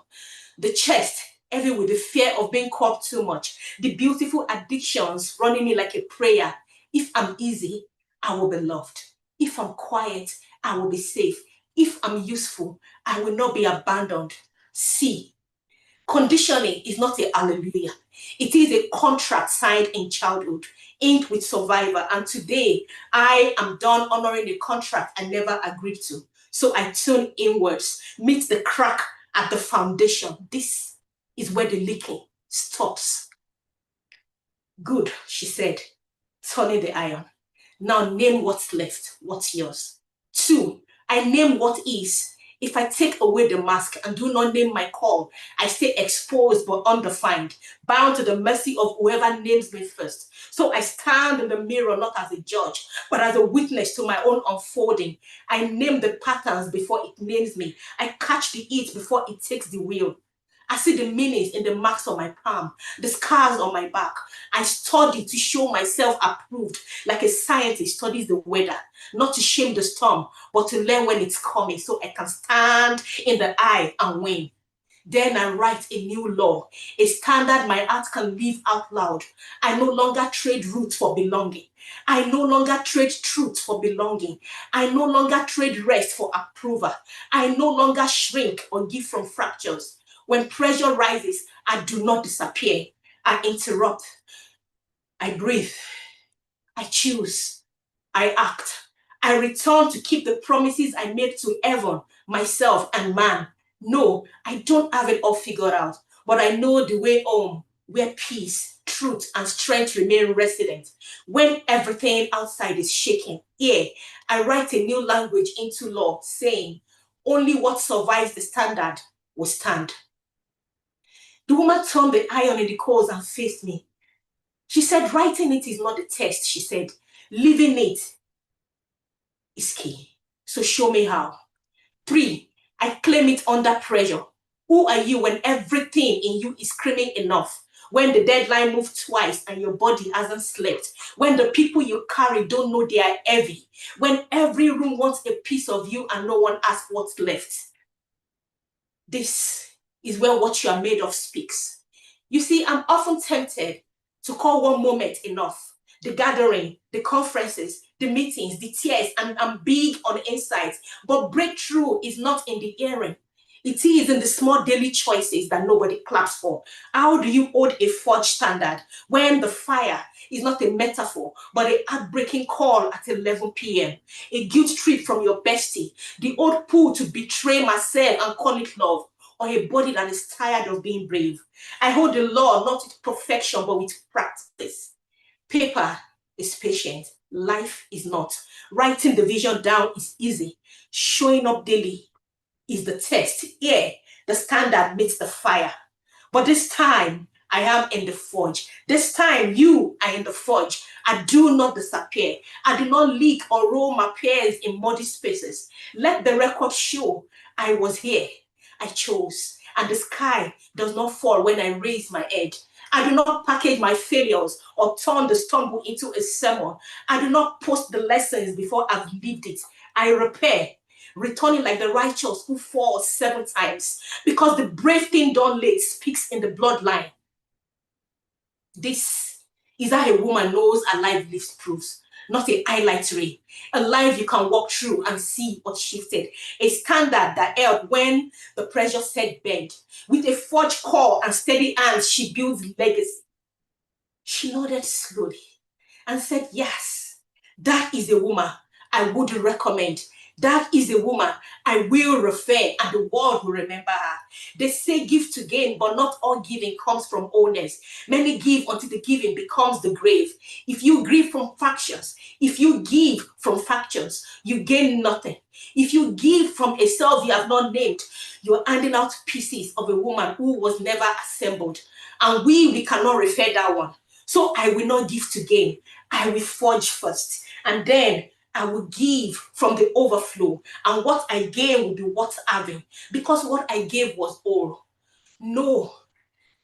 The chest, heavy with the fear of being caught too much. The beautiful addictions running me like a prayer. If I'm easy, I will be loved. If I'm quiet, I will be safe. If I'm useful, I will not be abandoned. See, conditioning is not a hallelujah. It is a contract signed in childhood, inked with survivor. And today, I am done honoring a contract I never agreed to. So I tune inwards, meet the crack at the foundation. This is where the leaking stops. Good, she said, turning the iron. Now name what's left, what's yours. 2, I name what is. If I take away the mask and do not name my call, I stay exposed but undefined, bound to the mercy of whoever names me first. So I stand in the mirror not as a judge, but as a witness to my own unfolding. I name the patterns before it names me. I catch the heat before it takes the wheel. I see the meanings in the marks on my palm, the scars on my back. I study to show myself approved, like a scientist studies the weather, not to shame the storm, but to learn when it's coming so I can stand in the eye and win. Then I write a new law, a standard my heart can live out loud. I no longer trade roots for belonging. I no longer trade truth for belonging. I no longer trade rest for approval. I no longer shrink or give from fractures. When pressure rises, I do not disappear. I interrupt. I breathe. I choose. I act. I return to keep the promises I made to heaven, myself, and man. No, I don't have it all figured out, but I know the way home. where peace, truth, and strength remain resident. When everything outside is shaking, here, I write a new language into law, saying, only what survives the standard will stand. The woman turned the iron in the coals and faced me. She said, writing it is not the test, she said. Living it is key. So show me how. 3, I claim it under pressure. Who are you when everything in you is screaming enough? When the deadline moved twice and your body hasn't slept? When the people you carry don't know they are heavy? When every room wants a piece of you and no one asks what's left? This is where what you are made of speaks. You see, I'm often tempted to call one moment enough. The gathering, the conferences, the meetings, the tears, and I'm big on insights. But breakthrough is not in the hearing. It is in the small daily choices that nobody claps for. How do you hold a forged standard when the fire is not a metaphor, but a heartbreaking call at 11 p.m., a guilt trip from your bestie, the old pull to betray myself and call it love, or a body that is tired of being brave? I hold the law not with perfection, but with practice. Paper is patient. Life is not. Writing the vision down is easy. Showing up daily is the test. Here, the standard meets the fire. But this time, I am in the forge. This time, you are in the forge. I do not disappear. I do not leak or roll my pears in muddy spaces. Let the record show I was here. I chose. And the sky does not fall when I raise my head. I do not package my failures or turn the stumble into a sermon. I do not post the lessons before I've lived it. I repair, returning like the righteous who falls 7 times, because the brave thing done late speaks in the bloodline. This is how a woman knows a life lives proofs, not a highlight reel. A life you can walk through and see what shifted. A standard that held when the pressure said bend. With a forged core and steady hands, she builds legacy. She nodded slowly and said, yes, that is a woman I would recommend. That is a woman I will refer, and the world will remember her. They say give to gain, but not all giving comes from owners. Many give until the giving becomes the grave. If you give from factions, if you give from factions, you gain nothing. If you give from a self you have not named, you're handing out pieces of a woman who was never assembled. And we cannot refer that one. So I will not give to gain. I will forge first. And then I will give from the overflow. And what I gain will be worth having. Because what I gave was all. Know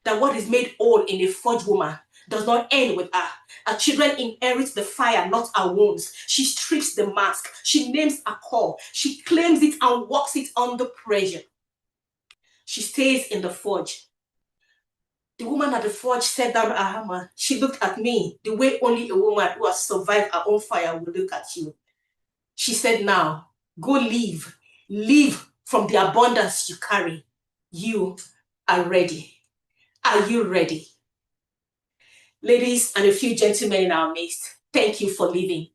that what is made all in a forged woman does not end with her. Her children inherit the fire, not her wounds. She strips the mask. She names her call. She claims it and walks it under pressure. She stays in the forge. The woman at the forge set down her hammer. She looked at me the way only a woman who has survived her own fire would look at you. She said, now, go live. Live from the abundance you carry. You are ready. Are you ready? Ladies and a few gentlemen in our midst, thank you for living.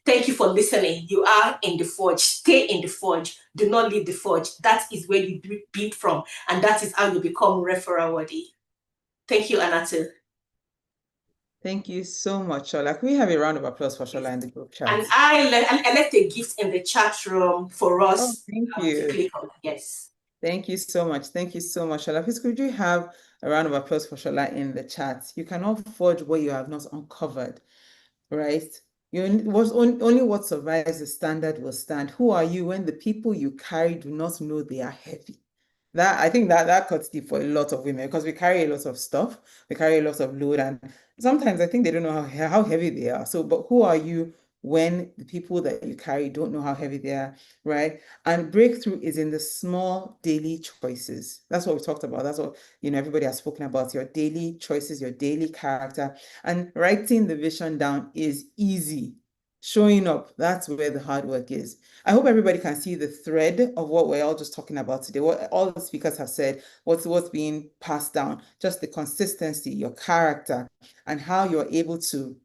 Thank you for listening. You are in the forge. Stay in the forge. Do not leave the forge. That is where you build from, and that is how you become referral-worthy. Thank you, Anatu. Thank you so much, Shola. Can we have a round of applause for Shola in the group chat? And I left a gift in the chat room for us. Oh, thank you. To click on. Yes. Thank you so much. Thank you so much, Shola. Please, could you have a round of applause for Shola in the chat? You cannot forge what you have not uncovered, right? Only what survives the standard will stand. Who are you when the people you carry do not know they are heavy? I think that cuts deep for a lot of women, because we carry a lot of stuff, we carry a lot of load, and sometimes I think they don't know how heavy they are. So, but who are you when the people that you carry don't know how heavy they are, right? And breakthrough is in the small daily choices. That's what we talked about. That's what, everybody has spoken about, your daily choices, your daily character. And writing the vision down is easy. Showing up, that's where the hard work is. I hope everybody can see the thread of what we're all just talking about today, what all the speakers have said, what's being passed down, just the consistency, your character, and how you're able to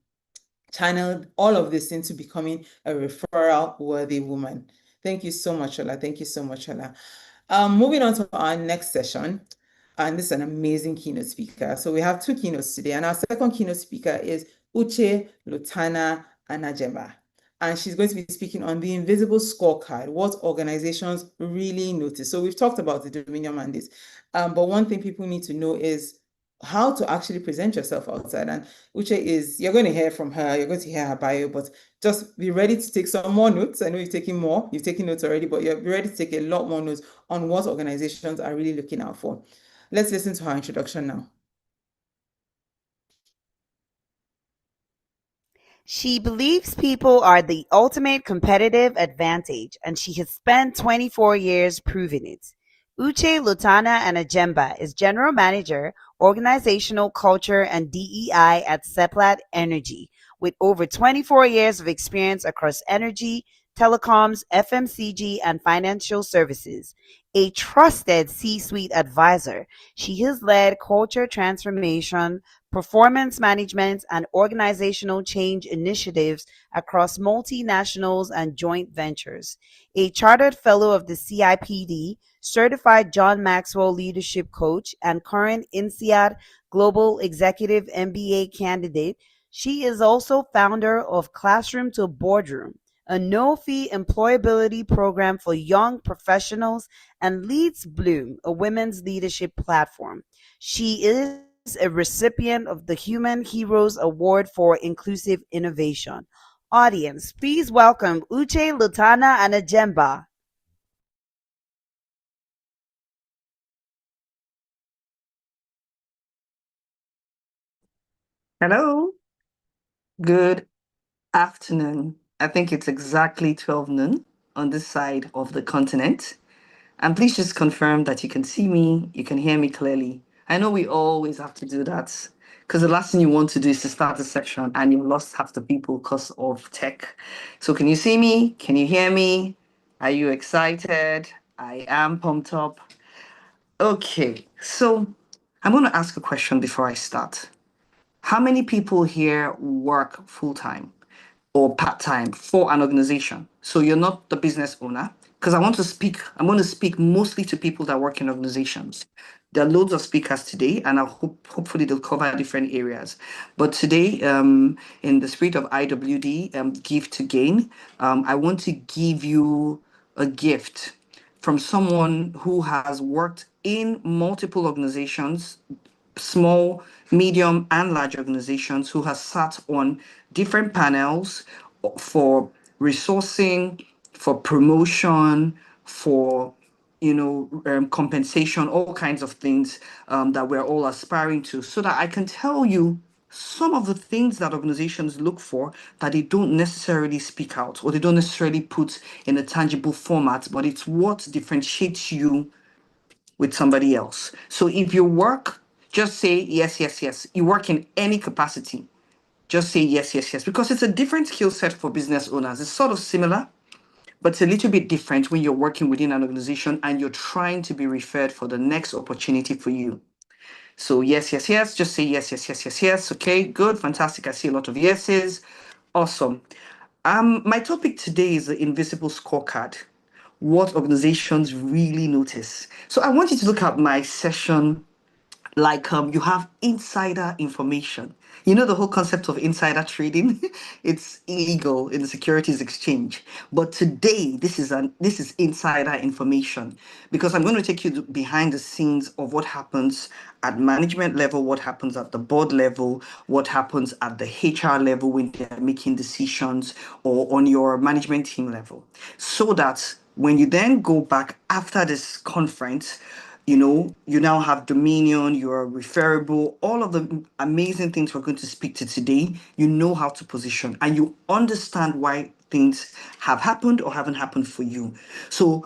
channel all of this into becoming a referral-worthy woman. Thank you so much, Shola. Thank you so much, Shola. Moving on to our next session. And this is an amazing keynote speaker. So we have two keynotes today. And our second keynote speaker is Uche Lutana Anajema. And she's going to be speaking on the invisible scorecard, what organizations really notice. So we've talked about the Dominion mandates, but one thing people need to know is how to actually present yourself outside. And Uche you're going to hear from her, you're going to hear her bio, but just be ready to take some more notes. I know you've taken notes already, but you're ready to take a lot more notes on what organizations are really looking out for. Let's listen to her introduction now. She believes people are the ultimate competitive advantage, and she has spent 24 years proving it. Uche Lutana Anajemba is General Manager, Organizational Culture and DEI at Seplat Energy, with over 24 years of experience across energy, telecoms, FMCG, and financial services. A trusted C-suite advisor, she has led culture transformation, performance management, and organizational change initiatives across multinationals and joint ventures. A chartered fellow of the CIPD, certified John Maxwell leadership coach, and current INSEAD Global Executive MBA candidate, she is also founder of Classroom to Boardroom, a no-fee employability program for young professionals, and leads Bloom, a women's leadership platform. She is a recipient of the Human Heroes Award for Inclusive Innovation. Audience, please welcome Uche Lutana Anajemba. Hello, good afternoon. I think it's exactly 12 noon on this side of the continent. And please just confirm that you can see me, you can hear me clearly. I know we always have to do that because the last thing you want to do is to start a section and you've lost half the people because of tech. So, can you see me? Can you hear me? Are you excited? I am pumped up. Okay, so I'm going to ask a question before I start. How many people here work full time or part time for an organization? So you're not the business owner. Because I'm going to speak mostly to people that work in organizations. There are loads of speakers today, and hopefully they'll cover different areas. But today, in the spirit of IWD, Give to Gain, I want to give you a gift from someone who has worked in multiple organizations, small, medium, and large organizations, who has sat on different panels for resourcing, for promotion, for compensation, all kinds of things that we're all aspiring to, so that I can tell you some of the things that organizations look for that they don't necessarily speak out or they don't necessarily put in a tangible format, but it's what differentiates you with somebody else. So if you work, just say yes, yes, yes. You work in any capacity, just say yes, yes, yes, because it's a different skill set for business owners. It's sort of similar, but it's a little bit different when you're working within an organization and you're trying to be referred for the next opportunity for you. So yes, yes, yes, just say yes, yes, yes, yes, yes. Okay, good, fantastic. I see a lot of yeses. Awesome. My topic today is the invisible scorecard, what organizations really notice. So I want you to look at my session like you have insider information. You know the whole concept of insider trading. It's illegal in the securities exchange, but today this is insider information, because I'm going to take you behind the scenes of what happens at management level, what happens at the board level, what happens at the HR level when they're making decisions, or on your management team level, so that when you then go back after this conference, you now have dominion, you're referable, all of the amazing things we're going to speak to today. You know how to position and you understand why things have happened or haven't happened for you. So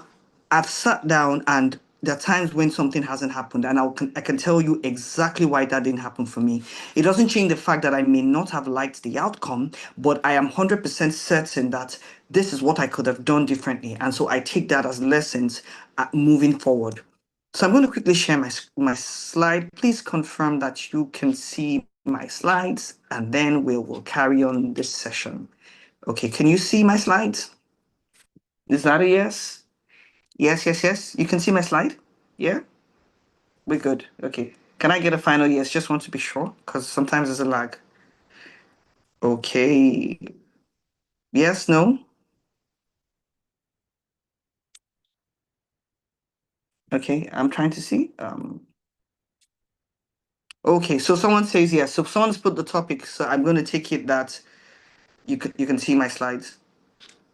I've sat down, and there are times when something hasn't happened, and I can tell you exactly why that didn't happen for me. It doesn't change the fact that I may not have liked the outcome, but I am 100% certain that this is what I could have done differently. And so I take that as lessons moving forward. So I'm going to quickly share my slide. Please confirm that you can see my slides, and then we will carry on this session. Okay, can you see my slides? Is that a yes? Yes, yes, yes. You can see my slide? Yeah? We're good. Okay. Can I get a final yes? Just want to be sure, because sometimes there's a lag. Okay. Yes, no? Okay, I'm trying to see. Okay, so someone says yes. So someone's put the topic, so I'm going to take it that you can see my slides.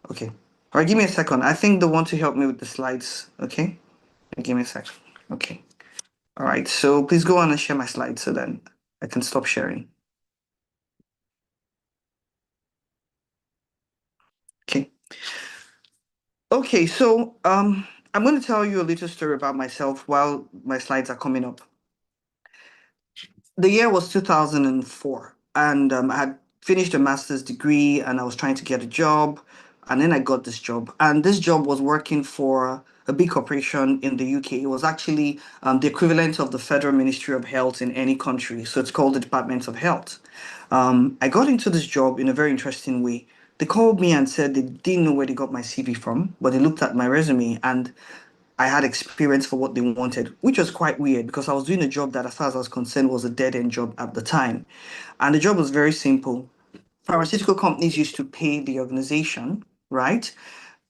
Okay. All right, give me a second. I think they want to help me with the slides. Okay. Give me a second. Okay. All right. So please go on and share my slides so then I can stop sharing. Okay. Okay. So I'm going to tell you a little story about myself while my slides are coming up. The year was 2004, and I had finished a master's degree, and I was trying to get a job, and then I got this job, and this job was working for a big corporation in the UK. It was actually the equivalent of the Federal Ministry of Health in any country, so it's called the Department of Health. I got into this job in a very interesting way. They called me and said they didn't know where they got my CV from, but they looked at my resume and I had experience for what they wanted, which was quite weird because I was doing a job that, as far as I was concerned, was a dead end job at the time. And the job was very simple. Pharmaceutical companies used to pay the organization, right?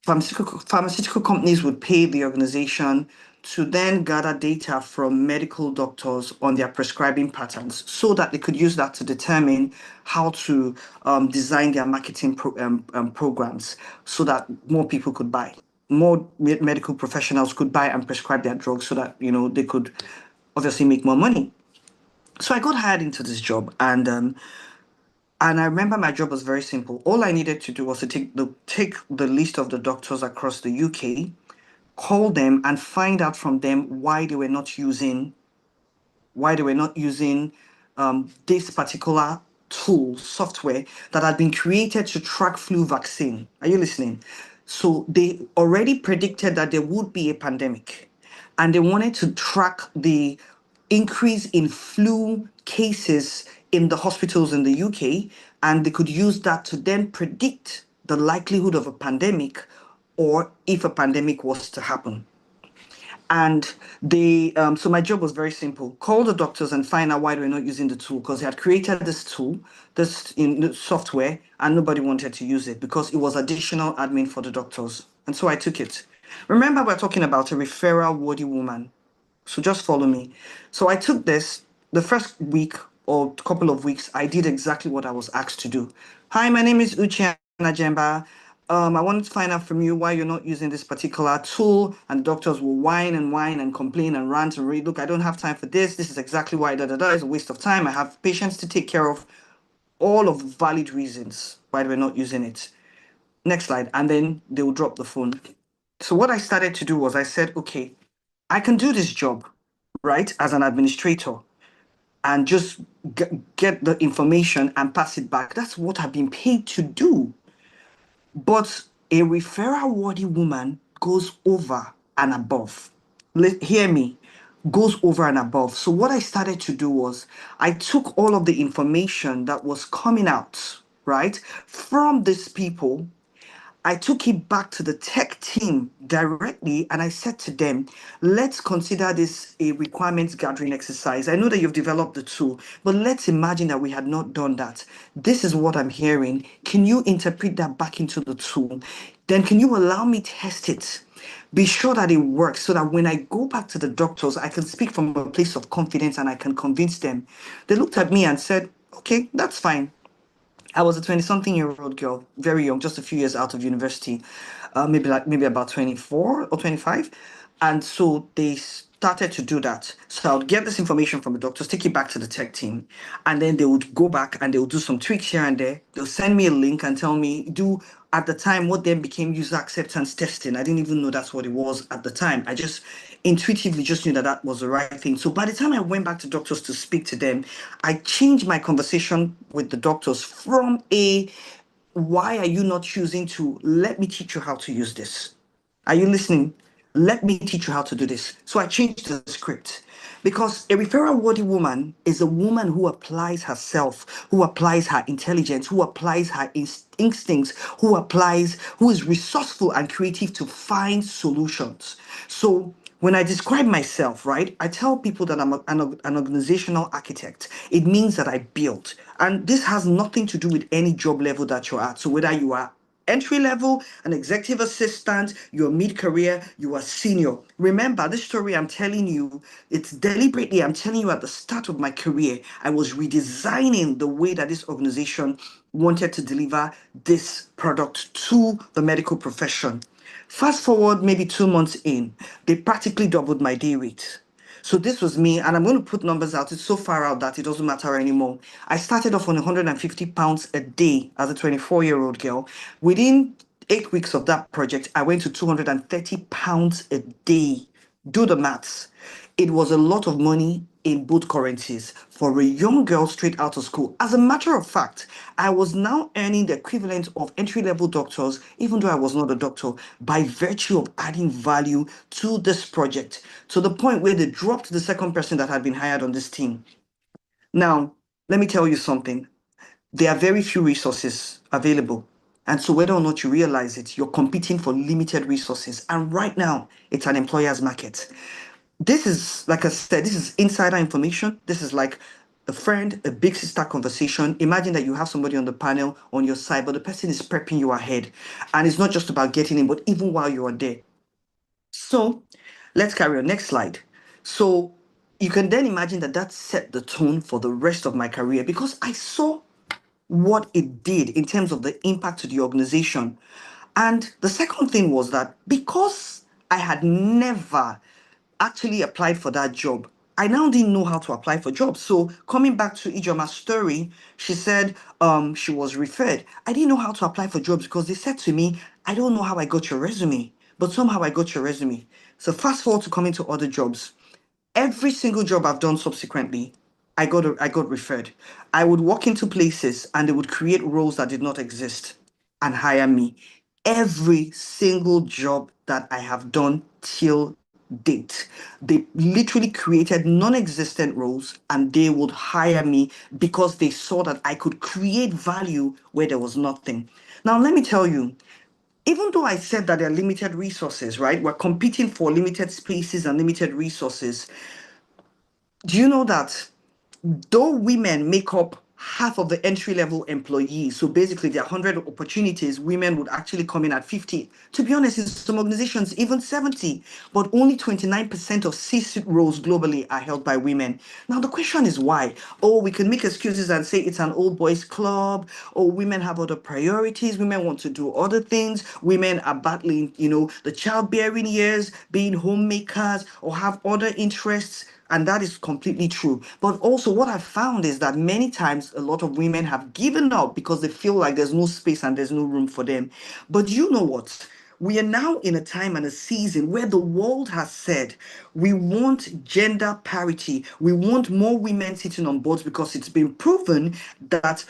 Pharmaceutical companies would pay the organization to then gather data from medical doctors on their prescribing patterns so that they could use that to determine how to design their marketing programs so that more people could buy. More medical professionals could buy and prescribe their drugs so that, they could obviously make more money. So I got hired into this job, and I remember my job was very simple. All I needed to do was to take the list of the doctors across the UK, call them and find out from them why they were not using this particular tool, software that had been created to track flu vaccine. Are you listening? So they already predicted that there would be a pandemic, and they wanted to track the increase in flu cases in the hospitals in the UK, and they could use that to then predict the likelihood of a pandemic or if a pandemic was to happen. And so my job was very simple: call the doctors and find out why they were not using the tool, because they had created this tool, this in the software, and nobody wanted to use it because it was additional admin for the doctors. And so I took it. Remember, we're talking about a referral-worthy woman. So just follow me. So I took this. The first week or couple of weeks, I did exactly what I was asked to do. Hi, my name is Uche Najemba. I wanted to find out from you why you're not using this particular tool. And doctors will whine and complain and rant and read. Look, I don't have time for this. This is exactly why It's a waste of time. I have patients to take care of. All of valid reasons why we're not using it. Next slide. And then they will drop the phone. So what I started to do was I said, okay, I can do this job, right, as an administrator, and just get the information and pass it back. That's what I've been paid to do. But a referral-worthy woman goes over and above. Hear me, goes over and above. So what I started to do was I took all of the information that was coming out, right, from these people. I took it back to the tech team directly and I said to them, let's consider this a requirements gathering exercise. I know that you've developed the tool, but let's imagine that we had not done that. This is what I'm hearing. Can you interpret that back into the tool? Then can you allow me test it? Be sure that it works so that when I go back to the doctors, I can speak from a place of confidence and I can convince them. They looked at me and said, okay, that's fine. I was a 20-something-year-old girl, very young, just a few years out of university, maybe about 24 or 25. And so they started to do that. So I would get this information from the doctors, take it back to the tech team, and then they would go back and they would do some tweaks here and there. They'll send me a link and tell me, do at the time what then became user acceptance testing. I didn't even know that's what it was at the time. I just intuitively just knew that that was the right thing. So by the time I went back to doctors to speak to them, I changed my conversation with the doctors from why are you not choosing to let me teach you how to use this? Are you listening? Let me teach you how to do this. So I changed the script because a referral-worthy woman is a woman who applies herself, who applies her intelligence, who applies her instincts, who is resourceful and creative to find solutions. So When I describe myself, right, I tell people that I'm an organizational architect. It means that I build. And this has nothing to do with any job level that you're at. So whether you are entry level, an executive assistant, you're mid-career, you are senior. Remember, this story I'm telling you, it's deliberately, I'm telling you at the start of my career, I was redesigning the way that this organization wanted to deliver this product to the medical profession. Fast forward maybe 2 months in, they practically doubled my day rate. So this was me, and I'm going to put numbers out. It's so far out that it doesn't matter anymore. I started off on 150 pounds a day as a 24-year-old girl. Within 8 weeks of that project, I went to 230 pounds a day. Do the maths. It was a lot of money in both currencies for a young girl straight out of school. As a matter of fact, I was now earning the equivalent of entry-level doctors, even though I was not a doctor, by virtue of adding value to this project, to the point where they dropped the second person that had been hired on this team. Now, let me tell you something. There are very few resources available. And so whether or not you realize it, you're competing for limited resources. And right now, it's an employer's market. This is, like I said, this is insider information. This is like a friend, a big sister conversation. Imagine that you have somebody on the panel on your side, but the person is prepping you ahead. And it's not just about getting in, but even while you are there. So let's carry on. Next slide. So you can then imagine that that set the tone for the rest of my career because I saw what it did in terms of the impact to the organization. And the second thing was that because I had never actually applied for that job, I now didn't know how to apply for jobs. So coming back to Ijoma's story, she said she was referred. I didn't know how to apply for jobs because they said to me, I don't know how I got your resume, but somehow I got your resume. So fast forward to coming to other jobs. Every single job I've done subsequently, I got referred. I would walk into places and they would create roles that did not exist and hire me. Every single job that I have done till date, they literally created non-existent roles and they would hire me because they saw that I could create value where there was nothing. Now, let me tell you, even though I said that there are limited resources, right? We're competing for limited spaces and limited resources. Do you know that though women make up half of the entry level employees, so basically there are 100 opportunities, women would actually come in at 50. To be honest, in some organizations, even 70, but only 29% of C-suite roles globally are held by women. Now, the question is why? Oh, we can make excuses and say it's an old boys club. Oh, women have other priorities. Women want to do other things. Women are battling, the childbearing years, being homemakers, or have other interests. And that is completely true. But also, what I found is that many times a lot of women have given up because they feel like there's no space and there's no room for them. But you know what? We are now in a time and a season where the world has said we want gender parity. We want more women sitting on boards because it's been proven that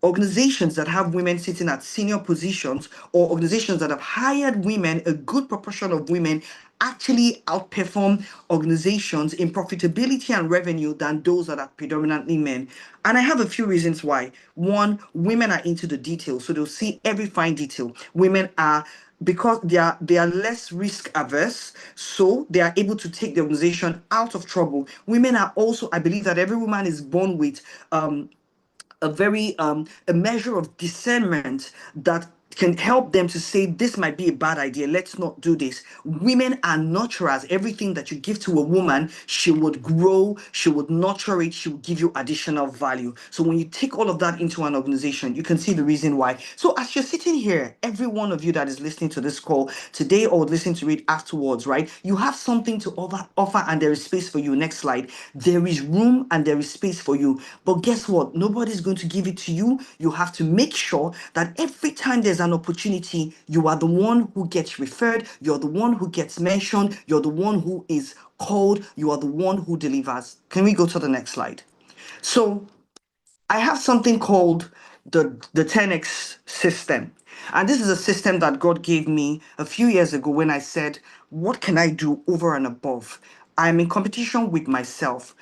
organizations that have women sitting at senior positions or organizations that have hired women, a good proportion of women actually outperform organizations in profitability and revenue than those that are predominantly men. And I have a few reasons why. One, women are into the details, so they'll see every fine detail. Women are because they are less risk averse, so they are able to take the organization out of trouble. Women are also, I believe that every woman is born with a measure of discernment that can help them to say this might be a bad idea, let's not do this. Women are nurturers. Everything that you give to a woman, she would grow, she would nurture it, she will give you additional value. So when you take all of that into an organization, you can see the reason why. So as you're sitting here, every one of you that is listening to this call today or listening to it afterwards, right, you have something to offer and there is space for you. Next slide. There is room and there is space for you, but guess what? Nobody's going to give it to you. You have to make sure that every time there's an opportunity, you are the one who gets referred, you're the one who gets mentioned, you're the one who is called, you are the one who delivers. Can we go to the next slide? So I have something called the 10x system. And this is a system that God gave me a few years ago when I said, what can I do over and above? I'm in competition with myself.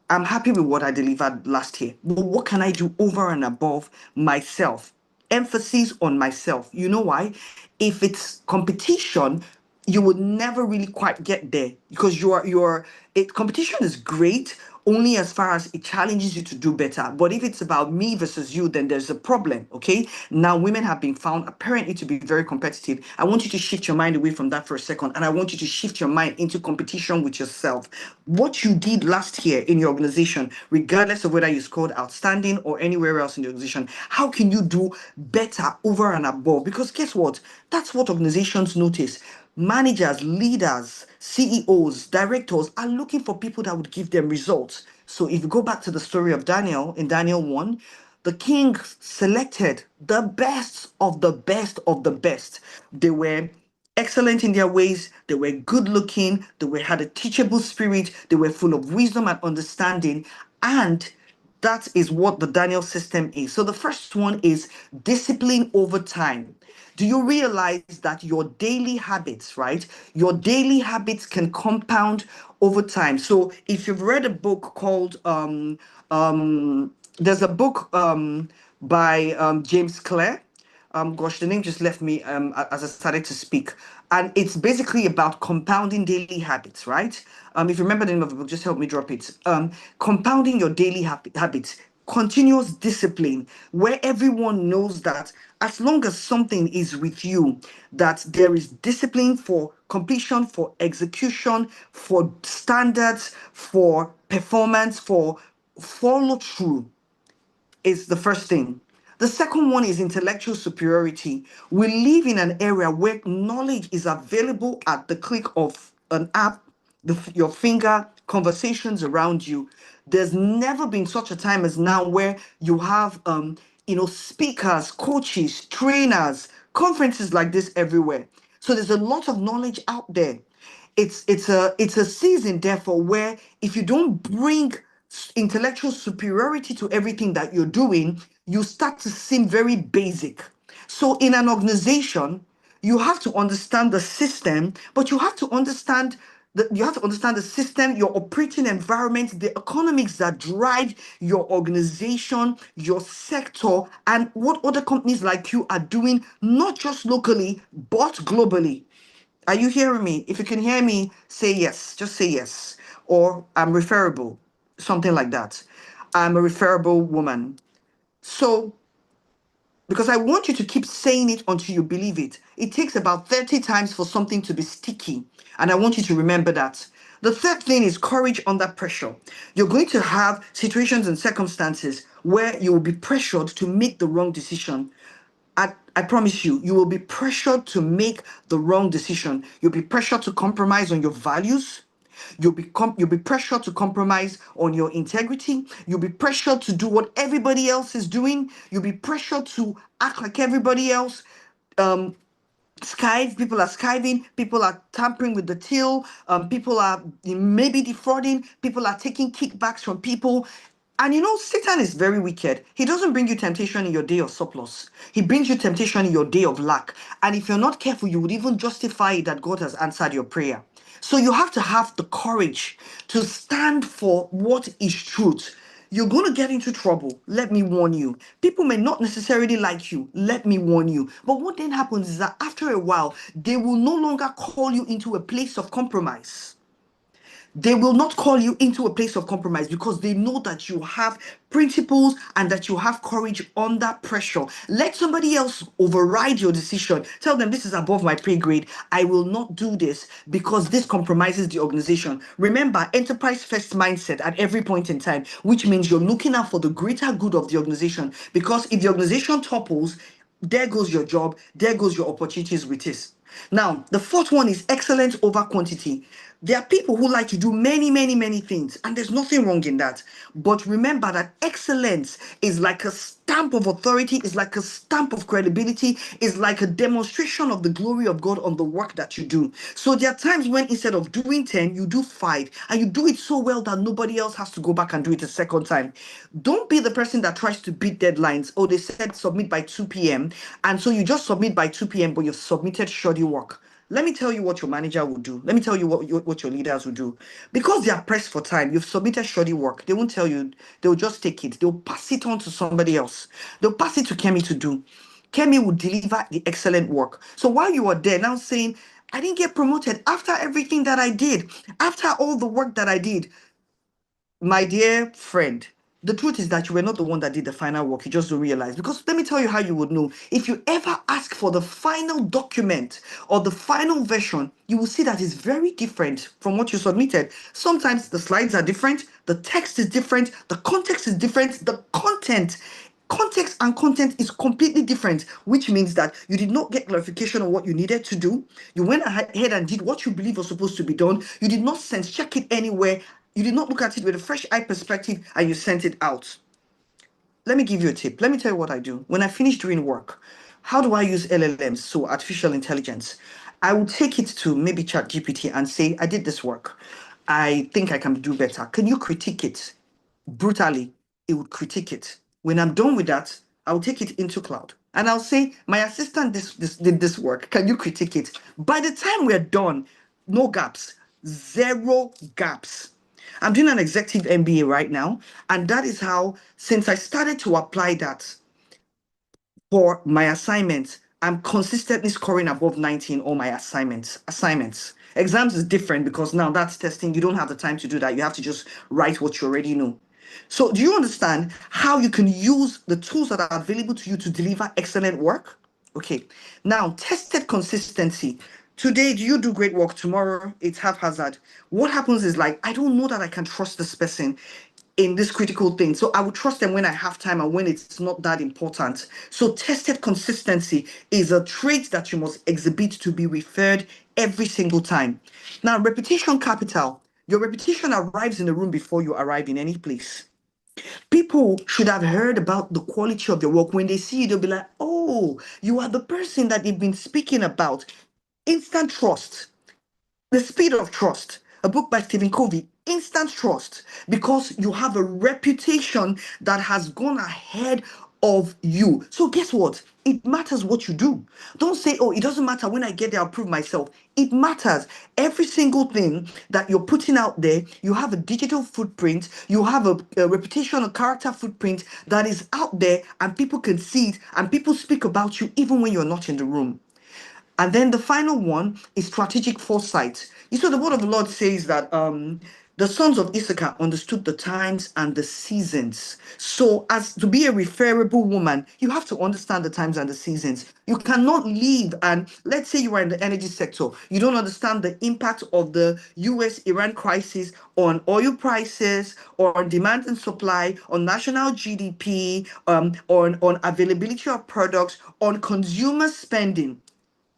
I'm happy with what I delivered last year, but what can I do over and above myself? Emphasis on myself. You know why? If it's competition, you would never really quite get there, because competition is great only as far as it challenges you to do better. But if it's about me versus you, then there's a problem. Okay, now women have been found apparently to be very competitive. I want you to shift your mind away from that for a second, and I want you to shift your mind into competition with yourself. What you did last year in your organization, regardless of whether you scored outstanding or anywhere else in the organization, how can you do better over and above? Because guess what, that's what organizations notice. Managers, leaders, CEOs, directors are looking for people that would give them results. So if you go back to the story of Daniel in Daniel 1, the king selected the best of the best of the best. They were excellent in their ways, they were good looking, had a teachable spirit, they were full of wisdom and understanding, and that is what the Daniel system is. So the first one is discipline over time. Do you realize that your daily habits, right? Your daily habits can compound over time. So if you've read a book called there's a book by James Clear. Gosh, the name just left me as I started to speak. And it's basically about compounding daily habits, right? If you remember the name of the book, just help me drop it. Compounding your daily habits, continuous discipline, where everyone knows that as long as something is with you, that there is discipline for completion, for execution, for standards, for performance, for follow through, is the first thing. The second one is intellectual superiority. We live in an area where knowledge is available at the click of an app, your finger, conversations around you. There's never been such a time as now where you have, speakers, coaches, trainers, conferences like this everywhere. So there's a lot of knowledge out there. It's a season, therefore, where if you don't bring intellectual superiority to everything that you're doing, you start to seem very basic. So in an organization, you have to understand the system, but you have to understand the system, your operating environment, the economics that drive your organization, your sector, and what other companies like you are doing, not just locally, but globally. Are you hearing me? If you can hear me, say yes. Just say yes. Or I'm referable, something like that. I'm a referable woman. So, because I want you to keep saying it until you believe it. It takes about 30 times for something to be sticky. And I want you to remember that. The third thing is courage under pressure. You're going to have situations and circumstances where you will be pressured to make the wrong decision. I promise you, you will be pressured to make the wrong decision. You'll be pressured to compromise on your values. You'll be pressured to compromise on your integrity. You'll be pressured to do what everybody else is doing. You'll be pressured to act like everybody else. People are skiving, people are tampering with the till, people are maybe defrauding, people are taking kickbacks from people. And Satan is very wicked. He doesn't bring you temptation in your day of surplus. He brings you temptation in your day of lack. And if you're not careful, you would even justify that God has answered your prayer. So you have to have the courage to stand for what is truth. You're going to get into trouble. Let me warn you. People may not necessarily like you. Let me warn you. But what then happens is that after a while, they will no longer call you into a place of compromise. They will not call you into a place of compromise because they know that you have principles and that you have courage under pressure. Let somebody else override your decision. Tell them, this is above my pay grade. I will not do this because this compromises the organization. Remember, enterprise first mindset at every point in time, which means you're looking out for the greater good of the organization. Because if the organization topples, there goes your job, there goes your opportunities with this. Now, the fourth one is excellence over quantity. There are people who like to do many, many, many things, and there's nothing wrong in that. But remember that excellence is like a stamp of authority, is like a stamp of credibility, is like a demonstration of the glory of God on the work that you do. So there are times when instead of doing 10, you do 5, and you do it so well that nobody else has to go back and do it a second time. Don't be the person that tries to beat deadlines. Oh, they said submit by 2 p.m. And so you just submit by 2 p.m., but you've submitted shoddy work. Let me tell you what your manager will do. Let me tell you what your leaders will do. Because they are pressed for time, you've submitted shoddy work. They won't tell you. They'll just take it. They'll pass it on to somebody else. They'll pass it to Kemi to do. Kemi will deliver the excellent work. So while you are there now saying, I didn't get promoted after everything that I did, after all the work that I did. My dear friend, the truth is that you were not the one that did the final work. You just don't realize. Because let me tell you how you would know. If you ever ask for the final document or the final version, you will see that it's very different from what you submitted. Sometimes the slides are different, the text is different, the context is different, the context and content is completely different, which means that you did not get clarification on what you needed to do. You went ahead and did what you believe was supposed to be done. You did not sense check it anywhere. You did not look at it with a fresh eye perspective, and you sent it out. Let me give you a tip. Let me tell you what I do. When I finish doing work, how do I use LLMs, so artificial intelligence? I will take it to maybe ChatGPT and say, I did this work. I think I can do better. Can you critique it? Brutally, it would critique it. When I'm done with that, I'll take it into cloud and I'll say, my assistant did this work. Can you critique it? By the time we're done, no gaps, zero gaps. I'm doing an executive MBA right now, and that is how, since I started to apply that for my assignments, I'm consistently scoring above 90 in all my assignments. Exams is different because now that's testing. You don't have the time to do that. You have to just write what you already know. So do you understand how you can use the tools that are available to you to deliver excellent work? Okay. Now, tested consistency. Today, do you do great work? Tomorrow, it's haphazard. What happens is, like, I don't know that I can trust this person in this critical thing. So I will trust them when I have time and when it's not that important. So tested consistency is a trait that you must exhibit to be referred every single time. Now, reputation capital. Your reputation arrives in the room before you arrive in any place. People should have heard about the quality of your work. When they see you, they'll be like, oh, you are the person that they've been speaking about. Instant trust. The Speed of Trust, a book by Stephen Covey, instant trust, because you have a reputation that has gone ahead of you. So guess what? It matters what you do. Don't say, oh, it doesn't matter when I get there, I'll prove myself. It matters. Every single thing that you're putting out there, you have a digital footprint, you have a reputation, a character footprint that is out there, and people can see it, and people speak about you even when you're not in the room. And then the final one is strategic foresight. You saw the word of the Lord says that the sons of Issachar understood the times and the seasons. So, as to be a referable woman, you have to understand the times and the seasons. You cannot leave, and let's say you are in the energy sector, you don't understand the impact of the US-Iran crisis on oil prices, or on demand and supply, on national GDP, on availability of products, on consumer spending.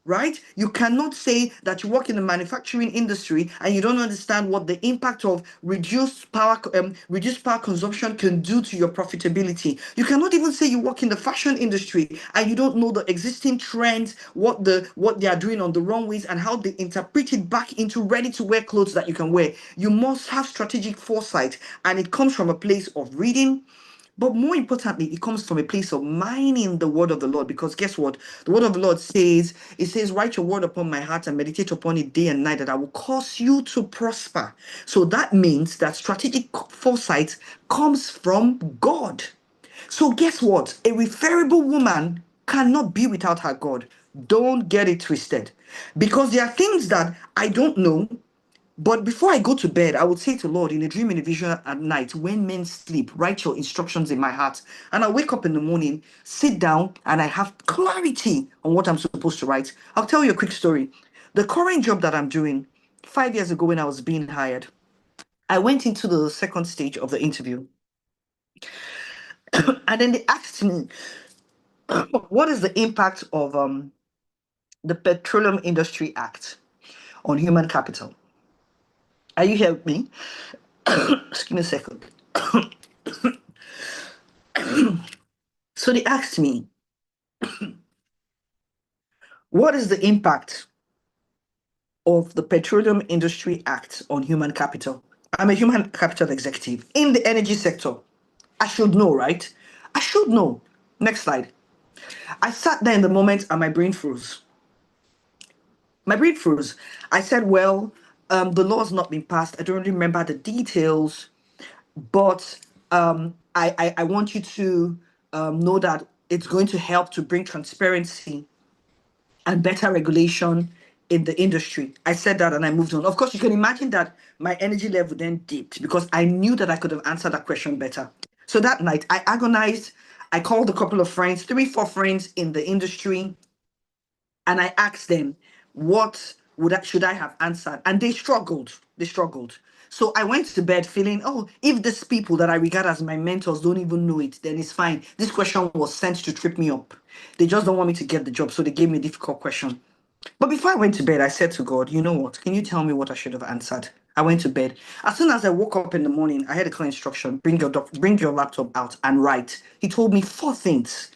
Right? You cannot say that you work in the manufacturing industry and you don't understand what the impact of reduced power consumption can do to your profitability. You cannot even say you work in the fashion industry and you don't know the existing trends, what they are doing on the runways, and how they interpret it back into ready-to-wear clothes that you can wear. You must have strategic foresight, and it comes from a place of reading. But more importantly, it comes from a place of mining the word of the Lord. Because guess what? The word of the Lord says, it says, write your word upon my heart and meditate upon it day and night, that I will cause you to prosper. So that means that strategic foresight comes from God. So guess what? A referable woman cannot be without her God. Don't get it twisted. Because there are things that I don't know, but before I go to bed, I would say to Lord, in a dream, in a vision at night, when men sleep, write your instructions in my heart. And I wake up in the morning, sit down, and I have clarity on what I'm supposed to write. I'll tell you a quick story. The current job that I'm doing, 5 years ago when I was being hired, I went into the second stage of the interview. And then they asked me, what is the impact of the Petroleum Industry Act on human capital? Are you here with me? Just give me a second. So they asked me, what is the impact of the Petroleum Industry Act on human capital? I'm a human capital executive in the energy sector. I should know, right? I should know. Next slide. I sat there in the moment and my brain froze. My brain froze. I said, well, the law's not been passed. I don't remember the details, but I want you to know that it's going to help to bring transparency and better regulation in the industry. I said that and I moved on. Of course, you can imagine that my energy level then dipped because I knew that I could have answered that question better. So that night, I agonized. I called a couple of friends, 3, 4 friends in the industry, and I asked them, what should I have answered? And they struggled. They struggled. So I went to bed feeling, oh, if these people that I regard as my mentors don't even know it, then it's fine. This question was sent to trip me up. They just don't want me to get the job, so they gave me a difficult question. But before I went to bed, I said to God, you know what? Can you tell me what I should have answered? I went to bed. As soon as I woke up in the morning, I had a clear instruction: bring your laptop out and write. He told me 4 things.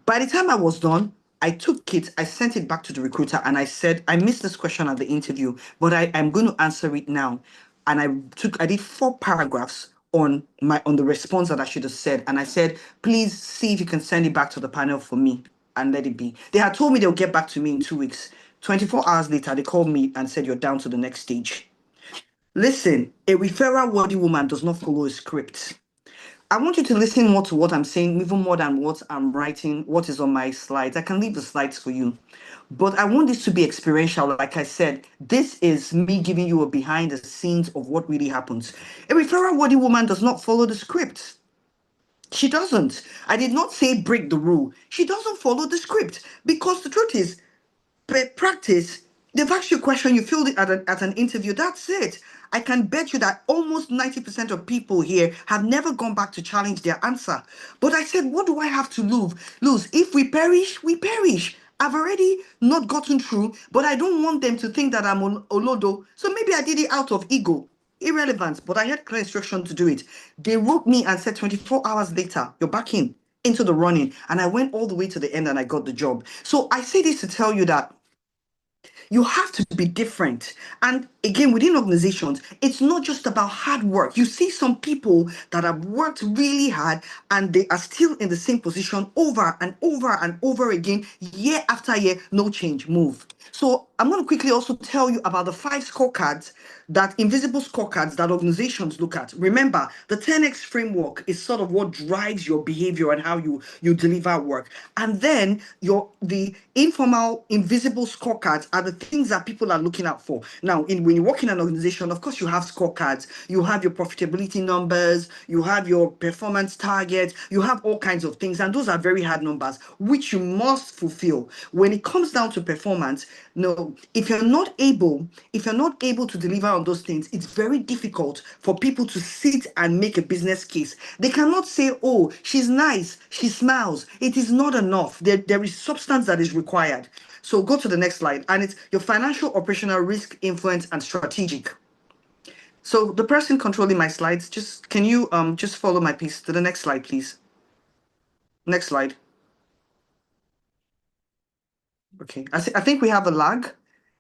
By the time I was done, I took it, I sent it back to the recruiter, and I said, I missed this question at the interview, but I am going to answer it now. And I did 4 paragraphs on the response that I should have said. And I said, please see if you can send it back to the panel for me and let it be. They had told me they'll get back to me in 2 weeks. 24 hours later, they called me and said, you're down to the next stage. Listen, a referral-worthy woman does not follow a script. I want you to listen more to what I'm saying, even more than what I'm writing, what is on my slides. I can leave the slides for you. But I want this to be experiential. Like I said, this is me giving you a behind the scenes of what really happens. A referral-worthy woman does not follow the script. She doesn't. I did not say break the rule. She doesn't follow the script because the truth is, practice, they've asked you a question, you filled it at an interview, that's it. I can bet you that almost 90% of people here have never gone back to challenge their answer. But I said, what do I have to lose? If we perish, we perish. I've already not gotten through, but I don't want them to think that I'm Olodo. So maybe I did it out of ego. Irrelevant, but I had clear instruction to do it. They wrote me and said 24 hours later, you're back into the running. And I went all the way to the end and I got the job. So I say this to tell you that you have to be different. And again, within organizations, it's not just about hard work. You see some people that have worked really hard and they are still in the same position over and over and over again, year after year, no change, move. So I'm going to quickly also tell you about the 5 scorecards, that invisible scorecards that organizations look at. Remember, the 10X framework is sort of what drives your behavior and how you deliver work. And then the informal invisible scorecards are the things that people are looking out for. Now, when you work in an organization, of course, you have scorecards. You have your profitability numbers, you have your performance targets, you have all kinds of things. And those are very hard numbers, which you must fulfill. When it comes down to performance, no, if you're not able to deliver on those things, it's very difficult for people to sit and make a business case. They cannot say, oh, she's nice, she smiles. It is not enough. There is substance that is required. So go to the next slide. And it's your financial, operational, risk, influence, and strategic. So the person controlling my slides, can you just follow my piece to the next slide, please? Next slide. Okay, I think we have a lag,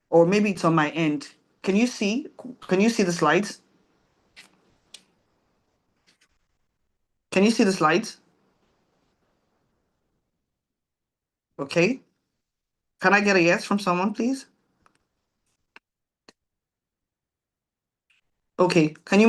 or maybe it's on my end. Can you see the slides? Can you see the slides? Okay. Can I get a yes from someone, please? Okay, can you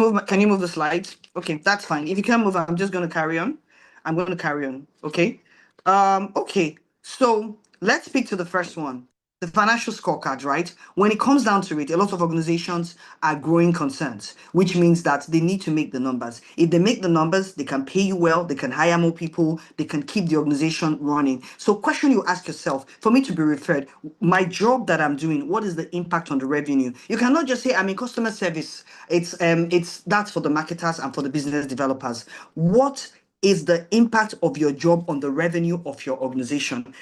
move the slides? Okay, that's fine. If you can't move, I'm just going to carry on. I'm going to carry on. Okay. Okay. So let's speak to the first one. The financial scorecard, right? When it comes down to it, a lot of organizations are growing concerns, which means that they need to make the numbers. If they make the numbers, they can pay you well, they can hire more people, they can keep the organization running. So question you ask yourself, for me to be referred, my job that I'm doing, what is the impact on the revenue? You cannot just say I'm in customer service. That's for the marketers and for the business developers. What is the impact of your job on the revenue of your organization?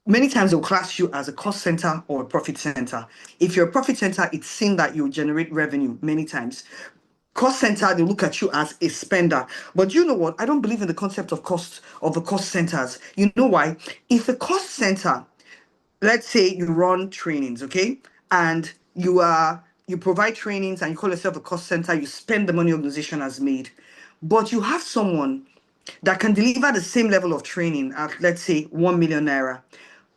Many times they'll class you as a cost center or a profit center. If you're a profit center, it's seen that you generate revenue many times. Cost center, they look at you as a spender. But you know what? I don't believe in the concept of the cost centers. You know why? If a cost center, let's say you run trainings, okay? And you provide trainings and you call yourself a cost center, you spend the money organization has made. But you have someone that can deliver the same level of training at, let's say, 1 million naira.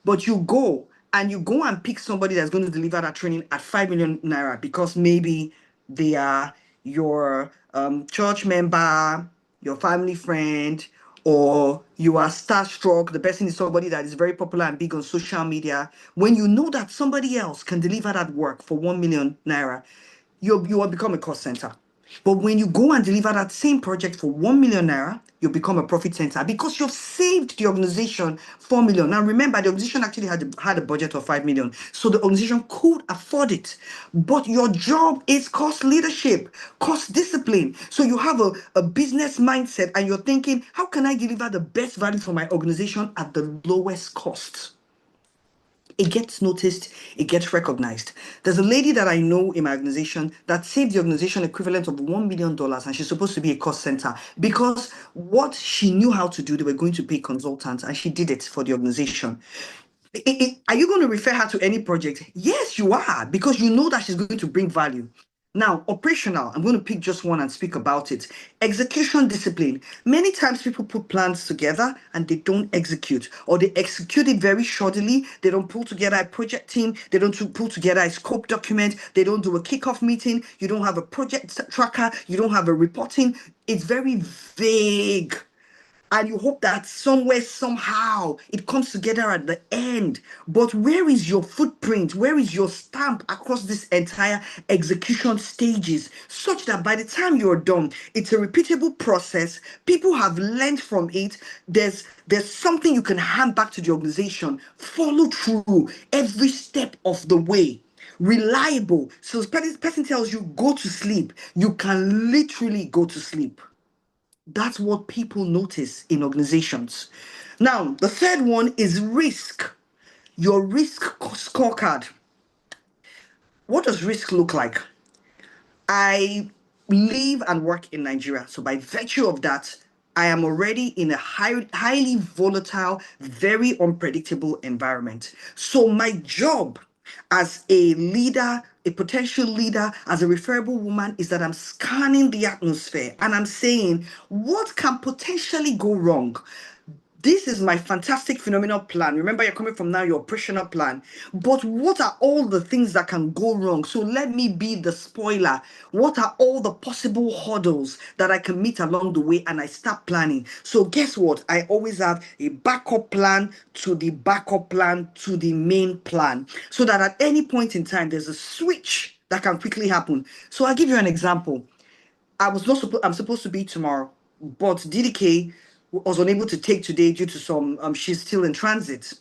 But you go and pick somebody that's going to deliver that training at 5 million naira because maybe they are your church member, your family friend, or you are starstruck, the person is somebody that is very popular and big on social media, when you know that somebody else can deliver that work for 1 million naira, you will become a cost center. But when you go and deliver that same project for 1 million naira, you become a profit center because you've saved the organization 4 million. Now remember, the organization actually had a budget of 5 million. So the organization could afford it. But your job is cost leadership, cost discipline. So you have a business mindset and you're thinking, how can I deliver the best value for my organization at the lowest cost? It gets noticed, it gets recognized. There's a lady that I know in my organization that saved the organization equivalent of $1 million, and she's supposed to be a cost center because what she knew how to do, they were going to pay consultants, and she did it for the organization. Are you going to refer her to any project? Yes, you are, because you know that she's going to bring value. Now, operational, I'm going to pick just one and speak about it. Execution discipline. Many times people put plans together and they don't execute, or they execute it very shoddily. They don't pull together a project team. They don't pull together a scope document. They don't do a kickoff meeting. You don't have a project tracker. You don't have a reporting. It's very vague. And you hope that somewhere, somehow, it comes together at the end. But where is your footprint? Where is your stamp across this entire execution stages? Such that by the time you're done, it's a repeatable process. People have learned from it. There's something you can hand back to the organization. Follow through every step of the way. Reliable. So the person tells you, go to sleep. You can literally go to sleep. That's what people notice in organizations. Now, the third one is risk. Your risk scorecard. What does risk look like? I live and work in Nigeria. So by virtue of that, I am already in a highly volatile, very unpredictable environment. So my job as a leader, a potential leader, as a referable woman, is that I'm scanning the atmosphere and I'm saying, what can potentially go wrong? This is my fantastic phenomenal plan. Remember, you're coming from now your operational plan. But what are all the things that can go wrong? So let me be the spoiler. What are all the possible hurdles that I can meet along the way? And I start planning. So guess what? I always have a backup plan to the backup plan to the main plan. So that at any point in time, there's a switch that can quickly happen. So I'll give you an example. I'm supposed to be tomorrow, but DDK was unable to take today due to some she's still in transit.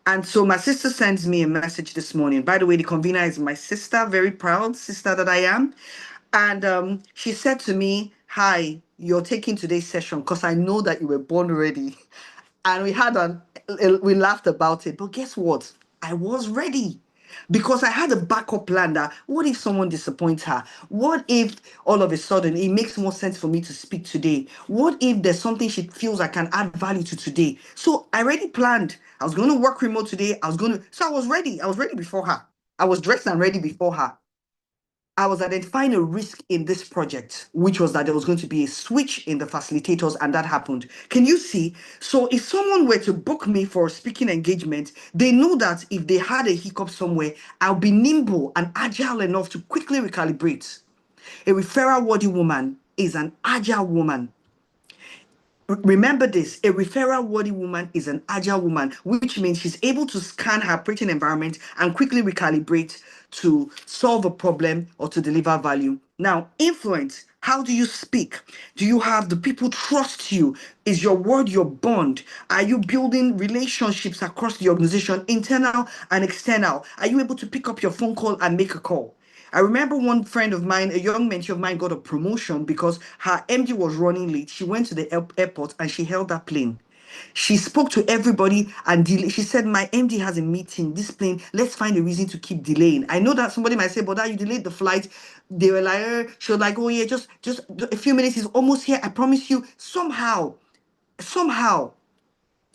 And so my sister sends me a message this morning. By the way, the convener is my sister, very proud sister that I am. And she said to me, "Hi, you're taking today's session because I know that you were born ready." And we laughed about it. But guess what? I was ready because I had a backup plan that what if someone disappoints her? What if all of a sudden it makes more sense for me to speak today? What if there's something she feels I can add value to today? So I already planned. I was going to work remote today. So I was ready. I was ready before her. I was dressed and ready before her. I was identifying a risk in this project, which was that there was going to be a switch in the facilitators, and that happened. Can you see? So if someone were to book me for a speaking engagement, they know that if they had a hiccup somewhere, I'll be nimble and agile enough to quickly recalibrate. A referral-worthy woman is an agile woman. Remember this, a referral-worthy woman is an agile woman, which means she's able to scan her operating environment and quickly recalibrate to solve a problem or to deliver value. Now, influence. How do you speak? Do you have the people trust you? Is your word your bond? Are you building relationships across the organization, internal and external? Are you able to pick up your phone call and make a call? I remember one friend of mine, a young mentee of mine, got a promotion because her MD was running late. She went to the airport and she held that plane. She spoke to everybody and she said, "My MD has a meeting. This plane, let's find a reason to keep delaying." I know that somebody might say, "But that you delayed the flight." They were like, she was like, "Oh yeah, just a few minutes. He's almost here. I promise you." Somehow,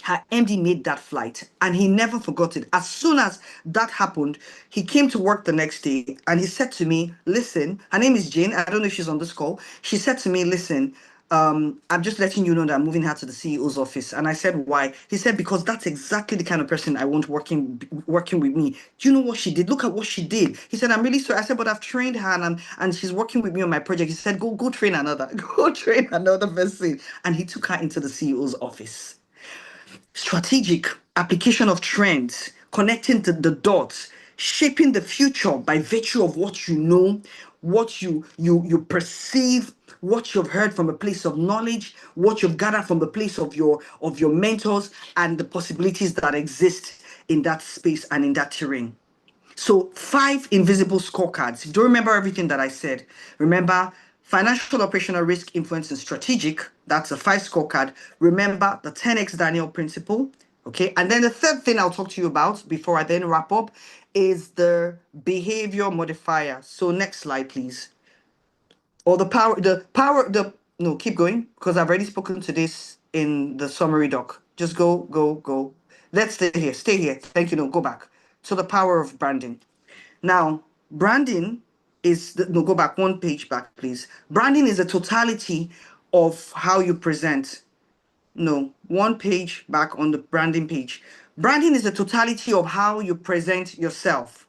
her MD made that flight and he never forgot it. As soon as that happened, he came to work the next day and he said to me, "Listen," her name is Jane. I don't know if she's on this call. She said to me, "Listen, I'm just letting you know that I'm moving her to the CEO's office. And I said, why? He said, because that's exactly the kind of person I want working with me. Do you know what she did? Look at what she did. He said, I'm really sorry. I said, but I've trained her and she's working with me on my project. He said, go train another, go train another person. And he took her into the CEO's office. Strategic application of trends, connecting the dots, shaping the future by virtue of what you know, what you perceive, what you've heard from a place of knowledge, what you've gathered from the place of your mentors, and the possibilities that exist in that space and in that terrain. So 5 invisible scorecards. If you don't remember everything that I said, remember financial, operational, risk, influence, and strategic. That's a 5 scorecard. Remember the 10x Daniel principle. Okay. And then the third thing I'll talk to you about before I then wrap up is the behavior modifier. So next slide, please. Or no, keep going, because I've already spoken to this in the summary doc. Just go. Let's stay here. Thank you. No, go back. So the power of branding. Now, branding no, go back one page back, please. Branding is a totality of how you present. No, one page back on the branding page. Branding is a totality of how you present yourself.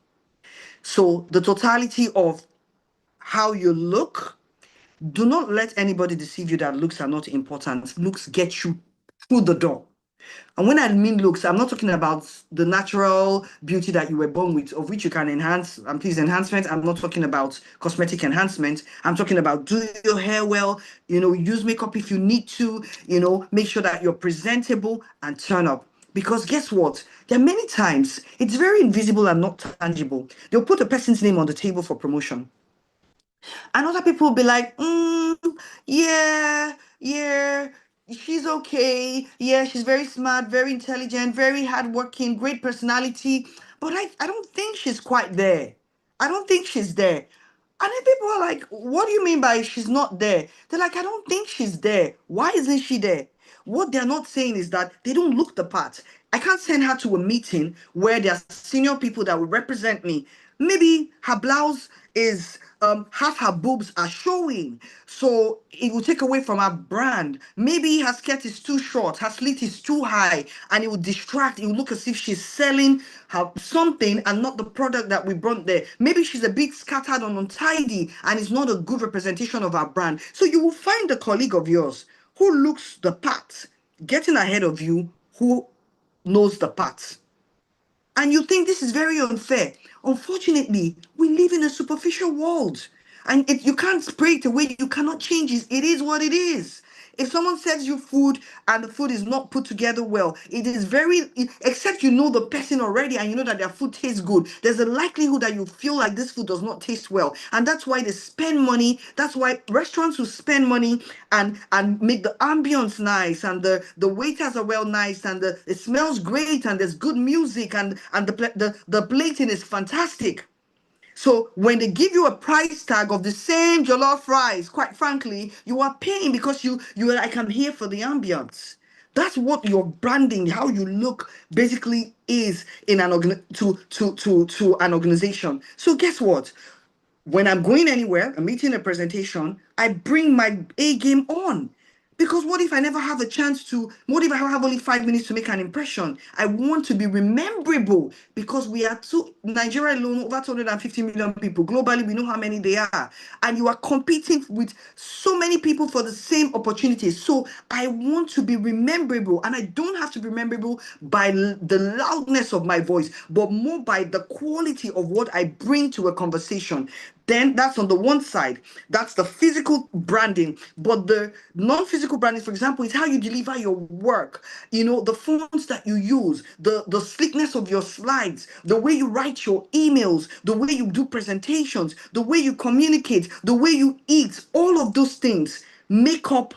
So the totality of how you look. Do not let anybody deceive you that looks are not important. Looks get you through the door. And when I mean looks, I'm not talking about the natural beauty that you were born with, of which you can enhance. And please, enhancement, I'm not talking about cosmetic enhancement. I'm talking about do your hair well, use makeup if you need to, make sure that you're presentable and turn up. Because guess what? There are many times it's very invisible and not tangible. They'll put a person's name on the table for promotion. And other people will be like, yeah, she's okay. Yeah, she's very smart, very intelligent, very hardworking, great personality. But I don't think she's quite there. I don't think she's there. And then people are like, what do you mean by she's not there? They're like, I don't think she's there. Why isn't she there? What they're not saying is that they don't look the part. I can't send her to a meeting where there are senior people that will represent me. Maybe her blouse is half her boobs are showing, so it will take away from her brand. Maybe her skirt is too short, her slit is too high, and it will distract. It will look as if she's selling her something and not the product that we brought there. Maybe she's a bit scattered and untidy, and it's not a good representation of our brand. So you will find a colleague of yours who looks the part, getting ahead of you, who knows the part. And you think this is very unfair. Unfortunately, we live in a superficial world. And you can't spray it away. You cannot change it. It is what it is. If someone serves you food and the food is not put together well, it is except you know the person already and you know that their food tastes good, there's a likelihood that you feel like this food does not taste well. And that's why they spend money. That's why restaurants will spend money and make the ambience nice, and the waiters are well nice, and it smells great, and there's good music, and the plating is fantastic. So when they give you a price tag of the same jollof rice, quite frankly, you are paying because you are like, I'm here for the ambience. That's what your branding, how you look, basically is in to an organization. So guess what? When I'm going anywhere, I'm meeting a presentation, I bring my A game on. Because what if I never have a chance to, what if I have only 5 minutes to make an impression? I want to be rememberable because Nigeria alone, over 250 million people. Globally, we know how many they are. And you are competing with so many people for the same opportunities. So I want to be rememberable. And I don't have to be rememberable by the loudness of my voice, but more by the quality of what I bring to a conversation. Then that's on the one side. That's the physical branding. But the non-physical branding, for example, is how you deliver your work. The fonts that you use, the slickness of your slides, the way you write your emails, the way you do presentations, the way you communicate, the way you eat, all of those things make up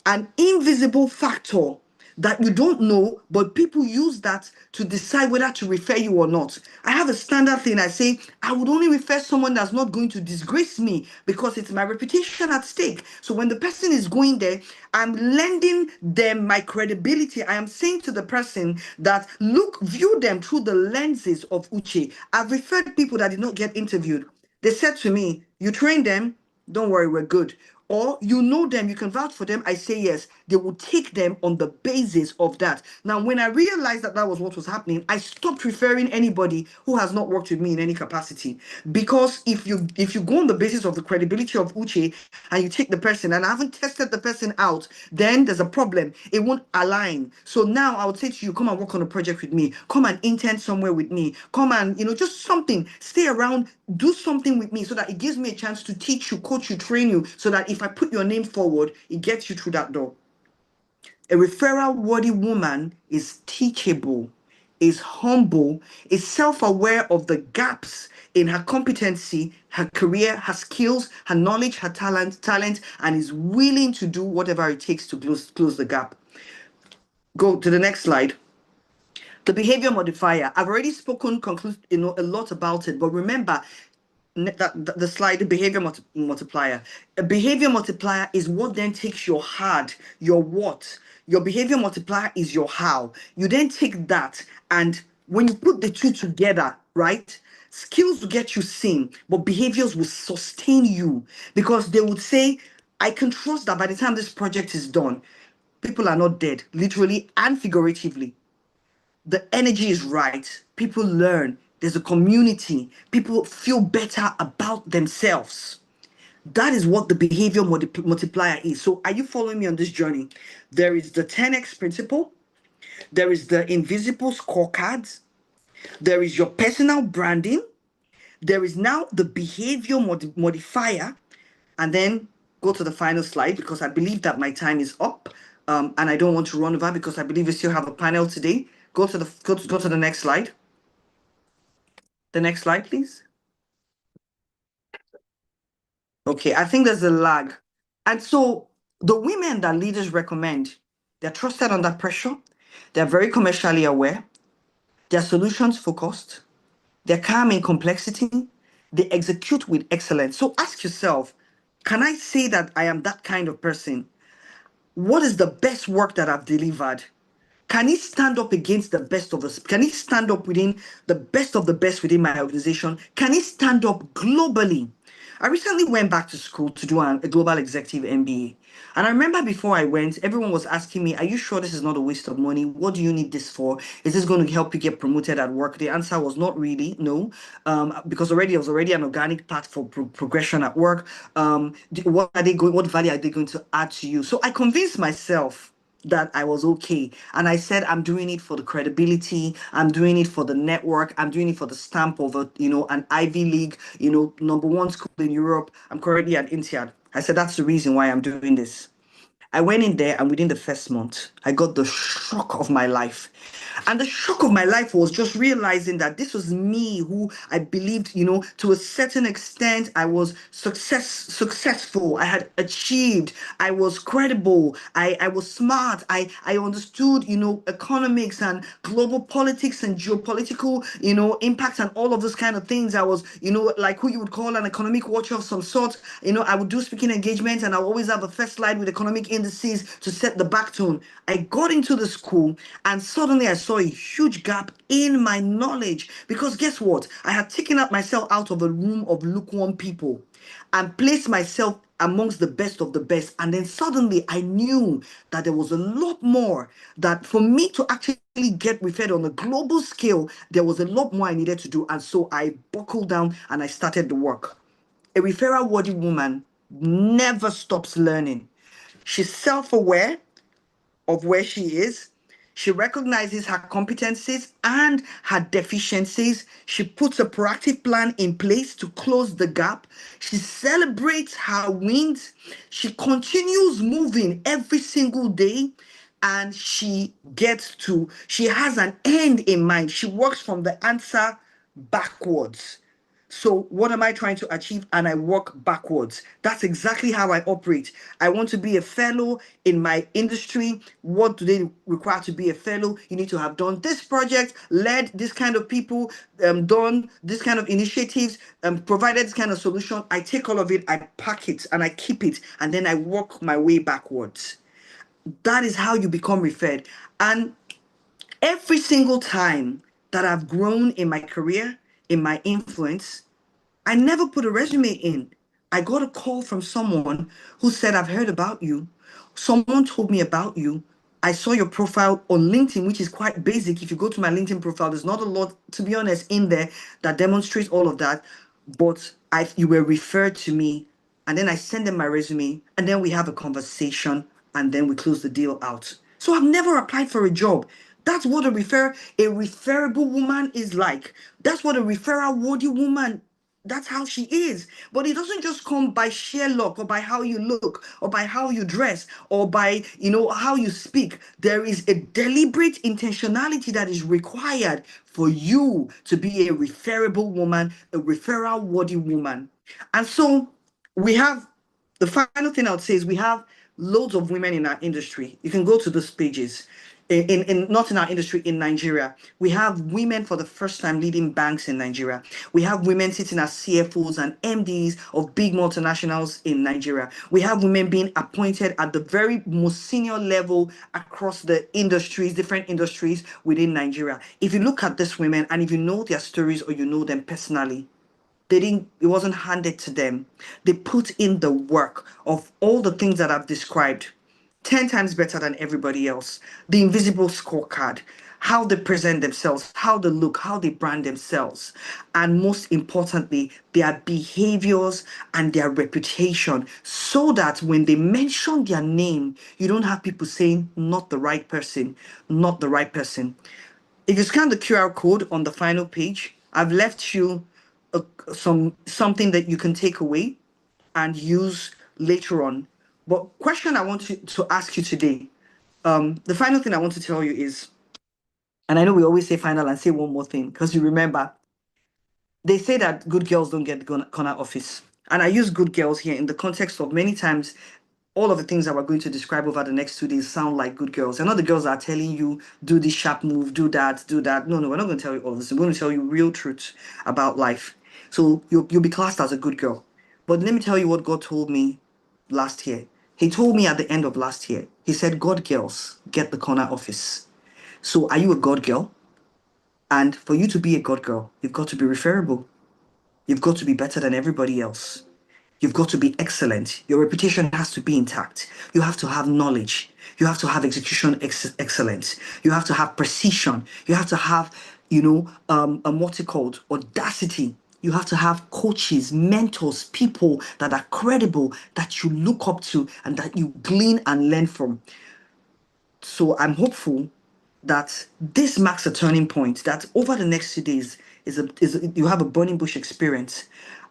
an invisible factor that you don't know, but people use that to decide whether to refer you or not. I have a standard thing. I say, I would only refer someone that's not going to disgrace me because it's my reputation at stake. So when the person is going there, I'm lending them my credibility. I am saying to the person that, look, view them through the lenses of Uche. I've referred people that did not get interviewed. They said to me, you train them, don't worry, we're good. or you know them, you can vouch for them, I say yes, they will take them on the basis of that. Now, when I realized that that was what was happening, I stopped referring anybody who has not worked with me in any capacity. Because if you go on the basis of the credibility of Uche and you take the person and I haven't tested the person out, then there's a problem. It won't align. So now I would say to you, come and work on a project with me, come and intern somewhere with me, come and, just something, stay around, do something with me so that it gives me a chance to teach you, coach you, train you, so that if I put your name forward, it gets you through that door. A referral-worthy woman is teachable, is humble, is self-aware of the gaps in her competency, her career, her skills, her knowledge, her talent, and is willing to do whatever it takes to close the gap. Go to the next slide. The behavior modifier. I've already spoken a lot about it, but remember, the slide, the behavior multiplier. A behavior multiplier is what then takes your hard, your what. Your behavior multiplier is your how. You then take that, and when you put the two together, right? Skills will get you seen, but behaviors will sustain you, because they would say, I can trust that by the time this project is done, people are not dead, literally and figuratively. The energy is right. People learn. There's a community. People feel better about themselves. That is what the behavior multiplier is. So are you following me on this journey? There is the 10x principle. There is the invisible scorecards. There is your personal branding. There is now the behavior modifier. And then go to the final slide, because I believe that my time is up. And I don't want to run over, because I believe we still have a panel today. Go to the next slide. The next slide, please. Okay, I think there's a lag. And so the women that leaders recommend, they're trusted under pressure. They're very commercially aware. They're solutions focused. They're calm in complexity. They execute with excellence. So ask yourself, can I say that I am that kind of person? What is the best work that I've delivered? Can he stand up against the best of us? Can he stand up within the best of the best within my organization? Can he stand up globally? I recently went back to school to do a global executive MBA. And I remember before I went, everyone was asking me, are you sure this is not a waste of money? What do you need this for? Is this going to help you get promoted at work? The answer was not really, no, because it was already an organic path for progression at work. What value are they going to add to you? So I convinced myself that I was okay. And I said, I'm doing it for the credibility. I'm doing it for the network. I'm doing it for the stamp of an Ivy League, #1 school in Europe. I'm currently at INSEAD. I said, that's the reason why I'm doing this. I went in there, and within the first month, I got the shock of my life. And the shock of my life was just realizing that this was me, who I believed, to a certain extent, I was successful. I had achieved. I was credible. I was smart. I understood, economics and global politics and geopolitical, impacts and all of those kind of things. I was, like who you would call an economic watcher of some sort. I would do speaking engagements, and I always have a first slide with economic indices to set the backbone. I got into the school, and suddenly I saw a huge gap in my knowledge, because guess what? I had taken myself out of a room of lukewarm people and placed myself amongst the best of the best. And then suddenly I knew that there was a lot more, that for me to actually get referred on a global scale, there was a lot more I needed to do. And so I buckled down and I started the work. A referral-worthy woman never stops learning. She's self-aware of where she is. She recognizes her competencies and her deficiencies. She puts a proactive plan in place to close the gap. She celebrates her wins. She continues moving every single day. And she has an end in mind. She works from the answer backwards. So what am I trying to achieve? And I work backwards. That's exactly how I operate. I want to be a fellow in my industry. What do they require to be a fellow? You need to have done this project, led this kind of people, done this kind of initiatives, provided this kind of solution. I take all of it, I pack it, and I keep it, and then I work my way backwards. That is how you become referred. And every single time that I've grown in my career, in my influence, I never put a resume in. I got a call from someone who said, I've heard about you. Someone told me about you. I saw your profile on LinkedIn, which is quite basic. If you go to my LinkedIn profile, there's not a lot, to be honest, in there that demonstrates all of that. But you were referred to me, and then I send them my resume, and then we have a conversation, and then we close the deal out. So I've never applied for a job. That's what a referable woman is like. That's what a referral-worthy woman, that's how she is. But it doesn't just come by sheer luck or by how you look or by how you dress or by, how you speak. There is a deliberate intentionality that is required for you to be a referable woman, a referral-worthy woman. And so we have, the final thing I would say is we have loads of women in our industry. You can go to those pages. In not in our industry, in Nigeria, we have women for the first time leading banks in Nigeria. We have women sitting as CFOs and MDs of big multinationals in Nigeria. We have women being appointed at the very most senior level across the industries, different industries within Nigeria. If you look at these women and if you know their stories or you know them personally, it wasn't handed to them. They put in the work of all the things that I've described 10 times better than everybody else. The invisible scorecard, how they present themselves, how they look, how they brand themselves, and most importantly, their behaviors and their reputation, so that when they mention their name, you don't have people saying, not the right person, not the right person. If you scan the QR code on the final page, I've left you something that you can take away and use later on. But question I want to ask you today, the final thing I want to tell you is, and I know we always say final and say one more thing, because you remember, they say that good girls don't get the corner office. And I use good girls here in the context of many times all of the things that we're going to describe over the next 2 days sound like good girls. They're not the girls that are telling you, do this sharp move, do that, do that. No, we're not going to tell you all this. We're going to tell you real truths about life. So you'll be classed as a good girl. But let me tell you what God told me last year. He told me at the end of last year, he said, God girls get the corner office. So are you a God girl? And for you to be a God girl, you've got to be referable. You've got to be better than everybody else. You've got to be excellent. Your reputation has to be intact. You have to have knowledge. You have to have execution excellence. You have to have precision. You have to have, what's it called? Audacity. You have to have coaches, mentors, people that are credible, that you look up to and that you glean and learn from. So I'm hopeful that this marks a turning point, that over the next 2 days you have a burning bush experience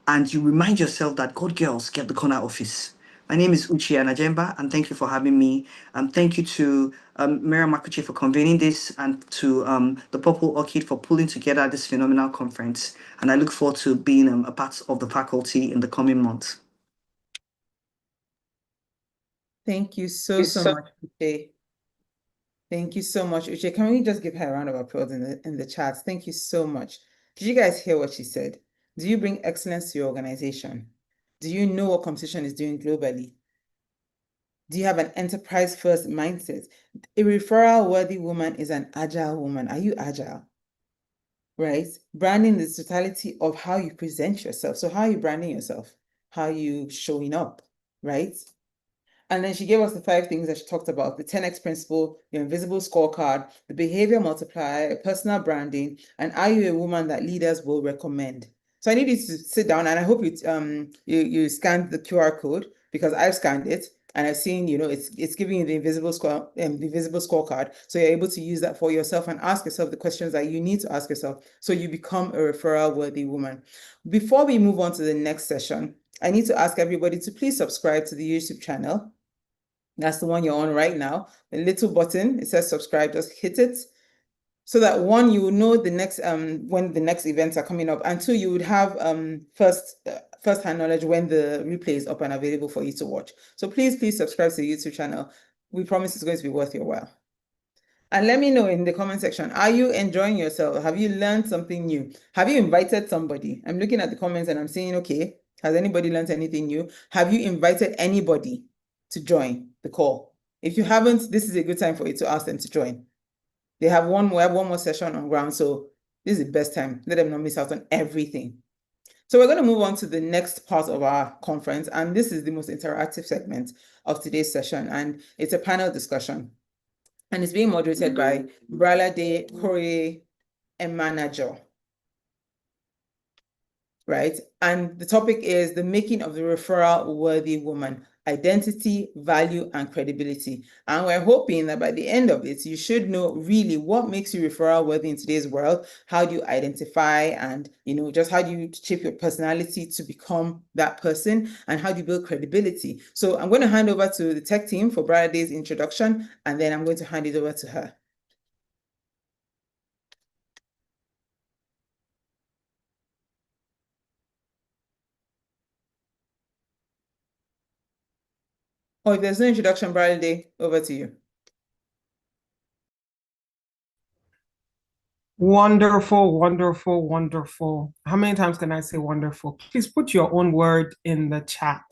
and you remind yourself that God girls get the corner office. My name is Uche Anajemba, and thank you for having me. Thank you to Miriam Makuche for convening this, and to the Purple Orchid for pulling together this phenomenal conference. And I look forward to being a part of the faculty in the coming months. Thank you so much, Uche. Thank you so much, Uche. Can we just give her a round of applause in the chat? Thank you so much. Did you guys hear what she said? Do you bring excellence to your organization? Do you know what competition is doing globally? Do you have an enterprise-first mindset? A referral-worthy woman is an agile woman. Are you agile? Right? Branding is the totality of how you present yourself. So how are you branding yourself? How are you showing up, right? And then she gave us the 5 things that she talked about: the 10X principle, the invisible scorecard, the behavior multiplier, personal branding, and are you a woman that leaders will recommend? So I need you to sit down, and I hope you scanned the QR code, because I've scanned it and I've seen, it's giving you the invisible scorecard. So you're able to use that for yourself and ask yourself the questions that you need to ask yourself so you become a referral-worthy woman. Before we move on to the next session, I need to ask everybody to please subscribe to the YouTube channel. That's the one you're on right now. The little button, it says subscribe, just hit it. So that 1, you will know the next when the next events are coming up, and 2, you would have first-hand knowledge when the replay is up and available for you to watch. So please subscribe to the YouTube channel. We promise it's going to be worth your while. And let me know in the comment section, are you enjoying yourself? Have you learned something new? Have you invited somebody? I'm looking at the comments and I'm saying, okay, has anybody learned anything new? Have you invited anybody to join the call? If you haven't, this is a good time for you to ask them to join. We have one more session on ground, so this is the best time. Let them not miss out on everything. So we're going to move on to the next part of our conference, and this is the most interactive segment of today's session, and it's a panel discussion. And it's being moderated by Bralade Kore Emanajo. Right? And the topic is the making of the referral-worthy woman, identity, value, and credibility. And we're hoping that by the end of it, you should know really what makes you referral-worthy in today's world. How do you identify and, just how do you shape your personality to become that person, and how do you build credibility? So I'm going to hand over to the tech team for Brallade's introduction, and then I'm going to hand it over to her. Oh, if there's no introduction, Bralade, over to you. Wonderful, wonderful, wonderful. How many times can I say wonderful? Please put your own word in the chat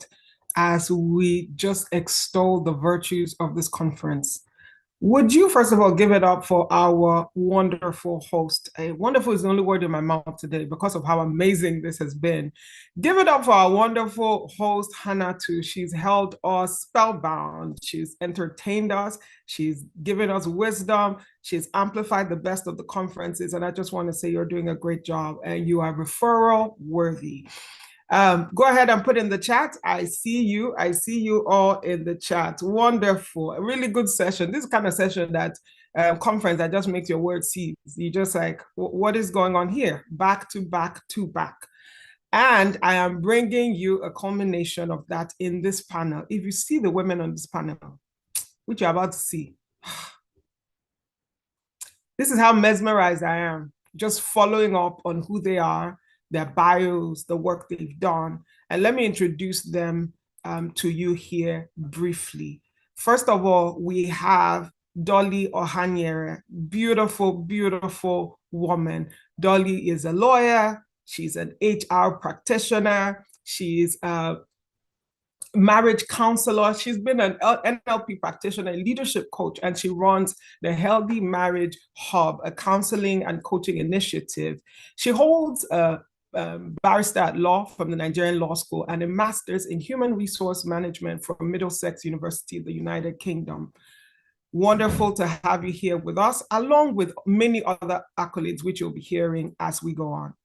as we just extol the virtues of this conference. Would you, first of all, give it up for our wonderful host? Wonderful is the only word in my mouth today because of how amazing this has been. Give it up for our wonderful host, Hannatu. She's held us spellbound. She's entertained us. She's given us wisdom. She's amplified the best of the conferences. And I just want to say you're doing a great job and you are referral worthy. Go ahead and put in the chat. I see you. I see you all in the chat. Wonderful. A really good session. This kind of session that conference that just makes your words cease. You just like, what is going on here? Back to back to back. And I am bringing you a culmination of that in this panel. If you see the women on this panel, which you're about to see, this is how mesmerized I am, just following up on who they are, their bios, the work they've done. And let me introduce them to you here briefly. First of all, we have Dolly Ohaniere, beautiful, beautiful woman. Dolly is a lawyer. She's an HR practitioner. She's a marriage counselor. She's been an NLP practitioner, leadership coach, and she runs the Healthy Marriage Hub, a counseling and coaching initiative. She holds a barrister at law from the Nigerian Law School and a master's in human resource management from Middlesex University in the United Kingdom. Wonderful to have you here with us, along with many other accolades, which you'll be hearing as we go on.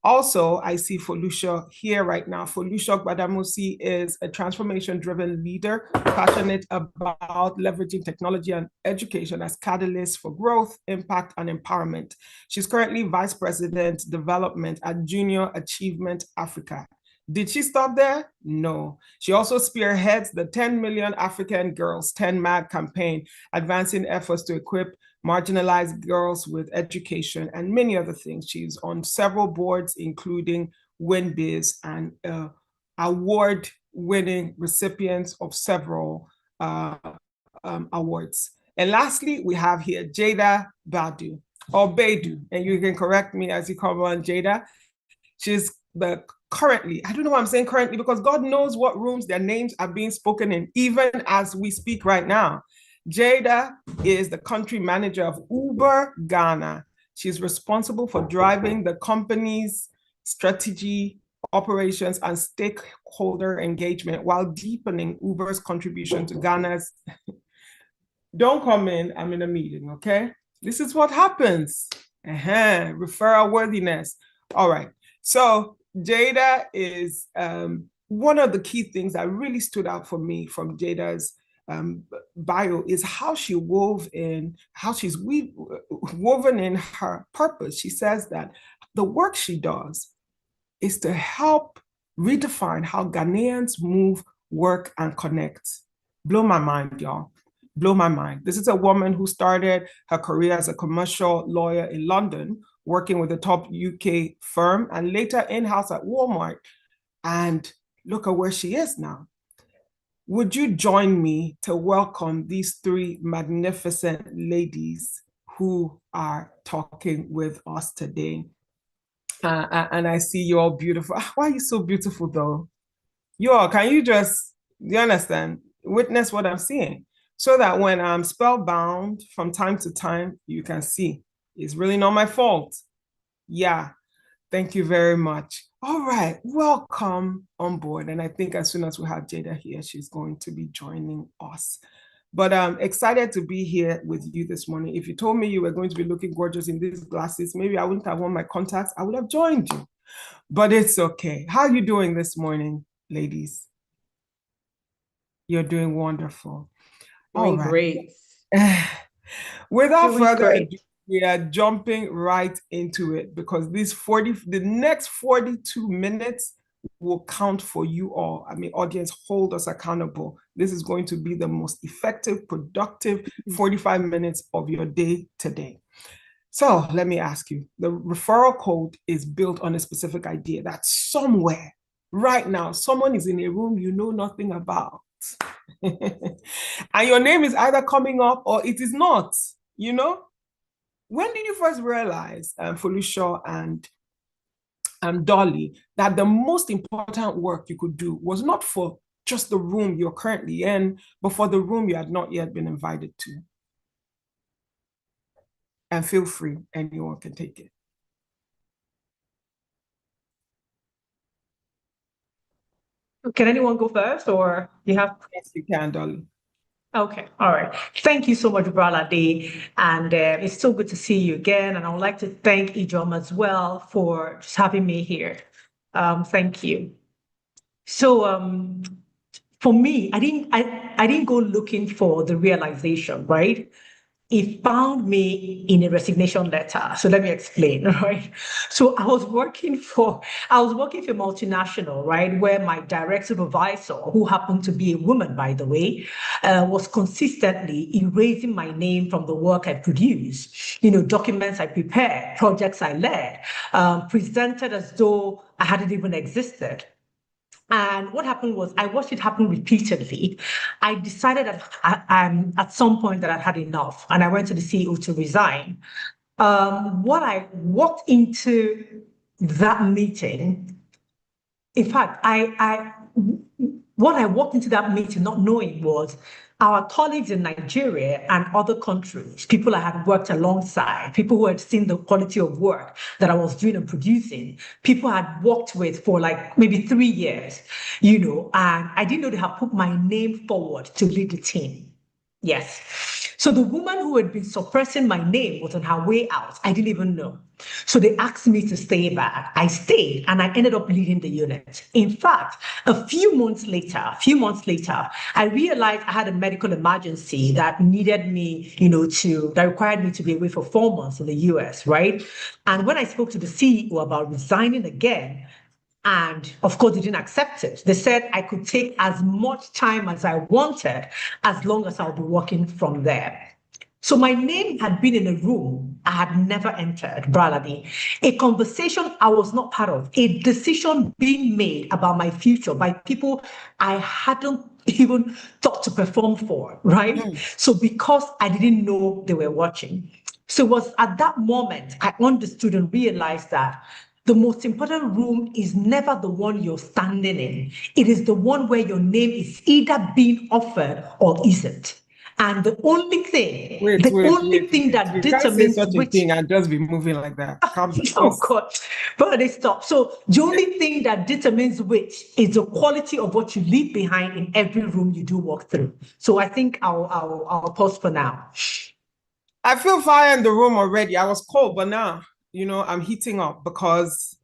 Also, I see Folusha here right now. Folusha Gbadamosi is a transformation-driven leader, passionate about leveraging technology and education as catalysts for growth, impact, and empowerment. She's currently Vice President Development at Junior Achievement Africa. Did she stop there? No. She also spearheads the 10 Million African Girls 10 MAG campaign, advancing efforts to equip marginalized girls with education and many other things. She's on several boards, including WinBiz, and award-winning recipients of several awards. And lastly, we have here Jada Badu, or Bedu, and you can correct me as you come on, Jada. She's the currently, I don't know why I'm saying currently, because God knows what rooms their names are being spoken in, even as we speak right now. Jada is the country manager of Uber Ghana. She's responsible for driving the company's strategy, operations, and stakeholder engagement while deepening Uber's contribution to Ghana's. Don't come in, I'm in a meeting, okay? This is what happens. Referral worthiness. All right. So Jada is one of the key things that really stood out for me from Jada's bio is how she woven in her purpose. She says that the work she does is to help redefine how Ghanaians move, work, and connect. Blow my mind, y'all. Blow my mind. This is a woman who started her career as a commercial lawyer in London, working with a top UK firm, and later in-house at Walmart. And look at where she is now. Would you join me to welcome these three magnificent ladies who are talking with us today? And I see you all beautiful. Why are you so beautiful though? You all, can you just, do you understand? Witness what I'm seeing. So that when I'm spellbound from time to time, you can see. It's really not my fault. Yeah, thank you very much. All right, welcome on board. And I think as soon as we have Jada here, she's going to be joining us. But I'm excited to be here with you this morning. If you told me you were going to be looking gorgeous in these glasses, maybe I wouldn't have worn my contacts. I would have joined you. But it's okay. How are you doing this morning, ladies? You're doing wonderful. Doing All right. great. Without Doing further great. ado, we are jumping right into it because the next 42 minutes will count for you all. I mean, audience, hold us accountable. This is going to be the most effective, productive 45 minutes of your day today. So let me ask you, the referral code is built on a specific idea that somewhere right now, someone is in a room you know nothing about. And your name is either coming up or it is not, you know? When did you first realize, Felicia and Dolly, that the most important work you could do was not for just the room you're currently in, but for the room you had not yet been invited to? And feel free, anyone can take it. Can anyone go first, or you have? Yes, you can, Dolly. Okay, all right. Thank you so much, Bralade. And it's so good to see you again. And I would like to thank Ejiro as well for just having me here. Thank you. So for me, I didn't go looking for the realization, right? It found me in a resignation letter. So let me explain, right? So I was working for multinational, right, where my direct supervisor, who happened to be a woman, by the way, was consistently erasing my name from the work I produced, documents I prepared, projects I led, presented as though I hadn't even existed. And what happened was I watched it happen repeatedly. I decided at some point that I'd had enough, and I went to the CEO to resign. What I walked into that meeting, in fact, what I walked into that meeting not knowing was our colleagues in Nigeria and other countries, people I had worked alongside, people who had seen the quality of work that I was doing and producing, people I had worked with for like maybe 3 years, and I didn't know they had put my name forward to lead the team. Yes. So the woman who had been suppressing my name was on her way out. I didn't even know. So they asked me to stay back. I stayed and I ended up leading the unit. In fact, a few months later, I realized I had a medical emergency that needed me, that required me to be away for 4 months in the US, right? And when I spoke to the CEO about resigning again, and of course, they didn't accept it. They said I could take as much time as I wanted, as long as I'll be working from there. So my name had been in a room I had never entered, Braladi. A conversation I was not part of, a decision being made about my future by people I hadn't even thought to perform for, right? So because I didn't know they were watching. So it was at that moment I understood and realized that the most important room is never the one you're standing in. It is the one where your name is either being offered or isn't. And the only thing, Wait, that you determines can't say such which a thing and just be moving like that. oh God, but they stop. So the only thing that determines which is the quality of what you leave behind in every room you do walk through. So I think I'll pause for now. I feel fire in the room already. I was cold, but now, I'm heating up because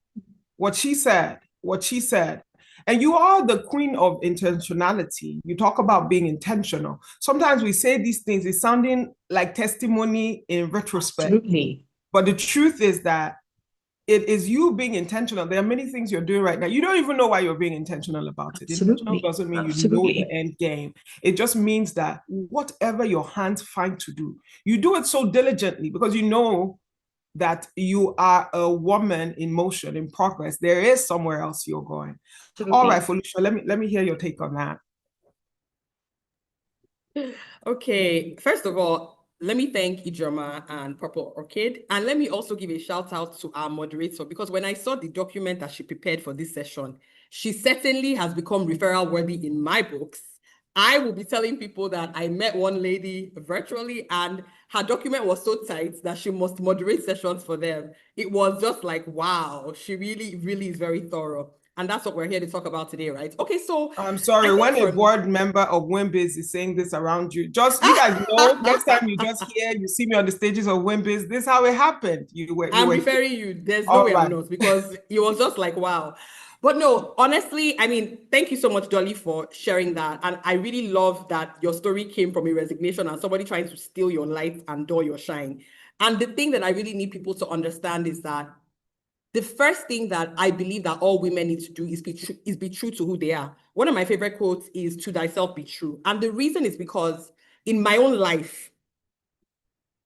what she said, and you are the queen of intentionality. You talk about being intentional. Sometimes we say these things, it's sounding like testimony in retrospect. Absolutely. But the truth is that it is you being intentional. There are many things you're doing right now. You don't even know why you're being intentional about it. Absolutely. Intentional doesn't mean you know the end game. It just means that whatever your hands find to do, you do it so diligently because you know that you are a woman in motion, in progress. There is somewhere else you're going. Absolutely. All right, Felicia, let me hear your take on that. Okay, first of all, let me thank Ejiro and Purple Orchid, and let me also give a shout out to our moderator, because when I saw the document that she prepared for this session, she certainly has become referral worthy in my books. I will be telling people that I met one lady virtually and her document was so tight that she must moderate sessions for them. It was just like, wow, she really, really is very thorough. And that's what we're here to talk about today, right? Okay, so I'm sorry, when a board member of WIMBIZ is saying this around you, just you guys know, next time you just hear, you see me on the stages of WIMBIZ, this is how it happened. I'm referring you. There's no way I'm not, because it was just like, wow. But no, honestly, I mean, thank you so much, Dolly, for sharing that. And I really love that your story came from a resignation and somebody trying to steal your light and dull your shine. And the thing that I really need people to understand is that the first thing that I believe that all women need to do is be true to who they are. One of my favorite quotes is, "To thyself be true." And the reason is because in my own life,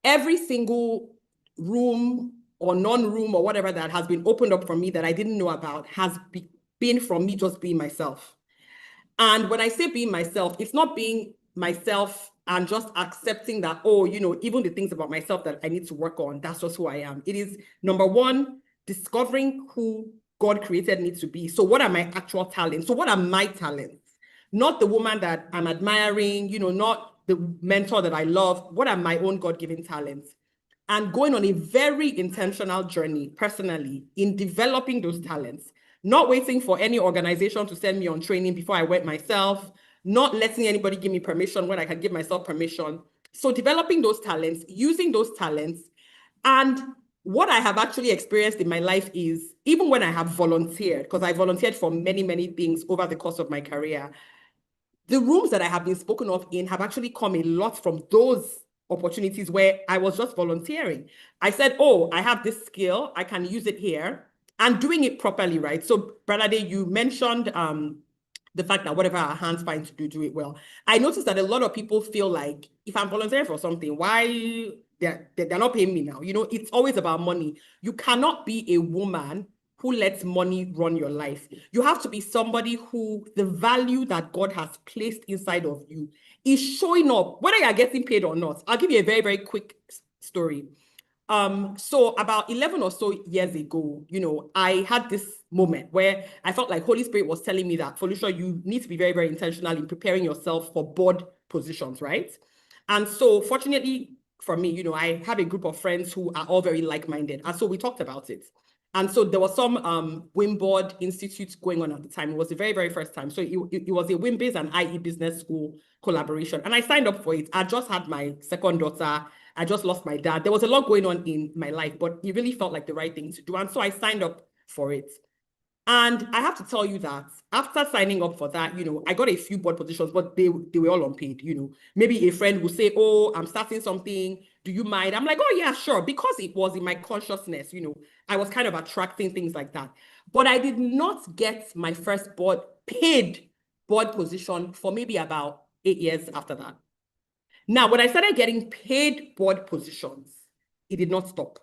every single room or non-room or whatever that has been opened up for me that I didn't know about has been from me just being myself. And when I say being myself, it's not being myself and just accepting that, oh, you know, even the things about myself that I need to work on, that's just who I am. It is, number one, discovering who God created me to be. So what are my actual talents? So what are my talents? Not the woman that I'm admiring, you know, not the mentor that I love. What are my own God-given talents? And going on a very intentional journey personally in developing those talents, not waiting for any organization to send me on training before I went myself, not letting anybody give me permission when I can give myself permission. So developing those talents, using those talents. And what I have actually experienced in my life is, even when I have volunteered, because I volunteered for many, many things over the course of my career, the rooms that I have been spoken of in have actually come a lot from those opportunities where I was just volunteering. I said, oh, I have this skill, I can use it here, and doing it properly, right? So, Brother, you mentioned the fact that whatever our hands find to do it well. I noticed that a lot of people feel like, if I'm volunteering for something, why they're not paying me now? You know, it's always about money. You cannot be a woman who lets money run your life. You have to be somebody who the value that God has placed inside of you is showing up, whether you're getting paid or not. I'll give you a very, very quick story. So about 11 or so years ago, you know, I had this moment where I felt like Holy Spirit was telling me that, Felicia, you need to be very, very intentional in preparing yourself for board positions, right? And so fortunately for me, you know, I have a group of friends who are all very like-minded. And so we talked about it. And so there was some WIMBORD Institute going on at the time. It was the very, very first time. So it was a WIMBIZ and IE Business School collaboration. And I signed up for it. I just had my second daughter. I just lost my dad. There was a lot going on in my life, but it really felt like the right thing to do. And so I signed up for it. And I have to tell you that after signing up for that, you know, I got a few board positions, but they were all unpaid, you know. Maybe a friend will say, oh, I'm starting something. Do you mind? I'm like, oh, yeah, sure. Because it was in my consciousness, you know, I was kind of attracting things like that. But I did not get my first paid board position for maybe about 8 years after that. Now, when I started getting paid board positions, it did not stop.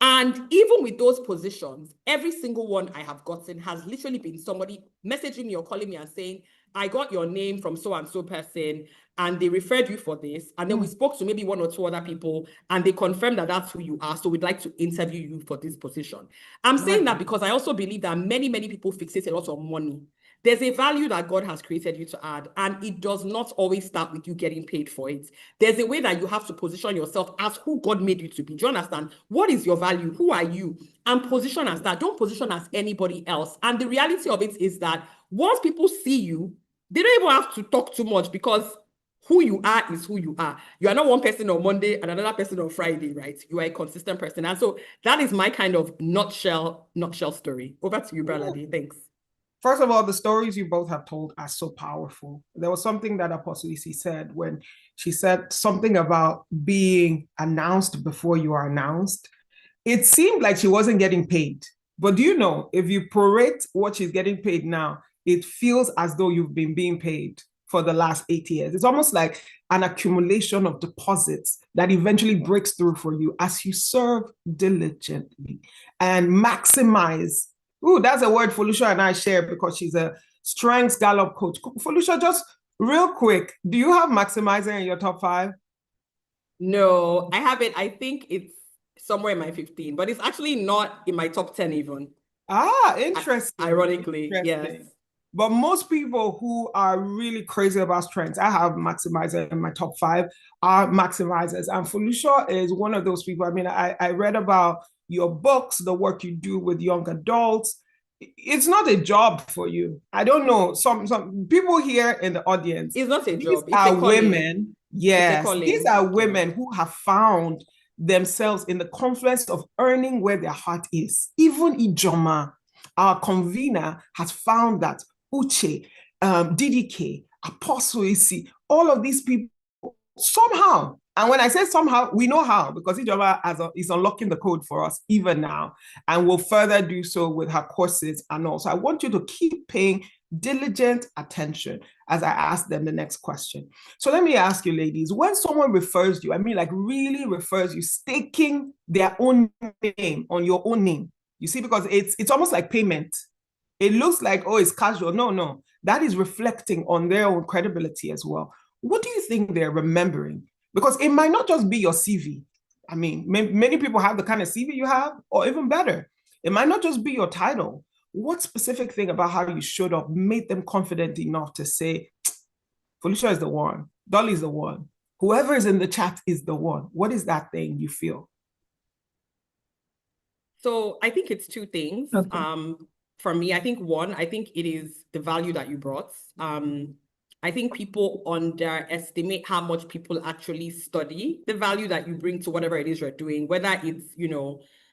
And even with those positions, every single one I have gotten has literally been somebody messaging me or calling me and saying, I got your name from so-and-so person, and they referred you for this. And then we spoke to maybe one or two other people, and they confirmed that that's who you are. So we'd like to interview you for this position. I'm saying that because I also believe that many, many people fixate a lot of money. There's a value that God has created you to add, and it does not always start with you getting paid for it. There's a way that you have to position yourself as who God made you to be. Do you understand? What is your value? Who are you? And position as that. Don't position as anybody else. And the reality of it is that once people see you, they don't even have to talk too much, because who you are is who you are. You are not one person on Monday and another person on Friday, right? You are a consistent person. And so that is my kind of nutshell story. Over to you, Bralade. Thanks. First of all, the stories you both have told are so powerful. There was something that Apostle Isi said when she said something about being announced before you are announced. It seemed like she wasn't getting paid. But do you know, if you prorate what she's getting paid now, it feels as though you've been being paid for the last 8 years. It's almost like an accumulation of deposits that eventually breaks through for you as you serve diligently and maximize. Ooh, that's a word Felicia and I share because she's a strengths Gallup coach. Felicia, just real quick, do you have maximizer in your top 5? No, I haven't. I think it's somewhere in my 15, but it's actually not in my top 10 even. Interesting. Ironically, interesting. yes. But most people who are really crazy about strengths, I have maximizer in my top 5 are maximizers. And Felicia is one of those people. I mean, I read about your books, the work you do with young adults. It's not a job for you. I don't know. Some people here in the audience. It's not a job. These are women. Yes, these are women who have found themselves in the confluence of earning where their heart is. Even Ijoma, our convener, has found that Uche, DDK, Apostle Isi, all of these people somehow, and when I say somehow, we know how, because Ijoma is unlocking the code for us even now, and will further do so with her courses and all. So I want you to keep paying diligent attention as I ask them the next question. So let me ask you, ladies, when someone refers you, I mean like really refers you, staking their own name on your own name, you see, because it's almost like payment. It looks like, oh, it's casual. No, that is reflecting on their own credibility as well. What do you think they're remembering? Because it might not just be your CV. I mean, many people have the kind of CV you have, or even better, it might not just be your title. What specific thing about how you showed up made them confident enough to say, Felicia is the one, Dolly is the one, whoever is in the chat is the one? What is that thing you feel? So I think it's 2 things. Okay. For me, I think one, I think it is the value that you brought. I think people underestimate how much people actually study the value that you bring to whatever it is you're doing, whether it's,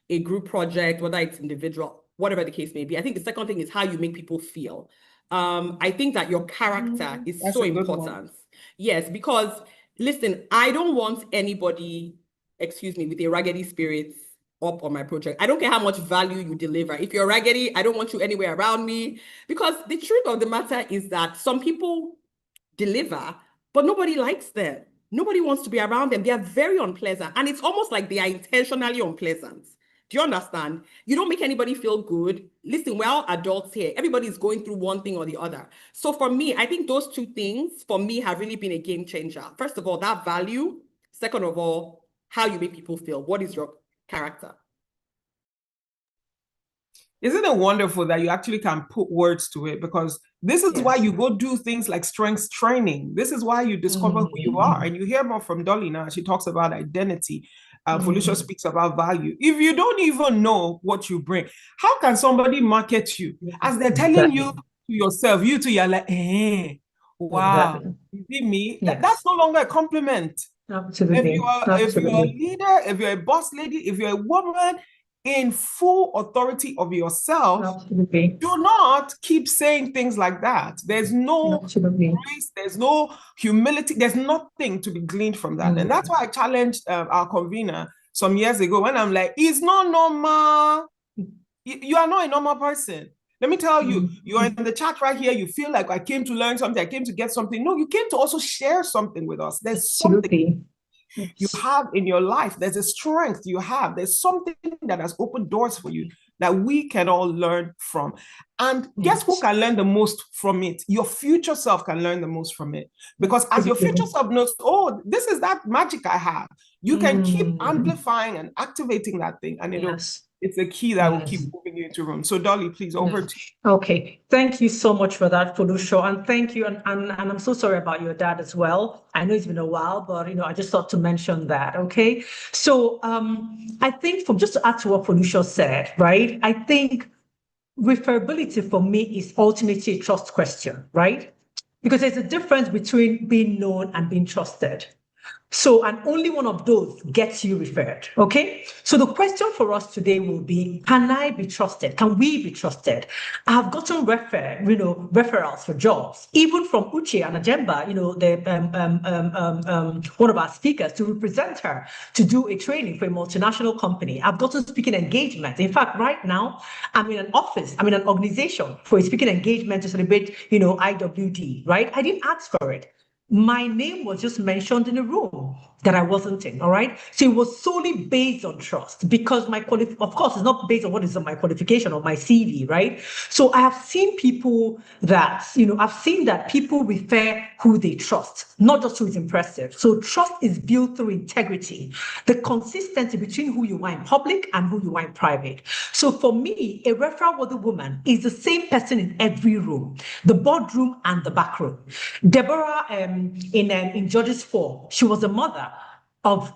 a group project, whether it's individual, whatever the case may be. I think the second thing is how you make people feel. I think that your character is so important. Yes, because listen, I don't want anybody, with a raggedy spirit up on my project. I don't care how much value you deliver. If you're raggedy, I don't want you anywhere around me, because the truth of the matter is that some people deliver, but nobody likes them. Nobody wants to be around them. They are very unpleasant. And it's almost like they are intentionally unpleasant. Do you understand? You don't make anybody feel good. Listen, we're all adults here. Everybody's going through one thing or the other. So for me, I think those 2 things for me have really been a game changer. First of all, that value. Second of all, how you make people feel. What is your character? Isn't it wonderful that you actually can put words to it? Because this is why you go do things like strengths training. This is why you discover who you are. And you hear more from Dolly now. She talks about identity. Felicia speaks about value. If you don't even know what you bring, how can somebody market you? As they're telling you to yourself, you too, you're like, wow, you see me? Yes. That's no longer a compliment. Absolutely. If you're a leader, if you're a boss lady, if you're a woman in full authority of yourself, do not keep saying things like that. There's no grace, there's no humility, there's nothing to be gleaned from that. And that's why I challenged our convener some years ago when I'm like, it's not normal. You are not a normal person. Let me tell you, you're in the chat right here. You feel like I came to learn something. I came to get something. No, you came to also share something with us. There's something you have in your life. There's a strength you have. There's something that has opened doors for you that we can all learn from. And guess who can learn the most from it? Your future self can learn the most from it. Because as your future self knows, oh, this is that magic I have. You can keep amplifying and activating that thing. And it's a key that will keep moving you into room. So Dolly, please, over to you. Okay, thank you so much for that, Felicia, and thank you. And I'm so sorry about your dad as well. I know it's been a while, but I just thought to mention that. Okay, so I think just to add to what Felicia said, right? I think referability for me is ultimately a trust question, right? Because there's a difference between being known and being trusted. So, and only one of those gets you referred, okay? So the question for us today will be, can I be trusted? Can we be trusted? I have gotten referrals for jobs, even from Uche and Ajemba, one of our speakers, to represent her, to do a training for a multinational company. I've gotten speaking engagement. In fact, right now, I'm in an an organization for a speaking engagement to celebrate, IWD, right? I didn't ask for it. my name was just mentioned in a room that I wasn't in, all right? So it was solely based on trust because of course, it's not based on what is on my qualification or my CV, right? So I have seen people that, I've seen that people refer who they trust, not just who is impressive. So trust is built through integrity, the consistency between who you are in public and who you are in private. So for me, a referral-worthy woman is the same person in every room, the boardroom and the back room. Deborah, in Judges 4, she was a mother of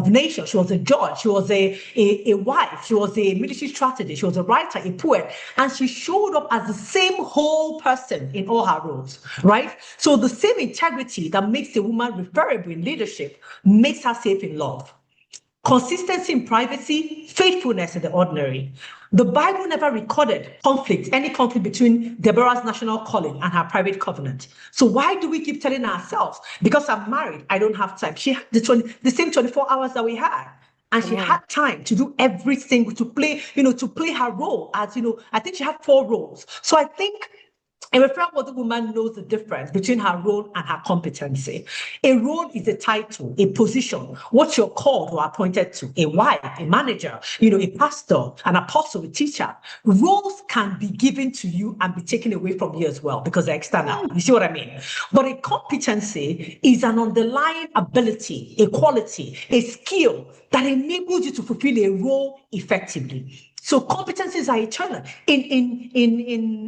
nations. She was a judge. She was a wife. She was a military strategist. She was a writer, a poet, and she showed up as the same whole person in all her roles, right? So the same integrity that makes a woman referable in leadership makes her safe in love. Consistency in privacy, faithfulness in the ordinary. The Bible never recorded any conflict between Deborah's national calling and her private covenant. So why do we keep telling ourselves, because I'm married, I don't have time? She had the same 24 hours that we had. And she had time to do everything, to play her role as, I think she had 4 roles. So I think a referral-worthy woman knows the difference between her role and her competency. A role is a title, a position, what you're called or appointed to, a wife, a manager, a pastor, an apostle, a teacher. Roles can be given to you and be taken away from you as well because they're external. You see what I mean? But a competency is an underlying ability, a quality, a skill that enables you to fulfill a role effectively. So competencies are internal,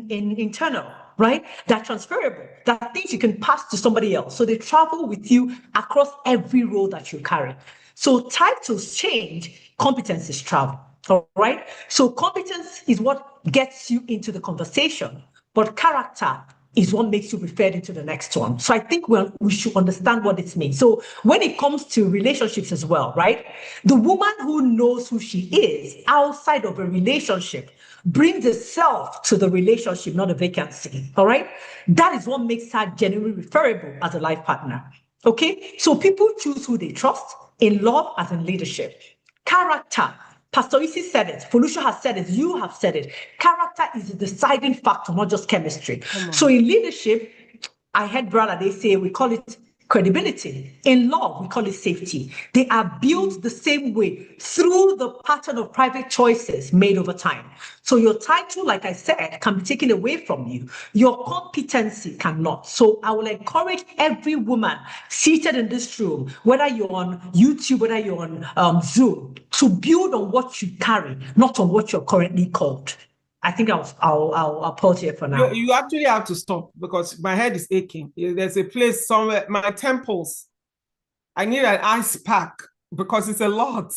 internal, right? They're transferable. They're things you can pass to somebody else. So they travel with you across every role that you carry. So titles change, competencies travel. All right. So competence is what gets you into the conversation, but character is what makes you referred into the next one. So I think we should understand what it means. So when it comes to relationships as well, right? The woman who knows who she is outside of a relationship brings the self to the relationship, not a vacancy. All right. That is what makes her genuinely referable as a life partner. Okay. So people choose who they trust in love as in leadership. Character. Pastor Isi said it, Felicia has said it, you have said it. Character is a deciding factor, not just chemistry. So in leadership, I heard Brother, they say we call it credibility. In law, we call it safety. They are built the same way through the pattern of private choices made over time. So your title, like I said, can be taken away from you. Your competency cannot. So I will encourage every woman seated in this room, whether you're on YouTube, whether you're on Zoom, to build on what you carry, not on what you're currently called. I think I'll pause here for now. You actually have to stop because my head is aching. There's a place somewhere, my temples. I need an ice pack because it's a lot.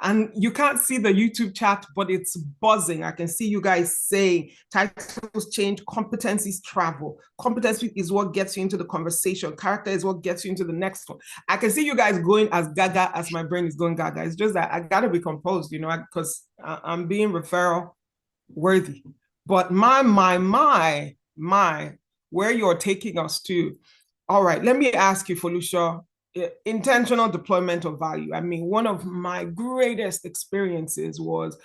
And you can't see the YouTube chat, but it's buzzing. I can see you guys saying titles change, competencies travel. Competency is what gets you into the conversation. Character is what gets you into the next one. I can see you guys going as gaga as my brain is going gaga. It's just that I got to be composed, because I'm being referral-worthy. But my, where you're taking us to. All right, let me ask you, Felicia, intentional deployment of value. I mean, one of my greatest experiences was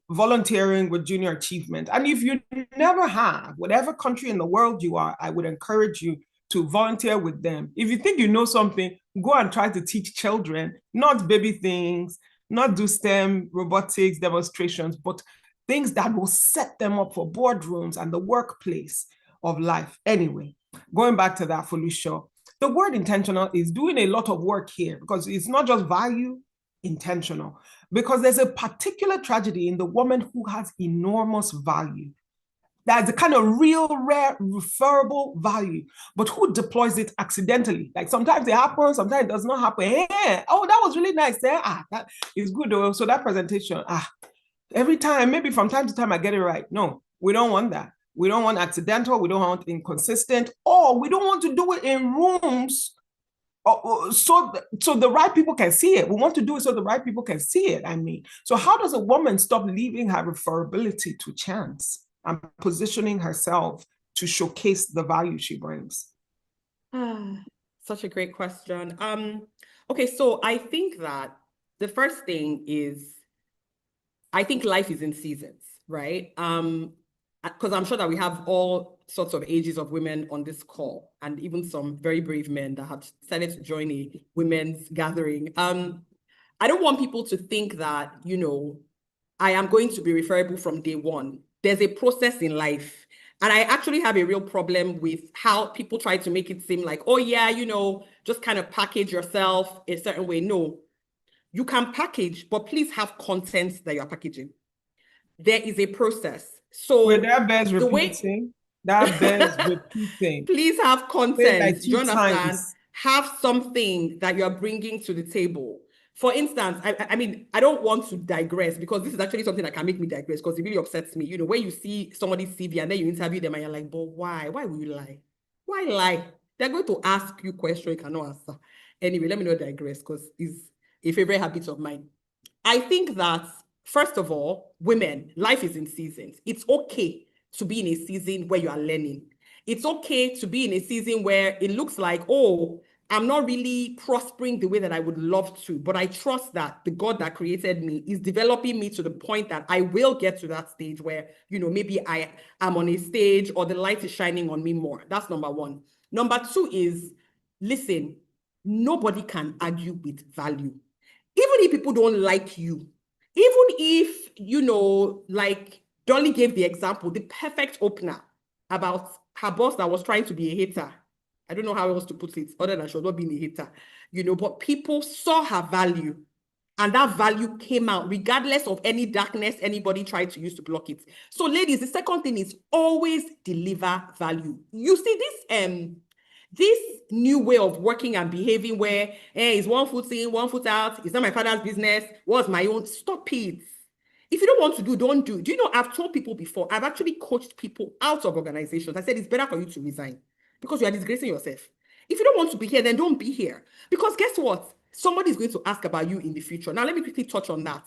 volunteering with Junior Achievement. And if you never have, whatever country in the world you are, I would encourage you to volunteer with them. If you think you know something, go and try to teach children, not baby things, not do STEM, robotics, demonstrations, but things that will set them up for boardrooms and the workplace of life. Anyway, going back to that, Felicia, the word intentional is doing a lot of work here because it's not just value, intentional. Because there's a particular tragedy in the woman who has enormous value. That's the kind of real, rare, referable value, but who deploys it accidentally? Like sometimes it happens, sometimes it does not happen. Hey, oh, that was really nice there. That is good though. So that presentation, every time, maybe from time to time I get it right. No, we don't want that. We don't want accidental, we don't want inconsistent, or we don't want to do it in rooms so the right people can see it. We want to do it so the right people can see it, I mean. So how does a woman stop leaving her referability to chance and positioning herself to showcase the value she brings? Such a great question. Okay, so I think that the first thing is, I think life is in seasons, right? because I'm sure that we have all sorts of ages of women on this call, and even some very brave men that have decided to join a women's gathering. I don't want people to think that, you know, I am going to be referable from day one. There's a process in life. And I actually have a real problem with how people try to make it seem like, oh yeah, you know, just kind of package yourself a certain way. No, you can package, but please have content that you're packaging. There is a process. So Wait, that bears the way repeating. That bears repeating. please have Say it content. like Do you 2 understand? times. Have something that you're bringing to the table. For instance, I mean, I don't want to digress because this is actually something that can make me digress because it really upsets me. You know, when you see somebody's CV and then you interview them and you're like, but why? Why will you lie? Why lie? They're going to ask you questions you cannot answer. Anyway, let me not digress because it's a favorite habit of mine. I think that, first of all, women, life is in seasons. It's okay to be in a season where you are learning. It's okay to be in a season where it looks like, oh, I'm not really prospering the way that I would love to, but I trust that the God that created me is developing me to the point that I will get to that stage where, you know, maybe I am on a stage or the light is shining on me more. That's number one. Number two is, listen, nobody can argue with value. Even if people don't like you, even if, you know, like Dolly gave the example, the perfect opener about her boss that was trying to be a hater. I don't know how else to put it other than she was not being a hater, you know, but people saw her value and that value came out regardless of any darkness anybody tried to use to block it. So ladies, the second thing is always deliver value. You see this new way of working and behaving where it's 1 foot in, 1 foot out, it's not my father's business, what's my own, stop it. If you don't want to do, don't do. Do you know, I've told people before, I've actually coached people out of organizations. I said, it's better for you to resign because you are disgracing yourself. If you don't want to be here, then don't be here. Because guess what? Somebody is going to ask about you in the future. Now, let me quickly touch on that.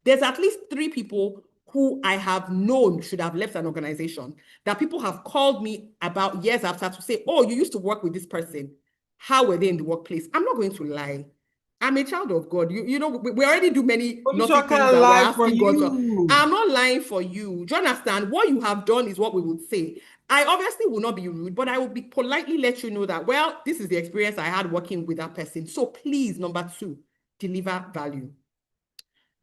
There's at least 3 people who I have known should have left an organization that people have called me about years after to say, oh, you used to work with this person. How were they in the workplace? I'm not going to lie. I'm a child of God. You know, we already do many naughty things that we're asking God to. I'm not lying for you. Do you understand? What you have done is what we would say. I obviously will not be rude, but I will be politely let you know that, well, this is the experience I had working with that person. So please, number 2, deliver value.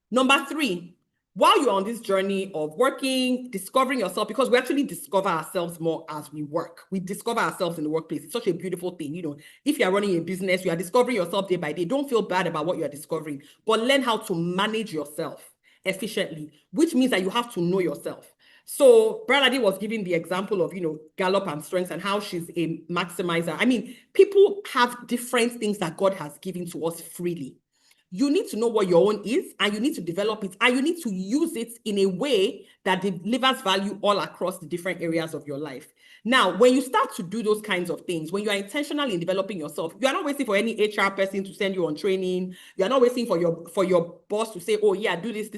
Number 3, while you're on this journey of working, discovering yourself, because we actually discover ourselves more as we work. We discover ourselves in the workplace. It's such a beautiful thing. You know, if you're running a business, you are discovering yourself day by day. Don't feel bad about what you're discovering, but learn how to manage yourself efficiently, which means that you have to know yourself. So Braladi was giving the example of, you know, Gallup and strengths and how she's a maximizer. I mean, people have different things that God has given to us freely. You need to know what your own is, and you need to develop it, and you need to use it in a way that delivers value all across the different areas of your life. Now, when you start to do those kinds of things, when you are intentional in developing yourself, you are not waiting for any HR person to send you on training. You are not waiting for your boss to say, oh yeah, do this.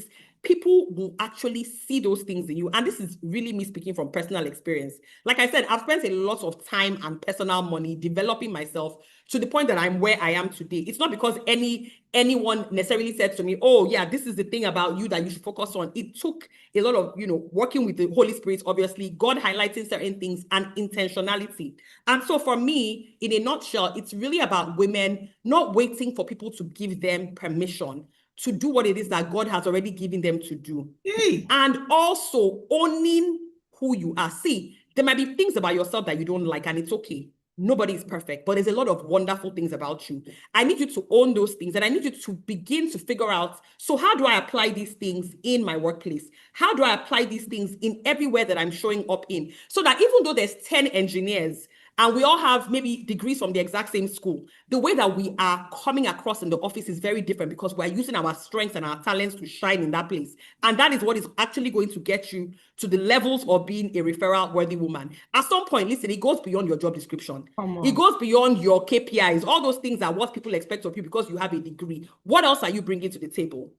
People will actually see those things in you. And this is really me speaking from personal experience. Like I said, I've spent a lot of time and personal money developing myself to the point that I'm where I am today. It's not because anyone necessarily said to me, oh yeah, this is the thing about you that you should focus on. It took a lot of, you know, working with the Holy Spirit, obviously, God highlighting certain things and intentionality. And so for me, in a nutshell, it's really about women not waiting for people to give them permission to do what it is that God has already given them to do. Hey. And also owning who you are. See, there might be things about yourself that you don't like, and it's okay. Nobody is perfect, but there's a lot of wonderful things about you. I need you to own those things, and I need you to begin to figure out, so how do I apply these things in my workplace? How do I apply these things in everywhere that I'm showing up in? So that even though there's 10 engineers, and we all have maybe degrees from the exact same school, the way that we are coming across in the office is very different because we're using our strengths and our talents to shine in that place. And that is what is actually going to get you to the levels of being a referral-worthy woman. At some point, listen, it goes beyond your job description. It goes beyond your KPIs. All those things are what people expect of you because you have a degree. What else are you bringing to the table?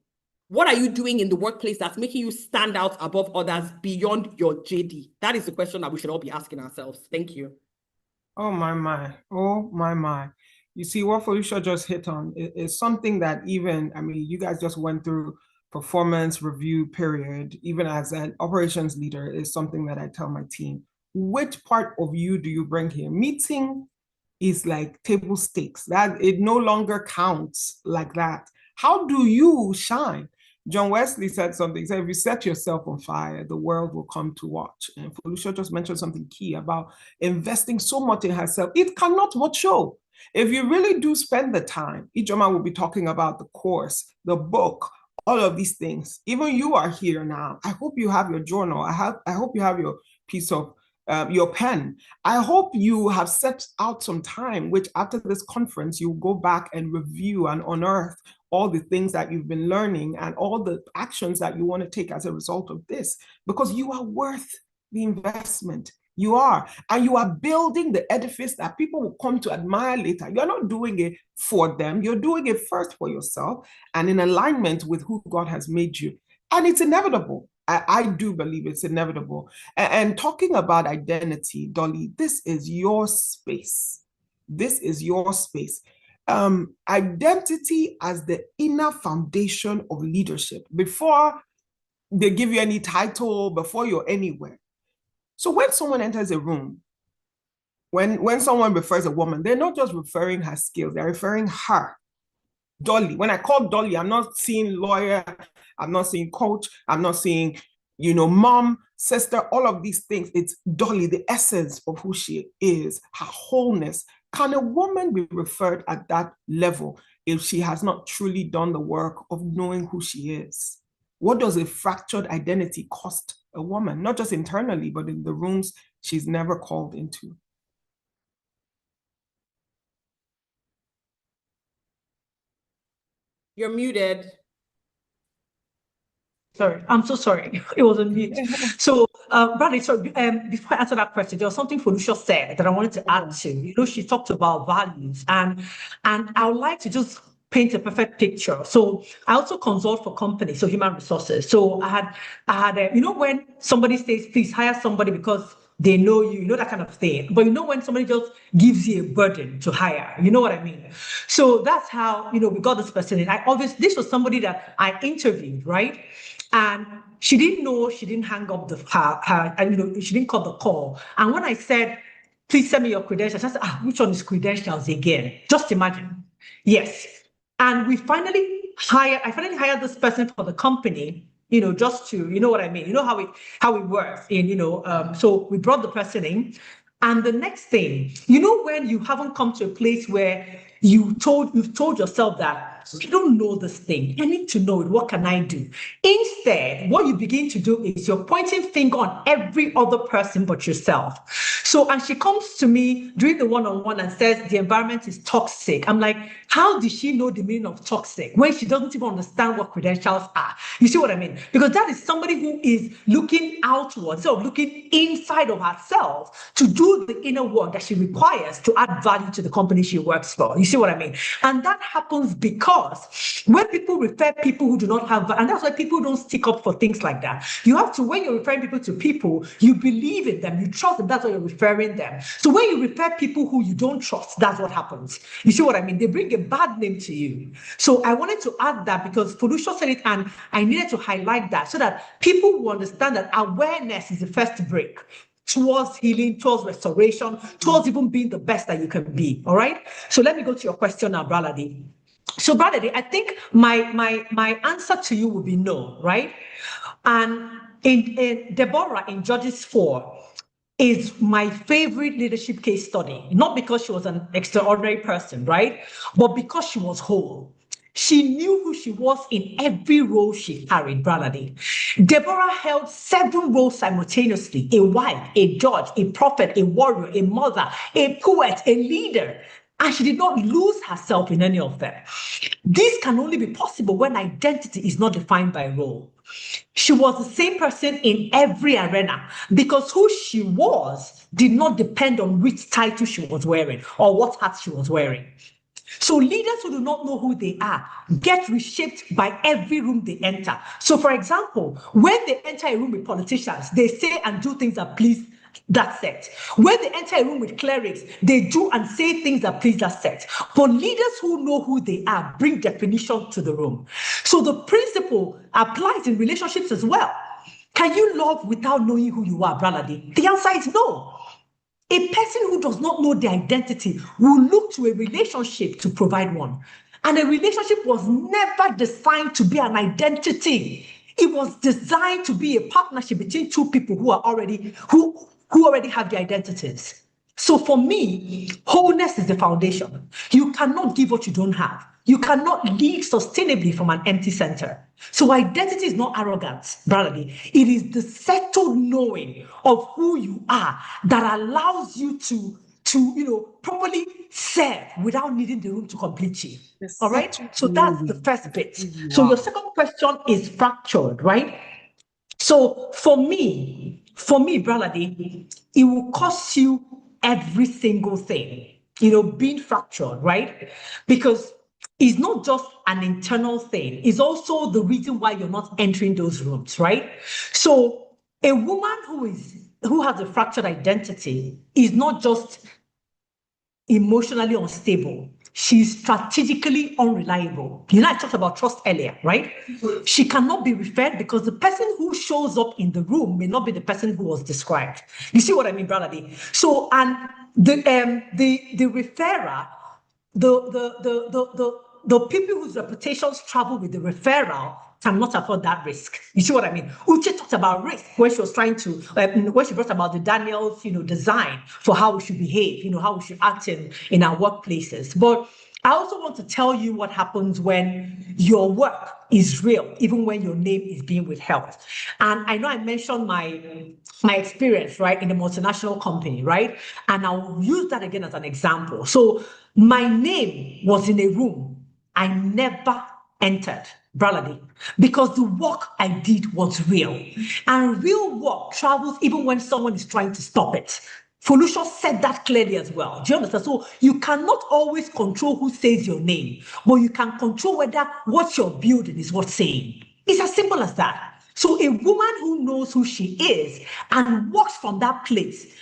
What are you doing in the workplace that's making you stand out above others beyond your JD? That is the question that we should all be asking ourselves. Thank you. Oh my. Oh my. You see, what Felicia just hit on is something that even, I mean, you guys just went through performance review period, even as an operations leader, is something that I tell my team. Which part of you do you bring here? Meeting is like table stakes, that it no longer counts like that. How do you shine? John Wesley said something. He said, if you set yourself on fire, the world will come to watch. And Felicia just mentioned something key about investing so much in herself. It cannot but show. If you really do spend the time, Ijoma will be talking about the course, the book, all of these things. Even you are here now. I hope you have your journal. I hope you have your piece of your pen. I hope you have set out some time, which after this conference, you'll go back and review and unearth all the things that you've been learning and all the actions that you want to take as a result of this, because you are worth the investment. You are, and you are building the edifice that people will come to admire later. You're not doing it for them. You're doing it first for yourself and in alignment with who God has made you. And it's inevitable. I do believe it's inevitable. And talking about identity, Dolly, this is your space. This is your space. Identity as the inner foundation of leadership. Before they give you any title, before you're anywhere. So when someone enters a room, when someone refers a woman, they're not just referring her skills, they're referring her. Dolly. When I call Dolly, I'm not seeing lawyer, I'm not seeing coach, I'm not seeing, mom, sister, all of these things. It's Dolly, the essence of who she is, her wholeness. Can a woman be referred at that level if she has not truly done the work of knowing who she is? What does a fractured identity cost a woman, not just internally, but in the rooms she's never called into? You're muted. Sorry, I'm so sorry. It was a mute. So, Bradley, sorry, before I answer that question, there was something Felicia said that I wanted to add to. She talked about values, and I would like to just paint a perfect picture. So I also consult for companies, so human resources. So I had, when somebody says, please hire somebody because they know you, that kind of thing. But when somebody just gives you a burden to hire, you know what I mean? So that's how, we got this person in. This was somebody that I interviewed, right? And she didn't know, she didn't hang up she didn't cut the call. And when I said, please send me your credentials, I said, which one is credentials again? Just imagine. Yes. And I finally hired this person for the company, just to, you know what I mean? You know how it works. So we brought the person in. And the next thing, when you haven't come to a place where you've told yourself that I don't know this thing, I need to know it, what can I do? Instead, what you begin to do is you're pointing finger on every other person but yourself. So, and she comes to me during the one-on-one and says the environment is toxic. I'm like, how does she know the meaning of toxic when she doesn't even understand what credentials are? You see what I mean? Because that is somebody who is looking outwards, so looking inside of herself to do the inner work that she requires to add value to the company she works for. You see what I mean? And that happens because when people refer people who do not have, and that's why people don't stick up for things like that. You have to, when you're referring people to people, you believe in them, you trust them, that's why you're referring them. So when you refer people who you don't trust, that's what happens. You see what I mean? They bring a bad name to you. So I wanted to add that because Felicia said it, and I needed to highlight that so that people will understand that awareness is the first break towards healing, towards restoration, towards even being the best that you can be. All right. So let me go to your question now, Braladi. So, Braladi, I think my answer to you would be no, right? And in Deborah in Judges 4 is my favorite leadership case study, not because she was an extraordinary person, right? But because she was whole. She knew who she was in every role she carried, Braladi. Deborah held 7 roles simultaneously: a wife, a judge, a prophet, a warrior, a mother, a poet, a leader. And she did not lose herself in any of them. This can only be possible when identity is not defined by role. She was the same person in every arena because who she was did not depend on which title she was wearing or what hat she was wearing. So leaders who do not know who they are get reshaped by every room they enter. So for example, when they enter a room with politicians, they say and do things that please that set. When they enter a room with clerics, they do and say things that please that set. But leaders who know who they are bring definition to the room. So the principle applies in relationships as well. Can you love without knowing who you are, Bralade? The answer is no. A person who does not know their identity will look to a relationship to provide one. And a relationship was never designed to be an identity. It was designed to be a partnership between two people who already have the identities. So for me, wholeness is the foundation. You cannot give what you don't have. You cannot live sustainably from an empty center. So identity is not arrogance, Bralade. It is the settled knowing of who you are that allows you to properly serve without needing the room to complete you. All right? So that's the first bit. So your second question is fractured, right? So for me, Bralade, it will cost you every single thing, being fractured, right? Because it's not just an internal thing, it's also the reason why you're not entering those rooms, right? So a woman who has a fractured identity is not just emotionally unstable. She's strategically unreliable. I talked about trust earlier, right? She cannot be referred because the person who shows up in the room may not be the person who was described. You see what I mean, Bralade? So, and the referrer, the people whose reputations travel with the referral cannot afford that risk. You see what I mean? Uche talked about risk when she was trying to, when she brought about the Daniels, design for how we should behave, how we should act in our workplaces. But I also want to tell you what happens when your work is real, even when your name is being withheld. And I know I mentioned my experience, right, in a multinational company, right? And I'll use that again as an example. So my name was in a room I never entered, Bralade, because the work I did was real. And real work travels even when someone is trying to stop it. Felicia said that clearly as well. Do you understand? So you cannot always control who says your name, but you can control whether what you're building is worth saying. It's as simple as that. So a woman who knows who she is and works from that place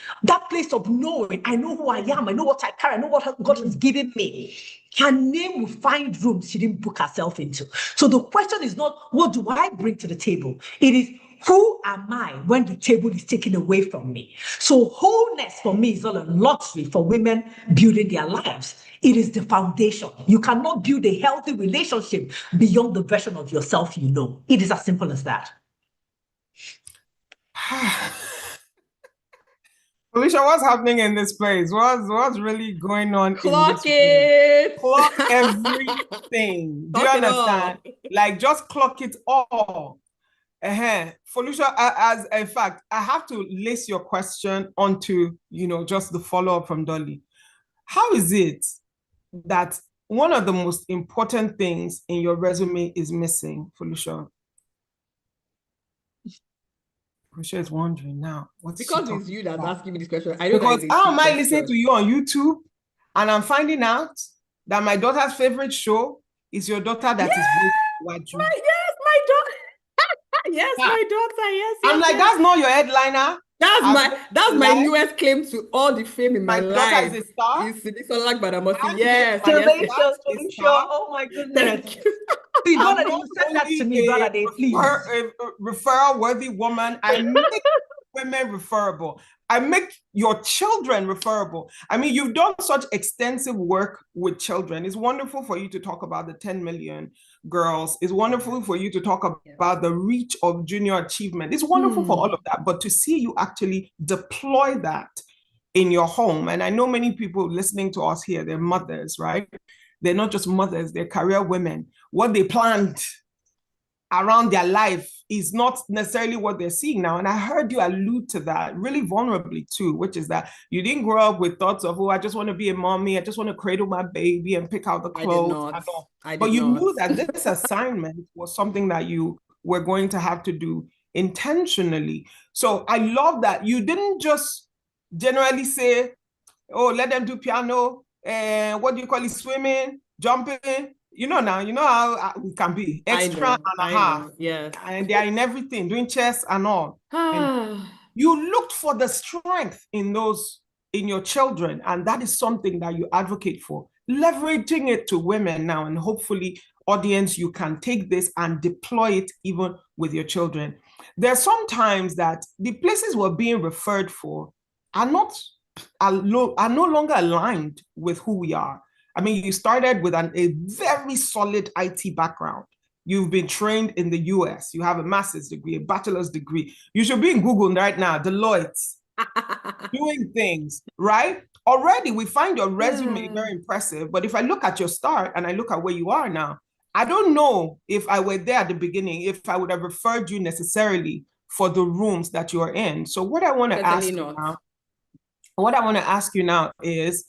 of knowing, I know who I am, I know what I carry, I know what God has given me, her name will find rooms she didn't book herself into. So the question is not, what do I bring to the table? It is, who am I when the table is taken away from me? So wholeness for me is not a luxury for women building their lives. It is the foundation. You cannot build a healthy relationship beyond the version of yourself you know. It is as simple as that. Felicia, what's happening in this place? What's really going on? Clock in this it. room? Clock everything. Do you understand? Like, just clock it all. Felicia, as a fact, I have to list your question onto, just the follow-up from Dolly. How is it that one of the most important things in your resume is missing, Felicia? Felicia is wondering now. Because it's you that's asking me this question. Because how am I listening to you on YouTube and I'm finding out that my daughter's favorite show is your daughter that is my daughter. Yes, my daughter. Yes. I'm like, that's not your headliner. That's my newest claim to all the fame in my life. My daughter is a star. Yes. Oh my goodness. You said that to me, Bralade, please. A referral-worthy woman. I make women referable. I make your children referable. I mean, you've done such extensive work with children. It's wonderful for you to talk about the 10 million girls. It's wonderful for you to talk about the reach of junior achievement. It's wonderful for all of that. But to see you actually deploy that in your home, and I know many people listening to us here, they're mothers, right? They're not just mothers, they're career women. What they planned around their life is not necessarily what they're seeing now. And I heard you allude to that really vulnerably too, which is that you didn't grow up with thoughts of, I just want to be a mommy, I just want to cradle my baby and pick out the clothes. But you knew that this assignment was something that you were going to have to do intentionally. So I love that you didn't just generally say, let them do piano, and what do you call it, swimming, jumping. Now, how we can be extra and a half. Yes. And they are in everything, doing chess and all. You looked for the strength in your children, and that is something that you advocate for. Leveraging it to women now, and hopefully, audience, you can take this and deploy it even with your children. There's sometimes that the places we're being referred for are no longer aligned with who we are. I mean, you started with a very solid IT background. You've been trained in the US. You have a master's degree, a bachelor's degree. You should be in Google right now, Deloitte, doing things, right? Already, we find your resume very impressive. But if I look at your start and I look at where you are now, I don't know if I were there at the beginning, if I would have referred you necessarily for the rooms that you're in. So what I want to ask you now is,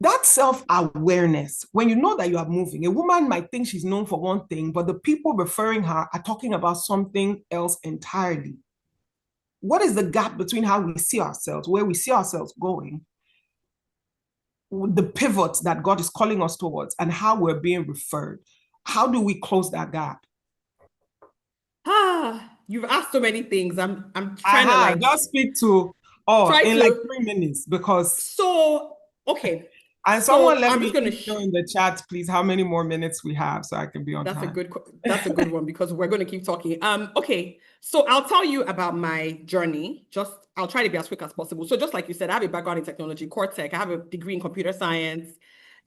that self-awareness, when you know that you are moving, a woman might think she's known for one thing, but the people referring her are talking about something else entirely. What is the gap between how we see ourselves, where we see ourselves going, the pivot that God is calling us towards, and how we're being referred? How do we close that gap? You've asked so many things. I'm trying to like just speak to like 3 minutes, because okay. And someone let me know in the chat, please, how many more minutes we have so I can be on time. That's a good one, because we're going to keep talking. Okay, so I'll tell you about my journey. I'll try to be as quick as possible. So just like you said, I have a background in technology, core tech. I have a degree in computer science.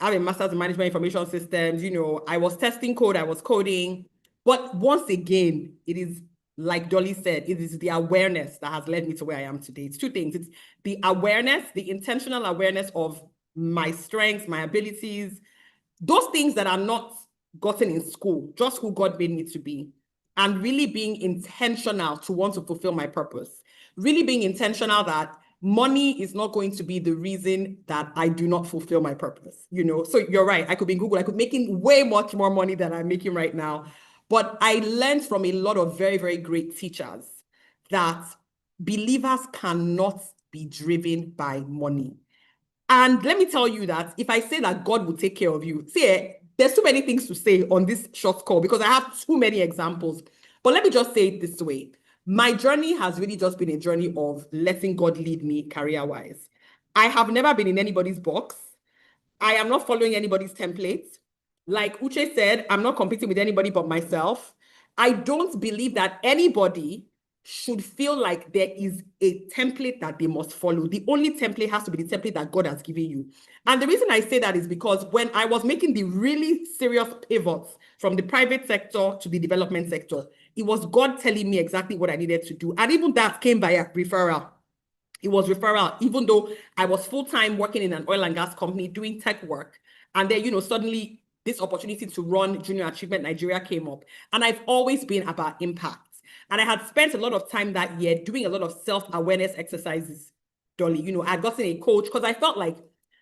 I have a master's in management information systems. You know, I was testing code, I was coding. But once again, it is like Dolly said, it is the awareness that has led me to where I am today. It's two things. It's the awareness, the intentional awareness of my strengths, my abilities, those things that are not gotten in school, just who God made me to be, and really being intentional to want to fulfill my purpose. Really being intentional that money is not going to be the reason that I do not fulfill my purpose. You know, so you're right. I could be in Google. I could be making way much more money than I'm making right now. But I learned from a lot of very, very great teachers that believers cannot be driven by money. And let me tell you that if I say that God will take care of you, see, there's too many things to say on this short call because I have too many examples. But let me just say it this way. My journey has really just been a journey of letting God lead me career-wise. I have never been in anybody's box. I am not following anybody's template. Like Uche said, I'm not competing with anybody but myself. I don't believe that anybody should feel like there is a template that they must follow. The only template has to be the template that God has given you. And the reason I say that is because when I was making the really serious pivots from the private sector to the development sector, it was God telling me exactly what I needed to do. And even that came by a referral. It was referral, even though I was full-time working in an oil and gas company doing tech work. And then, you know, suddenly this opportunity to run Junior Achievement Nigeria came up. And I've always been about impact. And I had spent a lot of time that year doing a lot of self-awareness exercises, Dolly. You know, I'd gotten a coach because I felt like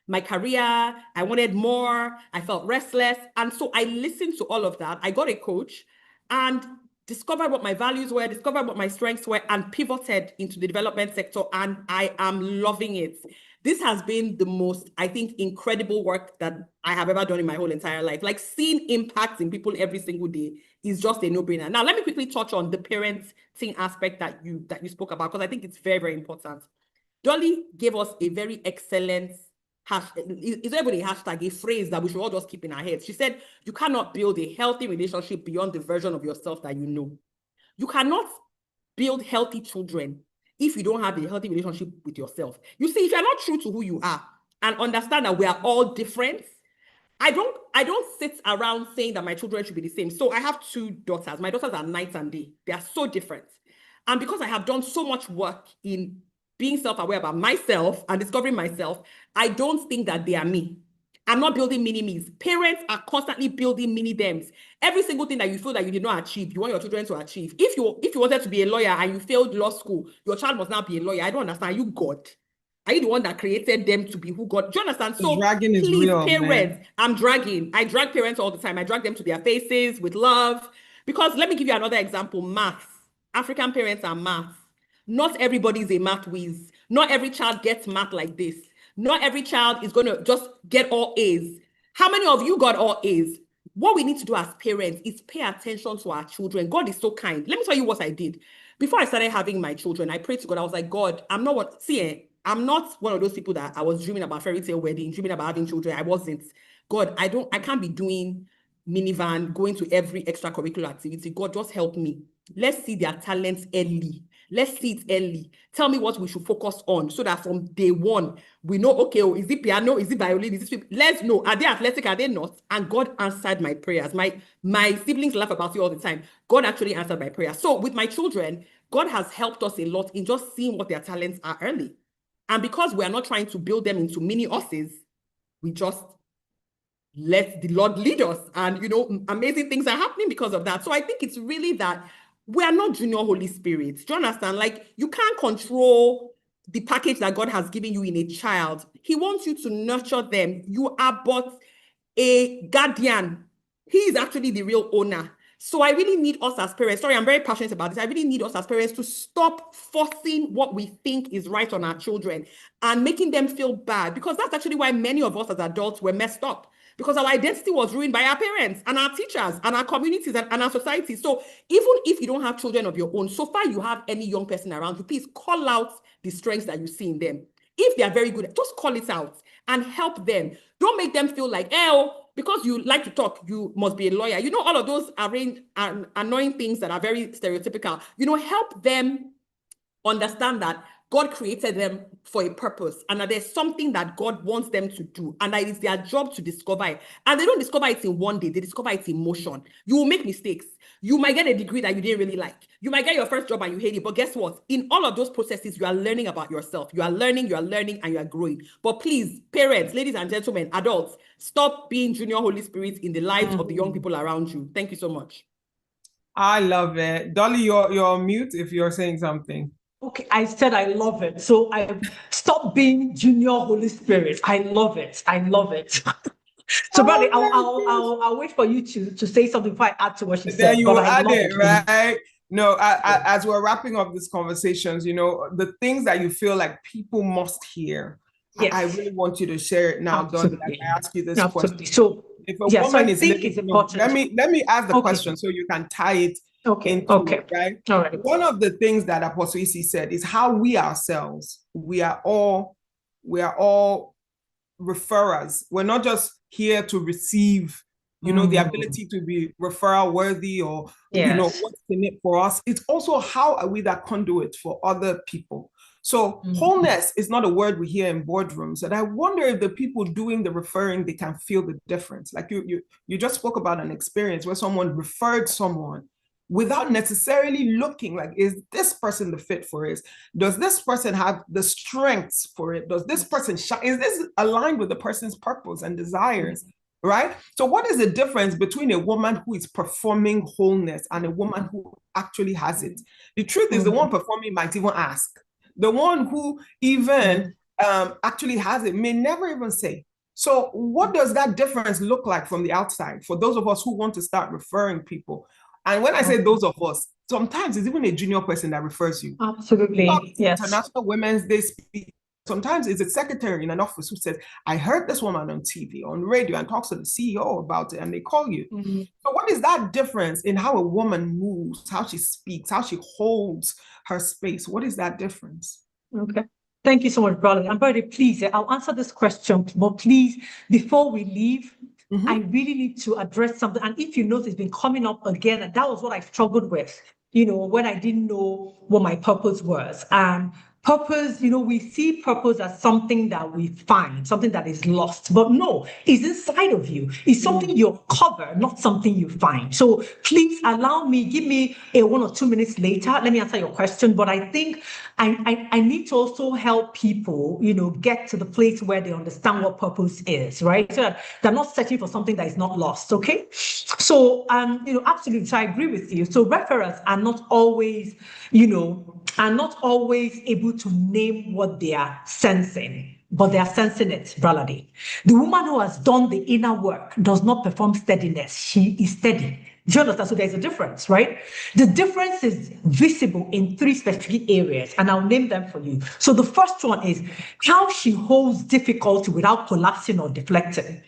my career, I wanted more, I felt restless. And so I listened to all of that. I got a coach and discovered what my values were, discovered what my strengths were, and pivoted into the development sector. And I am loving it. This has been the most, I think, incredible work that I have ever done in my whole entire life. Like seeing impacts in people every single day is just a no-brainer. Now, let me quickly touch on the parenting aspect that you spoke about, because I think it's very, very important. Dolly gave us a very excellent is there a hashtag, a phrase that we should all just keep in our heads. She said, you cannot build a healthy relationship beyond the version of yourself that you know. You cannot build healthy children if you don't have a healthy relationship with yourself. You see, if you're not true to who you are and understand that we are all different, I don't sit around saying that my children should be the same. So I have 2 daughters. My daughters are night and day. They are so different. And because I have done so much work in being self-aware about myself and discovering myself, I don't think that they are me. I'm not building mini-me's. Parents are constantly building mini-thems. Every single thing that you feel that you did not achieve, you want your children to achieve. If you wanted to be a lawyer and you failed law school, your child must now be a lawyer. I don't understand. Are you God? Are you the one that created them to be who God? Do you understand? So dragging is please, real, parents, man. I'm dragging. I drag parents all the time. I drag them to their faces with love. Because let me give you another example. Maths. African parents are maths. Not everybody is a math whiz. Not every child gets math like this. Not every child is going to just get all A's. How many of you got all A's? What we need to do as parents is pay attention to our children. God is so kind. Let me tell you what I did. before I started having my children, I prayed to God. I was like, God, I'm not one of those people that I was dreaming about fairy tale wedding, dreaming about having children. I wasn't. God, I can't be doing minivan, going to every extracurricular activity. God, just help me. Let's see their talents early. Let's see it early. Tell me what we should focus on so that from day one, we know, okay, oh, is it piano? Is it violin? Is it... Let's know. Are they athletic? Are they not? And God answered my prayers. My siblings laugh about it all the time. God actually answered my prayers. So with my children, God has helped us a lot in just seeing what their talents are early. And because we are not trying to build them into mini us's, we just let the Lord lead us. And, amazing things are happening because of that. So I think it's really that we are not junior Holy Spirit. Do you understand? Like, you can't control the package that God has given you in a child. He wants you to nurture them. You are but a guardian. He is actually the real owner. So I really need us as parents, sorry, I'm very passionate about this. I really need us as parents to stop forcing what we think is right on our children and making them feel bad, because that's actually why many of us as adults were messed up, because our identity was ruined by our parents and our teachers and our communities and our society. So even if you don't have children of your own, so far you have any young person around you, please call out the strengths that you see in them. If they are very good, just call it out and help them. Don't make them feel like, because you like to talk, you must be a lawyer. All of those annoying things that are very stereotypical. Help them understand that God created them for a purpose and that there's something that God wants them to do and that it's their job to discover it. And they don't discover it in one day, they discover it in motion. You will make mistakes. You might get a degree that you didn't really like. You might get your first job and you hate it. But guess what? In all of those processes, you are learning about yourself. You are learning, and you are growing. But please, parents, ladies and gentlemen, adults, stop being junior Holy Spirit in the lives of the young people around you. Thank you so much. I love it. Dolly, you're on mute if you're saying something. Okay, I said I love it. So I stop being junior Holy Spirit. I love it. I love it. So, Bradley, I'll wait for you to say something before I add to what she said. Then you but will I add love it, right? No, as we're wrapping up these conversations, the things that you feel like people must hear. Yes. I really want you to share it now, Dolly. I ask you this question. So, if a woman is living, it's important. let me ask the question so you can tie it into it, right? All right. One of the things that Apostle Isi said is how we ourselves, we are all referrers. We're not just here to receive, the ability to be referral worthy or, what's in it for us. It's also how are we that conduit for other people. So wholeness is not a word we hear in boardrooms. And I wonder if the people doing the referring, they can feel the difference. Like you just spoke about an experience where someone referred someone without necessarily looking like, is this person the fit for it? Does this person have the strengths for it? Does this person shine? Is this aligned with the person's purpose and desires? Right? So what is the difference between a woman who is performing wholeness and a woman who actually has it? The truth is the one performing might even ask. The one who even actually has it may never even say. So what does that difference look like from the outside for those of us who want to start referring people? And when I say those of us, sometimes it's even a junior person that refers you. Absolutely, yes. International Women's Day speech. Sometimes it's a secretary in an office who says, I heard this woman on TV, on radio, and talks to the CEO about it, and they call you. So what is that difference in how a woman moves, how she speaks, how she holds her space? What is that difference? Okay. Thank you so much, brother. And Brother, please, I'll answer this question, but please, before we leave, I really need to address something. And if you notice, it's been coming up again, and that was what I struggled with, when I didn't know what my purpose was. Purpose, we see purpose as something that we find, something that is lost. But no, it's inside of you. It's something you cover, not something you find. So please give me a 1 or 2 minutes later. Let me answer your question. But I think I need to also help people, get to the place where they understand what purpose is, right? So that they're not searching for something that is not lost, okay? So, absolutely, so I agree with you. So referrers are not always, able to name what they are sensing, but they are sensing it, Braladi. The woman who has done the inner work does not perform steadiness. She is steady. Do you understand? So there's a difference, right? The difference is visible in 3 specific areas, and I'll name them for you. So the first one is how she holds difficulty without collapsing or deflecting.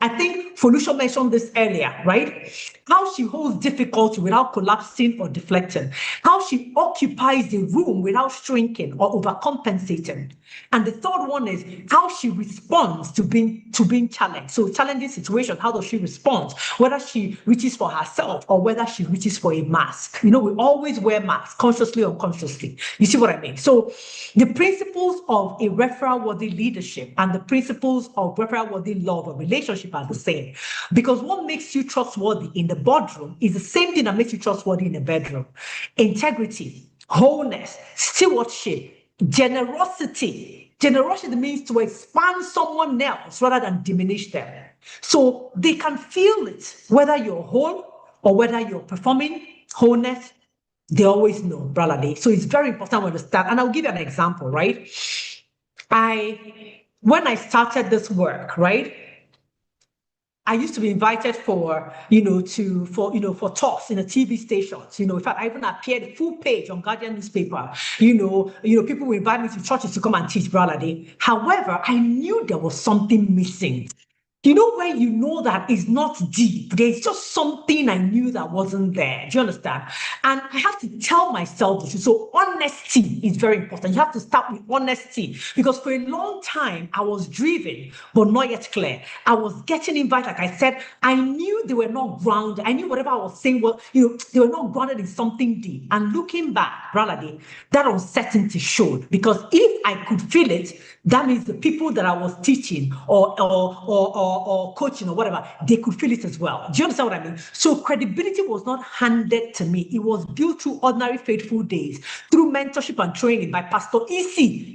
I think Felucia mentioned this earlier, right? how she holds difficulty without collapsing or deflecting, how she occupies the room without shrinking or overcompensating. And the third one is how she responds to being challenged. So challenging situations, how does she respond? Whether she reaches for herself or whether she reaches for a mask. We always wear masks, consciously or unconsciously. You see what I mean? So the principles of a referral-worthy leadership and the principles of referral-worthy love or relationship are the same. Because what makes you trustworthy in the boardroom is the same thing that makes you trustworthy in the bedroom. Integrity, wholeness, stewardship, generosity. Generosity means to expand someone else rather than diminish them. So they can feel it, whether you're whole or whether you're performing wholeness. They always know, brother. So it's very important to understand. And I'll give you an example, right? When I started this work, right, I used to be invited for talks in the TV stations. In fact, I even appeared full page on Guardian newspaper. People would invite me to churches to come and teach, brother. However, I knew there was something missing. When you know that it's not deep, there's just something I knew that wasn't there. Do you understand? And I have to tell myself the truth. So honesty is very important. You have to start with honesty, because for a long time, I was driven, but not yet clear. I was getting invited, like I said, I knew they were not grounded. I knew whatever I was saying was, they were not grounded in something deep. And looking back, brother, that uncertainty showed, because if I could feel it, that means the people that I was teaching or coaching or whatever, they could feel it as well. Do you understand what I mean? So credibility was not handed to me. It was built through ordinary faithful days, through mentorship and training by Pastor Isi,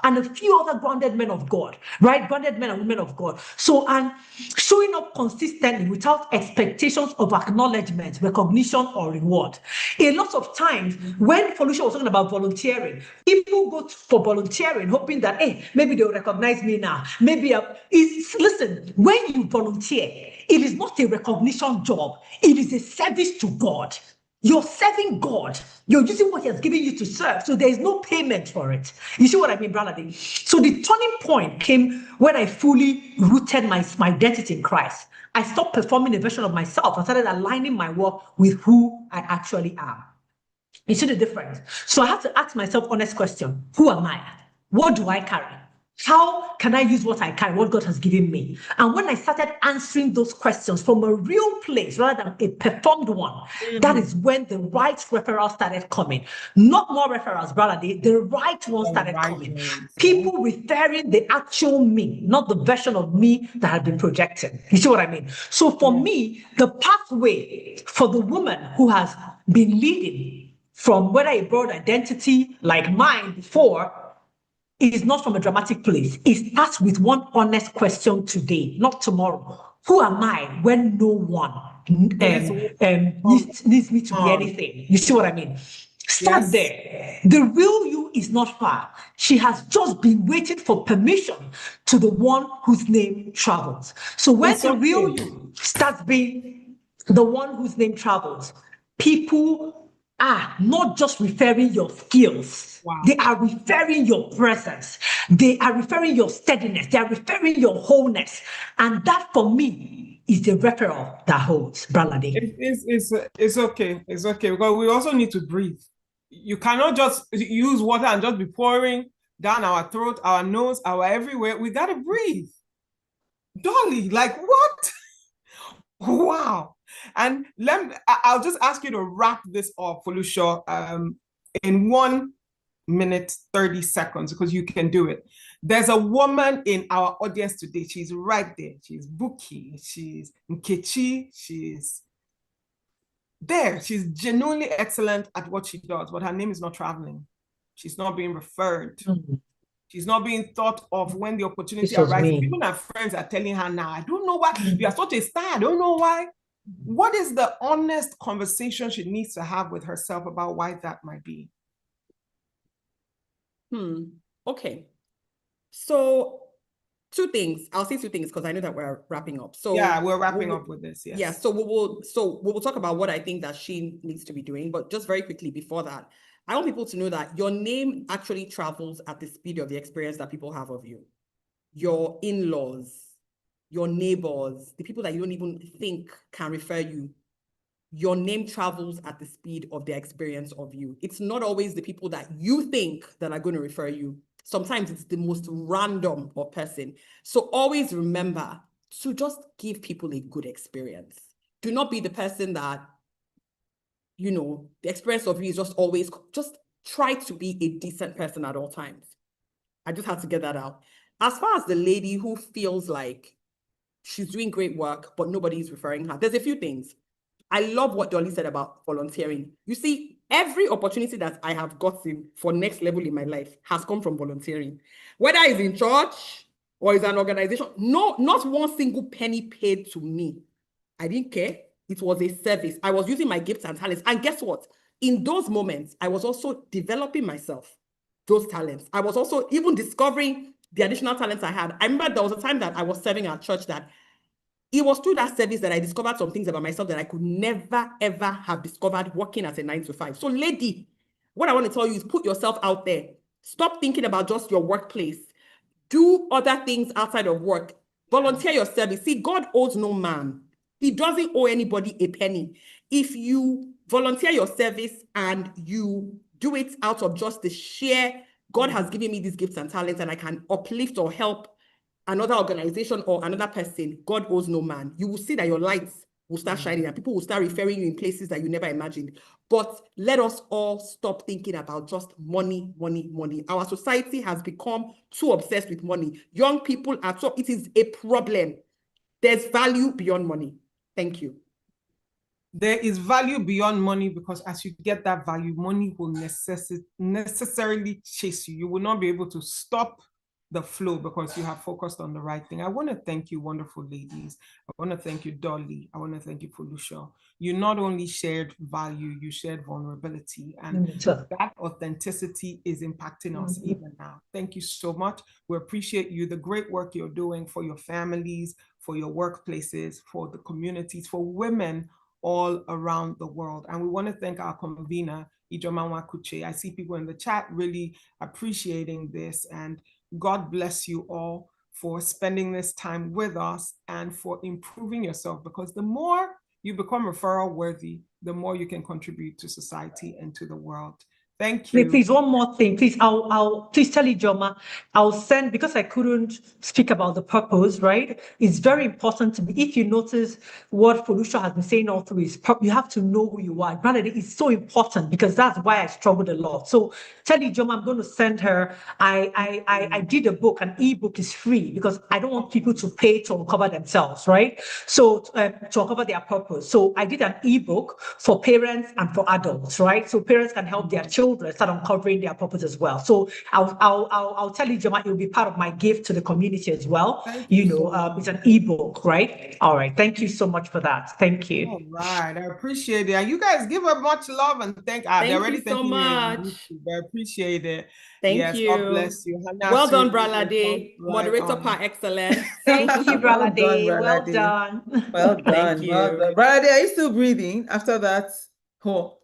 and a few other grounded men of God, right? Grounded men and women of God. So, and showing up consistently without expectations of acknowledgement, recognition, or reward. A lot of times, when Felicia was talking about volunteering, people go for volunteering hoping that, hey, maybe they'll recognize me now. Listen, when you volunteer, it is not a recognition job. It is a service to God. You're serving God. You're using what He has given you to serve. So there is no payment for it. You see what I mean, brother? So the turning point came when I fully rooted my identity in Christ. I stopped performing a version of myself. I started aligning my work with who I actually am. You see the difference? So I have to ask myself honest question. Who am I? What do I carry? How can I use what I carry, what God has given me? And when I started answering those questions from a real place rather than a performed one, that is when the right referrals started coming. Not more referrals, brother. The right ones started coming. People referring the actual me, not the version of me that had been projected. You see what I mean? So for me, the pathway for the woman who has been leading from whether a broad identity like mine before, it is not from a dramatic place. It starts with one honest question today, not tomorrow. Who am I when no one needs me to be anything? You see what I mean? Start there. The real you is not far. She has just been waiting for permission to the one whose name travels. So when the real you starts being the one whose name travels, people are not just referring your skills. Wow. They are referring your presence. They are referring your steadiness. They are referring your wholeness. And that for me is the referral that holds, brother. It's okay. It's okay, because we also need to breathe. You cannot just use water and just be pouring down our throat, our nose, our everywhere. We got to breathe. Dolly, like what? Wow. And I'll just ask you to wrap this up, Felicia, in 1 minute, 30 seconds, because you can do it. There's a woman in our audience today. She's right there. She's Buki. She's Nkechi. She's there. She's genuinely excellent at what she does, but her name is not traveling. She's not being referred. Mm-hmm. She's not being thought of when the opportunity arises. Even her friends are telling her now, I don't know why. You are such a star. I don't know why. What is the honest conversation she needs to have with herself about why that might be? Okay. So 2 things. I'll say 2 things because I know that we're wrapping up. So yeah, we're wrapping up with this. Yes. Yeah. So we will talk about what I think that she needs to be doing. But just very quickly before that, I want people to know that your name actually travels at the speed of the experience that people have of you. Your in-laws, your neighbors, the people that you don't even think can refer you, your name travels at the speed of their experience of you. It's not always the people that you think that are going to refer you. Sometimes it's the most random of person. So always remember to just give people a good experience. Do not be the person that, you know, the experience of you is just always, just try to be a decent person at all times. I just had to get that out. As far as the lady who feels like she's doing great work, but nobody's referring her, there's a few things. I love what Dolly said about volunteering. You see, every opportunity that I have gotten for next level in my life has come from volunteering. Whether it's in church or it's an organization, no, not one single penny paid to me. I didn't care. It was a service. I was using my gifts and talents. And guess what? In those moments, I was also developing myself, those talents. I was also even discovering the additional talents I had. I remember there was a time that I was serving at church that it was through that service that I discovered some things about myself that I could never, ever have discovered working as a 9-to-5. So lady, what I want to tell you is put yourself out there. Stop thinking about just your workplace. Do other things outside of work. Volunteer your service. See, God owes no man. He doesn't owe anybody a penny. If you volunteer your service and you do it out of just the sheer, God has given me these gifts and talents and I can uplift or help another organization or another person, God owes no man. You will see that your lights will start shining and people will start referring you in places that you never imagined. But let us all stop thinking about just money, money, money. Our society has become too obsessed with money. Young people are so, it is a problem. There's value beyond money. Thank you. There is value beyond money because as you get that value, money will necessarily chase you. You will not be able to stop the flow because you have focused on the right thing. I want to thank you, wonderful ladies. I want to thank you, Dolly. I want to thank you, Felucia. You not only shared value, you shared vulnerability, and that authenticity is impacting us even now. Thank you so much. We appreciate you, the great work you're doing for your families, for your workplaces, for the communities, for women all around the world. And we want to thank our convener, Ejiro Nwakuche. I see people in the chat really appreciating this, and God bless you all for spending this time with us and for improving yourself, because the more you become referral worthy, the more you can contribute to society and to the world. Thank you. Please, one more thing. Please, I'll please tell Ijoma, I'll send, because I couldn't speak about the purpose, right? It's very important to be, if you notice what Felucia has been saying all through, is you have to know who you are. Granted, it's so important because that's why I struggled a lot. So tell Ijoma, I'm going to send her. I did a book, an ebook is free because I don't want people to pay to uncover themselves, right? So to uncover their purpose. So I did an ebook for parents and for adults, right? So parents can help their children start uncovering their purpose as well. So I'll tell you, Joma, it will be part of my gift to the community as well. It's an ebook, right? All right. Thank you so much for that. Thank you. All right. I appreciate it. And you guys give her much love and thank you so much. I appreciate it. Thank you. God bless you. Well done, Bralade. Moderator par excellence. Thank you, Bralade. Well Well done. Well done. Thank you. Well done. Bralade, are you still breathing after that? Oh.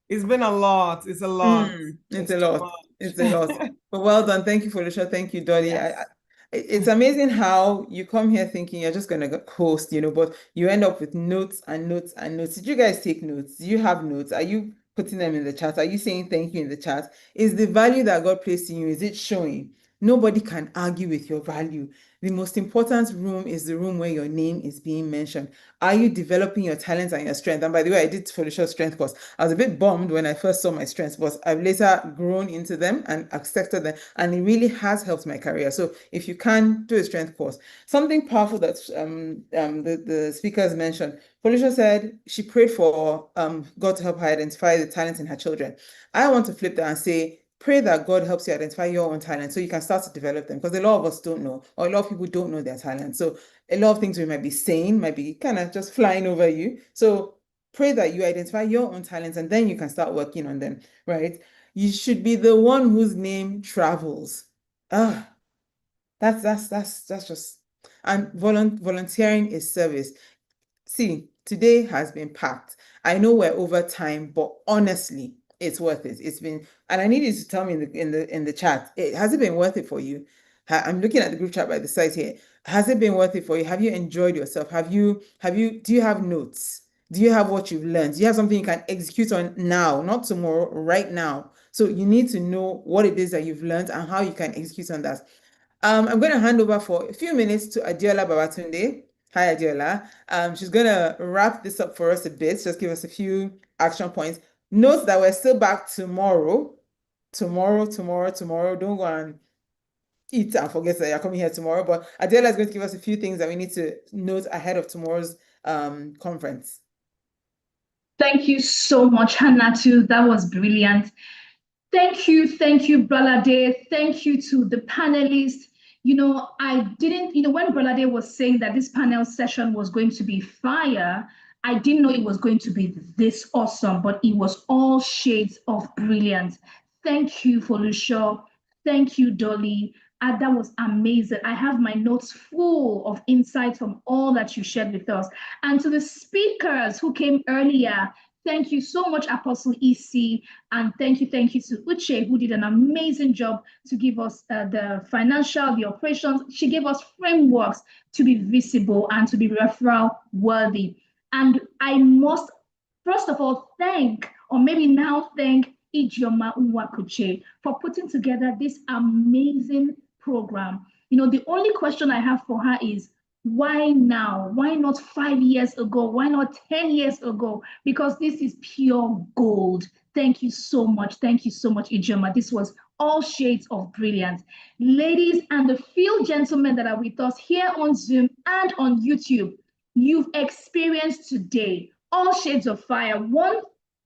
It's been a lot. It's a lot. It's a lot. It's a lot. But well done. Thank you, Felucia. Thank you, Dolly. Yes. It's amazing how you come here thinking you're just going to host, but you end up with notes and notes and notes. Did you guys take notes? Do you have notes? Are you putting them in the chat? Are you saying thank you in the chat? Is the value that God placed in you, is it showing? Nobody can argue with your value. The most important room is the room where your name is being mentioned. Are you developing your talents and your strength? And by the way, I did Felicia's strength course. I was a bit bummed when I first saw my strengths, but I've later grown into them and accepted them, and it really has helped my career. So if you can, do a strength course. Something powerful that the speakers mentioned, Felicia said she prayed for God to help her identify the talents in her children. I want to flip that and say, pray that God helps you identify your own talents so you can start to develop them, because a lot of us don't know, or a lot of people don't know their talents. So a lot of things we might be saying might be kind of just flying over you. So pray that you identify your own talents and then you can start working on them, right? You should be the one whose name travels. That's just, and volunteering is service. See, today has been packed. I know we're over time, but honestly, it's worth it. It's been, and I need you to tell me in the chat, has it been worth it for you? I'm looking at the group chat by the side here. Has it been worth it for you? Have you enjoyed yourself? Do you have notes? Do you have what you've learned? Do you have something you can execute on now, not tomorrow, right now? So you need to know what it is that you've learned and how you can execute on that. I'm going to hand over for a few minutes to Adiola Babatunde. Hi, Adiola. She's going to wrap this up for us a bit, just give us a few action points. Note that we're still back tomorrow. Tomorrow. Don't go and eat and forget that you're coming here tomorrow. But Adiola is going to give us a few things that we need to note ahead of tomorrow's conference. Thank you so much, Hannatu. That was brilliant. Thank you, Bralade. Thank you to the panelists. I didn't, when Bralade was saying that this panel session was going to be fire, I didn't know it was going to be this awesome, but it was all shades of brilliant. Thank you, Folusho. Thank you, Dolly. That was amazing. I have my notes full of insights from all that you shared with us. And to the speakers who came earlier, thank you so much, Apostle EC, and thank you to Uche, who did an amazing job to give us the financial, the operations. She gave us frameworks to be visible and to be referral worthy. And I must, first of all, thank Ijoma Nwakuche for putting together this amazing program. The only question I have for her is, why now? Why not 5 years ago? Why not 10 years ago? Because this is pure gold. Thank you so much, Ijoma. This was all shades of brilliant. Ladies and the few gentlemen that are with us here on Zoom and on YouTube, you've experienced today all shades of fire. One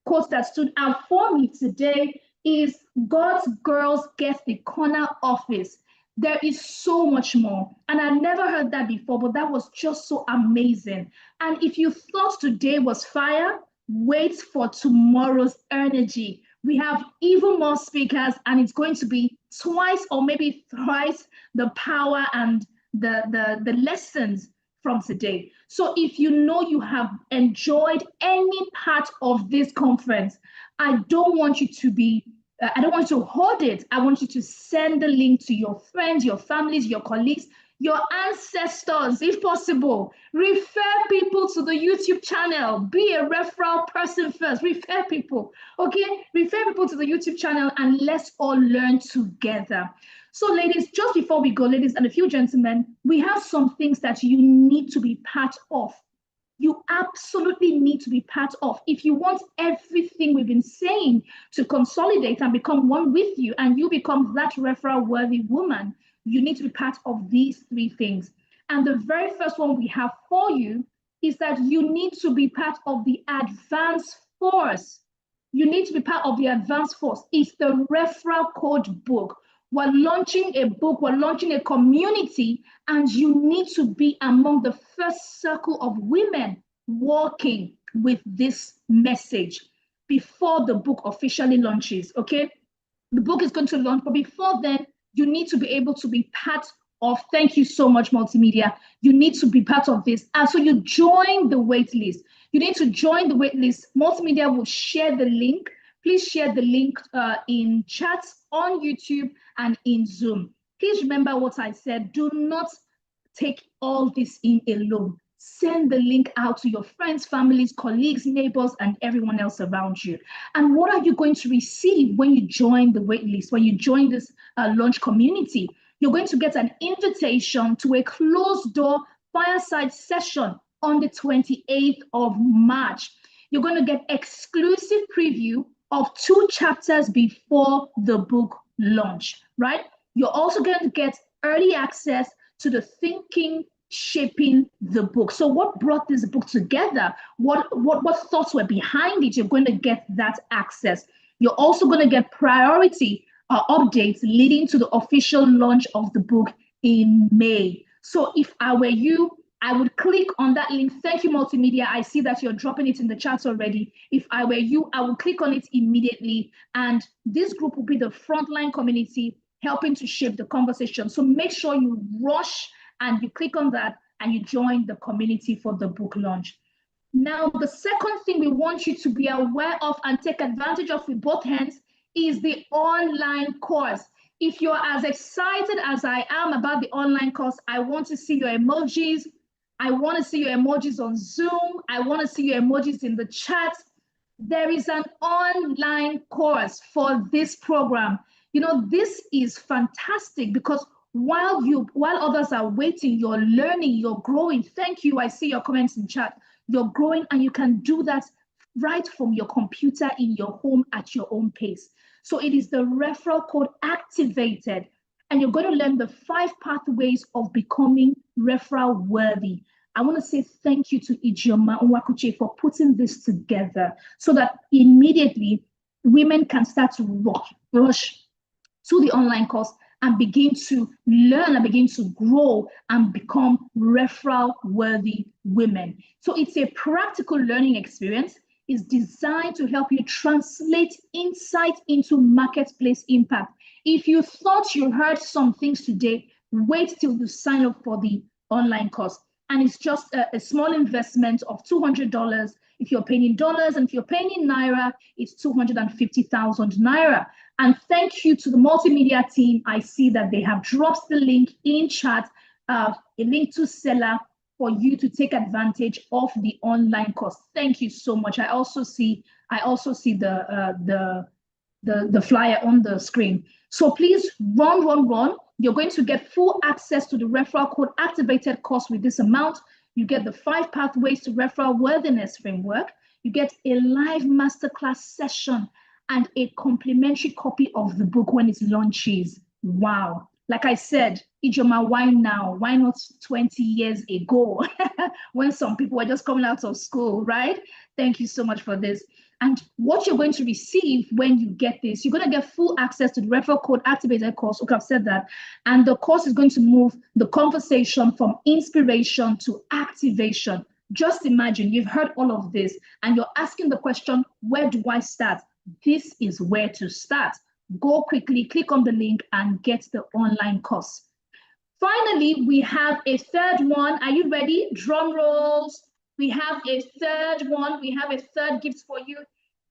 quote that stood out for me today is, God's girls get the corner office. There is so much more. And I never heard that before, but that was just so amazing. And if you thought today was fire, wait for tomorrow's energy. We have even more speakers, and it's going to be twice or maybe thrice the power and the lessons from today. So if you have enjoyed any part of this conference, I don't want you to hoard it. I want you to send the link to your friends, your families, your colleagues, your ancestors, if possible. Refer people to the YouTube channel. Be a referral person first. Refer people, okay? Refer people to the YouTube channel, and let's all learn together. So ladies, just before we go, ladies and a few gentlemen, we have some things that you need to be part of. You absolutely need to be part of. If you want everything we've been saying to consolidate and become one with you, and you become that referral-worthy woman, you need to be part of these 3 things. And the very first one we have for you is that you need to be part of the advanced force. You need to be part of the advanced force. It's the referral code book. We're launching a book, we're launching a community, and you need to be among the first circle of women working with this message before the book officially launches, okay? The book is going to launch, but before then, you need to be able to be part of, thank you so much, Multimedia. You need to be part of this. And so you join the waitlist. You need to join the waitlist. Multimedia will share the link. Please share the link in chats on YouTube and in Zoom. Please remember what I said. Do not take all this in alone. Send the link out to your friends, families, colleagues, neighbors, and everyone else around you. And what are you going to receive when you join the waitlist, when you join this launch community? You're going to get an invitation to a closed-door fireside session on the 28th of March. You're going to get exclusive preview of 2 chapters before the book launch, right? You're also going to get early access to the thinking shaping the book. So what brought this book together? What thoughts were behind it? You're going to get that access. You're also going to get priority updates leading to the official launch of the book in May. So if I were you, I would click on that link. Thank you, Multimedia. I see that you're dropping it in the chat already. If I were you, I would click on it immediately. And this group will be the frontline community helping to shape the conversation. So make sure you rush and you click on that and you join the community for the book launch. Now, the second thing we want you to be aware of and take advantage of with both hands is the online course. If you're as excited as I am about the online course, I want to see your emojis. I want to see your emojis on Zoom. I want to see your emojis in the chat. There is an online course for this program. You know, this is fantastic because while others are waiting, you're learning, you're growing. Thank you. I see your comments in chat. You're growing, and you can do that right from your computer in your home at your own pace. So it is the referral code activated, and you're going to learn the 5 pathways of becoming referral worthy. I want to say thank you to Ejiro Nwakuche for putting this together so that immediately women can start to rush to the online course and begin to learn and begin to grow and become referral worthy women. So it's a practical learning experience. It's designed to help you translate insight into marketplace impact. If you thought you heard some things today, wait till you sign up for the online course. And it's just a small investment of $200 if you're paying in dollars, and if you're paying in Naira, it's 250,000 Naira. And thank you to the multimedia team. I see that they have dropped the link in chat, a link to Seller for you to take advantage of the online course. Thank you so much. I also see the flyer on the screen. So please run. You're going to get full access to the referral code activated course with this amount. You get the 5 pathways to referral worthiness framework. You get a live masterclass session and a complimentary copy of the book when it launches. Wow. Like I said, Ijoma, why now? Why not 20 years ago when some people were just coming out of school, right? Thank you so much for this. And what you're going to receive when you get this, you're going to get full access to the referral code activated course. Okay, I've said that. And the course is going to move the conversation from inspiration to activation. Just imagine you've heard all of this and you're asking the question, where do I start? This is where to start. Go quickly, click on the link and get the online course. Finally, we have a third one. Are you ready? Drum rolls. We have a third one. We have a third gift for you.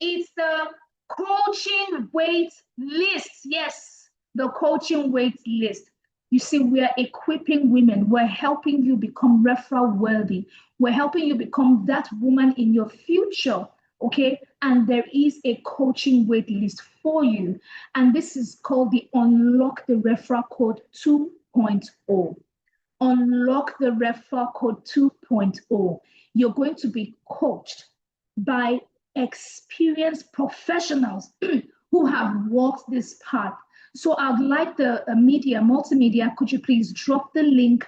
It's the coaching wait list. Yes, the coaching wait list. You see, we're equipping women. We're helping you become referral worthy. We're helping you become that woman in your future, okay? And there is a coaching wait list for you. And this is called the Unlock the Referral Code 2.0. Unlock the Referral Code 2.0. You're going to be coached by experienced professionals who have walked this path. So I'd like the multimedia, could you please drop the link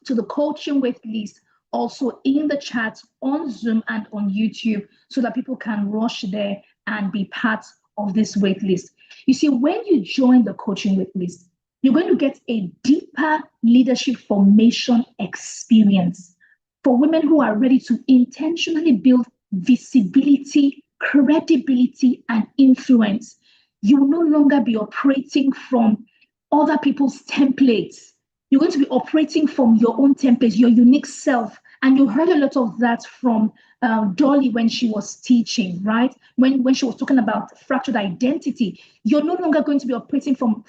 to the coaching wait list also in the chat on Zoom and on YouTube so that people can rush there and be part of this wait list. You see, when you join the coaching wait list, you're going to get a deeper leadership formation experience for women who are ready to intentionally build visibility, credibility, and influence. You will no longer be operating from other people's templates. You're going to be operating from your own templates, your unique self. And you heard a lot of that from Dolly when she was teaching, right? When she was talking about fractured identity. You're no longer going to be operating from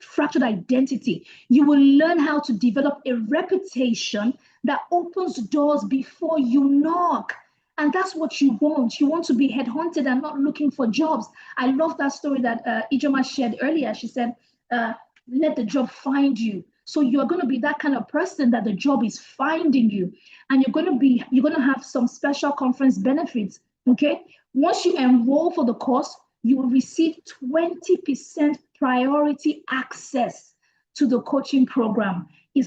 fractured identity. You will learn how to develop a reputation that opens doors before you knock. And that's what you want. You want to be headhunted and not looking for jobs. I love that story that Ijoma shared earlier. She said, let the job find you. So you're going to be that kind of person that the job is finding you. And you're going to have some special conference benefits, okay? Once you enroll for the course, you will receive 20% priority access to the coaching program.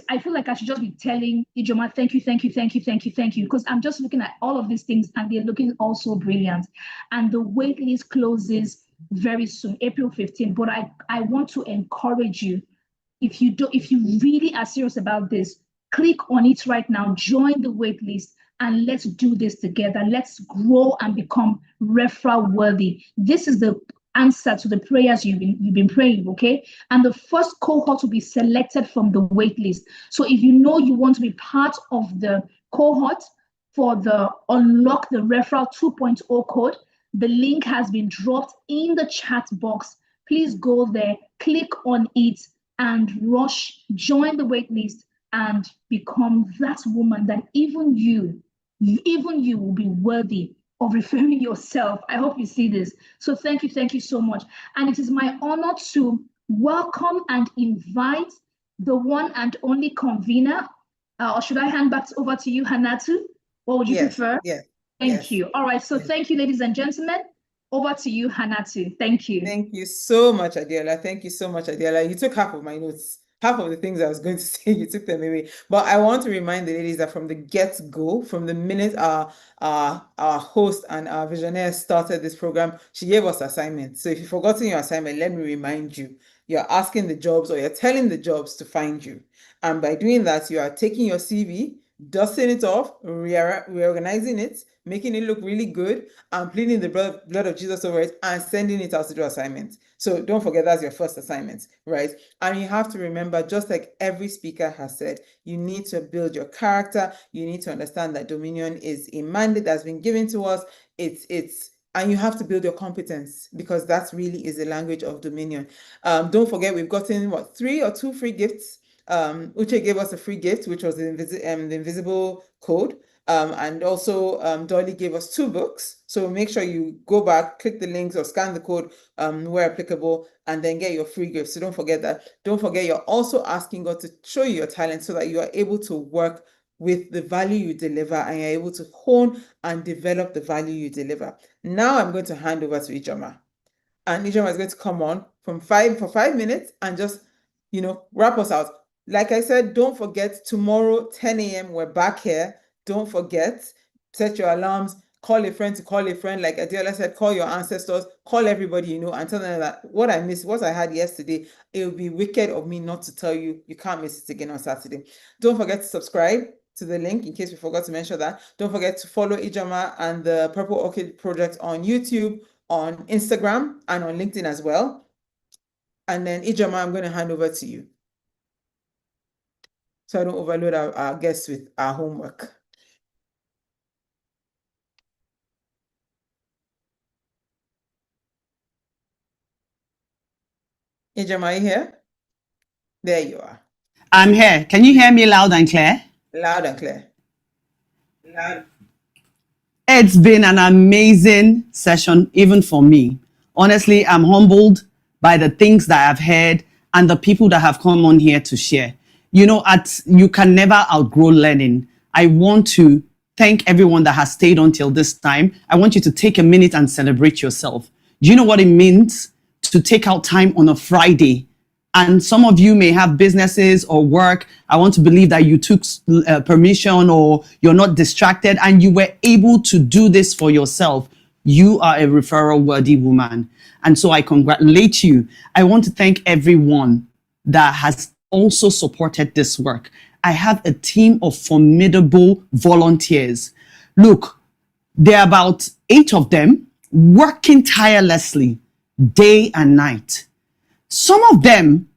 I feel like I should just be telling Ijoma, thank you, because I'm just looking at all of these things and they're looking also brilliant. And the wait list closes very soon, April 15th. But I want to encourage you, if you really are serious about this, click on it right now, join the wait list, and let's do this together. Let's grow and become referral worthy. This is the answer to the prayers you've been praying, okay? And the first cohort will be selected from the wait list. So if you know you want to be part of the cohort for the Unlock the Referral 2.0 code, the link has been dropped in the chat box. Please go there, click on it, and rush, join the wait list, and become that woman that even you will be worthy of referring yourself. I hope you see this. So thank you so much. And it is my honor to welcome and invite the one and only convener. Or should I hand back over to you, Hanatu? What would you prefer? Yes. Thank you. All right. So thank you, ladies and gentlemen. Over to you, Hanatu. Thank you. Thank you so much, Adiola. Thank you so much, Adiola. You took half of my notes. Half of the things I was going to say, you took them away. But I want to remind the ladies that from the get-go, from the minute our host and our visionary started this program, she gave us assignments. So if you've forgotten your assignment, let me remind you. You're asking the jobs or you're telling the jobs to find you. And by doing that, you are taking your CV, dusting it off, reorganizing it, making it look really good, and pleading the blood of Jesus over it, and sending it out to do assignments. So don't forget that's your first assignment, right? And you have to remember, just like every speaker has said, you need to build your character. You need to understand that Dominion is a mandate that's been given to us. And you have to build your competence, because that really is the language of Dominion. Don't forget, we've gotten 3 or 2 free gifts. Uche gave us a free gift, which was the invisible code. And also Dolly gave us 2 books. So make sure you go back, click the links or scan the code where applicable, and then get your free gifts. So don't forget that. Don't forget, you're also asking God to show you your talent so that you are able to work with the value you deliver, and you're able to hone and develop the value you deliver. Now I'm going to hand over to Ijoma. And Ijoma is going to come on for 5 minutes and just, wrap us out. Like I said, don't forget, tomorrow, 10 a.m., we're back here. Don't forget, set your alarms, call a friend to call a friend. Like Adiola said, call your ancestors, call everybody you know, and tell them that what I missed, what I had yesterday, it would be wicked of me not to tell you. You can't miss it again on Saturday. Don't forget to subscribe to the link in case we forgot to mention that. Don't forget to follow Ijoma and the Purple Orchid Project on YouTube, on Instagram, and on LinkedIn as well. And then Ijoma, I'm going to hand over to you, so I don't overload our guests with our homework. Ijoma, are you here? There you are. I'm here. Can you hear me loud and clear? Loud and clear. It's been an amazing session, even for me. Honestly, I'm humbled by the things that I've heard and the people that have come on here to share. You can never outgrow learning. I want to thank everyone that has stayed until this time. I want you to take a minute and celebrate yourself. Do you know what it means to take out time on a Friday? And some of you may have businesses or work. I want to believe that you took permission, or you're not distracted, and you were able to do this for yourself. You are a referral-worthy woman. And so I congratulate you. I want to thank everyone that has also supported this work. I have a team of formidable volunteers. Look, there are about 8 of them working tirelessly day and night. Some of them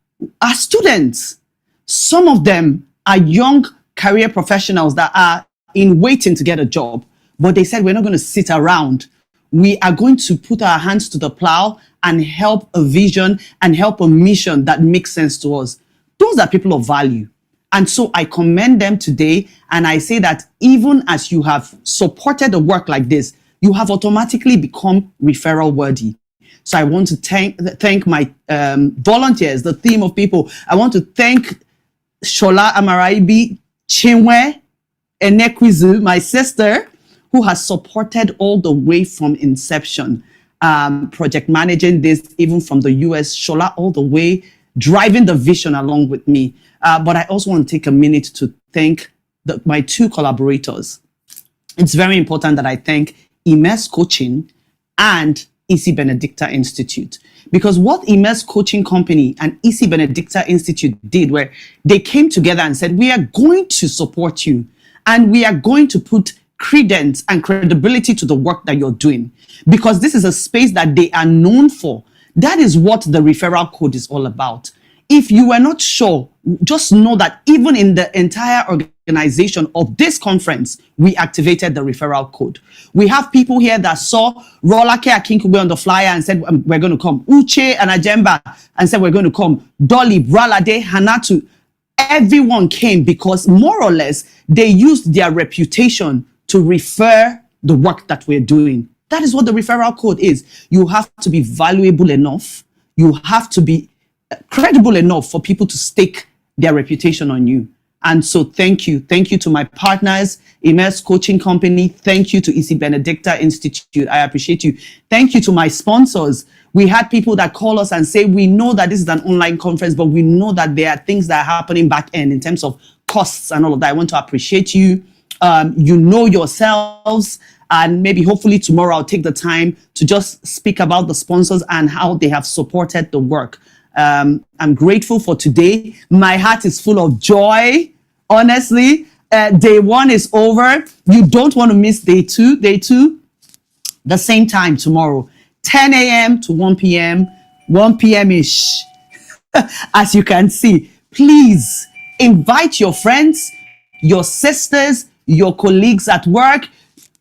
are students. Some of them are young career professionals that are in waiting to get a job. But they said, we're not going to sit around. We are going to put our hands to the plow and help a vision and help a mission that makes sense to us. Those are people of value. And so I commend them today. And I say that even as you have supported a work like this, you have automatically become referral worthy. So I want to thank my volunteers, the team of people. I want to thank Shola Amaraibi Chinwe Enekwizu, my sister, who has supported all the way from inception, project managing this, even from the US, Shola all the way, driving the vision along with me. But I also want to take a minute to thank my 2 collaborators. It's very important that I thank Immerse Coaching and EC Benedicta Institute, because what Immerse Coaching Company and EC Benedicta Institute did, where they came together and said, we are going to support you and we are going to put credence and credibility to the work that you're doing, because this is a space that they are known for. That is what the referral code is all about. If you were not sure, just know that even in the entire organization of this conference, we activated the referral code. We have people here that saw Rolake Akinkugbe on the flyer and said, we're going to come. Uche and Ajemba and said, we're going to come. Dolly, Bralade, Hanatu. Everyone came because more or less they used their reputation to refer the work that we're doing. That is what the referral code is. You have to be valuable enough. You have to be credible enough for people to stake their reputation on you. And so thank you. Thank you to my partners, Immerse Coaching Company. Thank you to Isi Benedicta Institute. I appreciate you. Thank you to my sponsors. We had people that call us and say, we know that this is an online conference, but we know that there are things that are happening back end in terms of costs and all of that. I want to appreciate you. You know yourselves. And maybe hopefully tomorrow I'll take the time to just speak about the sponsors and how they have supported the work. I'm grateful for today. My heart is full of joy. Honestly, day one is over. You don't want to miss day two. Day two, the same time tomorrow, 10 a.m. to 1 p.m., 1 p.m.-ish. As you can see, please invite your friends, your sisters, your colleagues at work,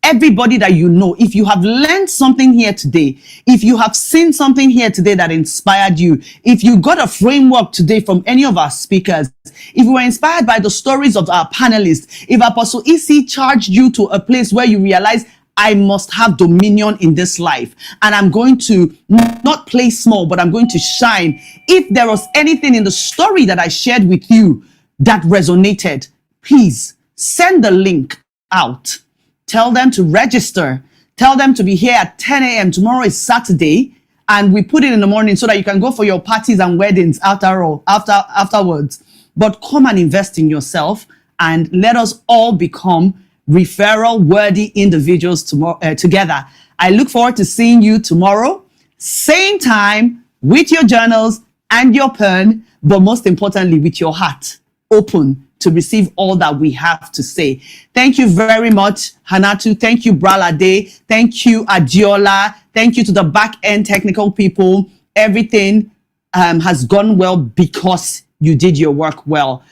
everybody that you know. If you have learned something here today, if you have seen something here today that inspired you, if you got a framework today from any of our speakers, if you were inspired by the stories of our panelists, if Apostle Isi charged you to a place where you realize, I must have dominion in this life, and I'm going to not play small, but I'm going to shine. If there was anything in the story that I shared with you that resonated, please send the link out. Tell them to register. Tell them to be here at 10 a.m. Tomorrow is Saturday, and we put it in the morning so that you can go for your parties and weddings afterwards. But come and invest in yourself, and let us all become referral-worthy individuals together. I look forward to seeing you tomorrow, same time, with your journals and your pen, but most importantly, with your heart open to receive all that we have to say. Thank you very much, Hanatu. Thank you, Bralade. Thank you, Adiola. Thank you to the back-end technical people. Everything has gone well because you did your work well.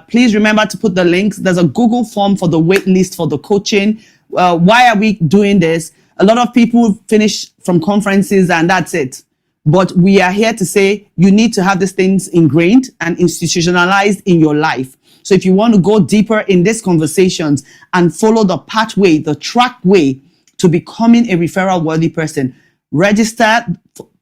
Please remember to put the links. There's a Google form for the wait list for the coaching. Why are we doing this? A lot of people finish from conferences and that's it. But we are here to say you need to have these things ingrained and institutionalized in your life. So if you want to go deeper in these conversations and follow the pathway, the trackway to becoming a referral-worthy person, register,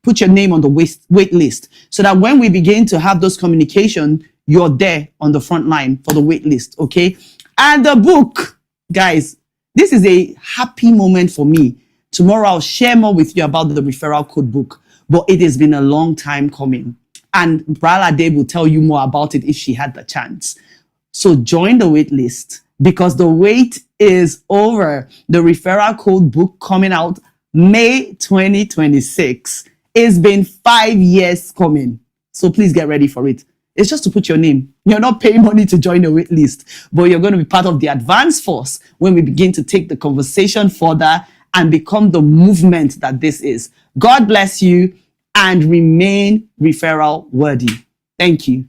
put your name on the wait list so that when we begin to have those communications, you're there on the front line for the wait list, okay? And the book, guys, this is a happy moment for me. Tomorrow I'll share more with you about the referral code book, but it has been a long time coming. And Bralade will tell you more about it if she had the chance. So join the wait list because the wait is over. The referral code book coming out May 2026. It's been 5 years coming. So please get ready for it. It's just to put your name. You're not paying money to join the wait list, but you're going to be part of the advance force when we begin to take the conversation further and become the movement that this is. God bless you and remain referral worthy. Thank you.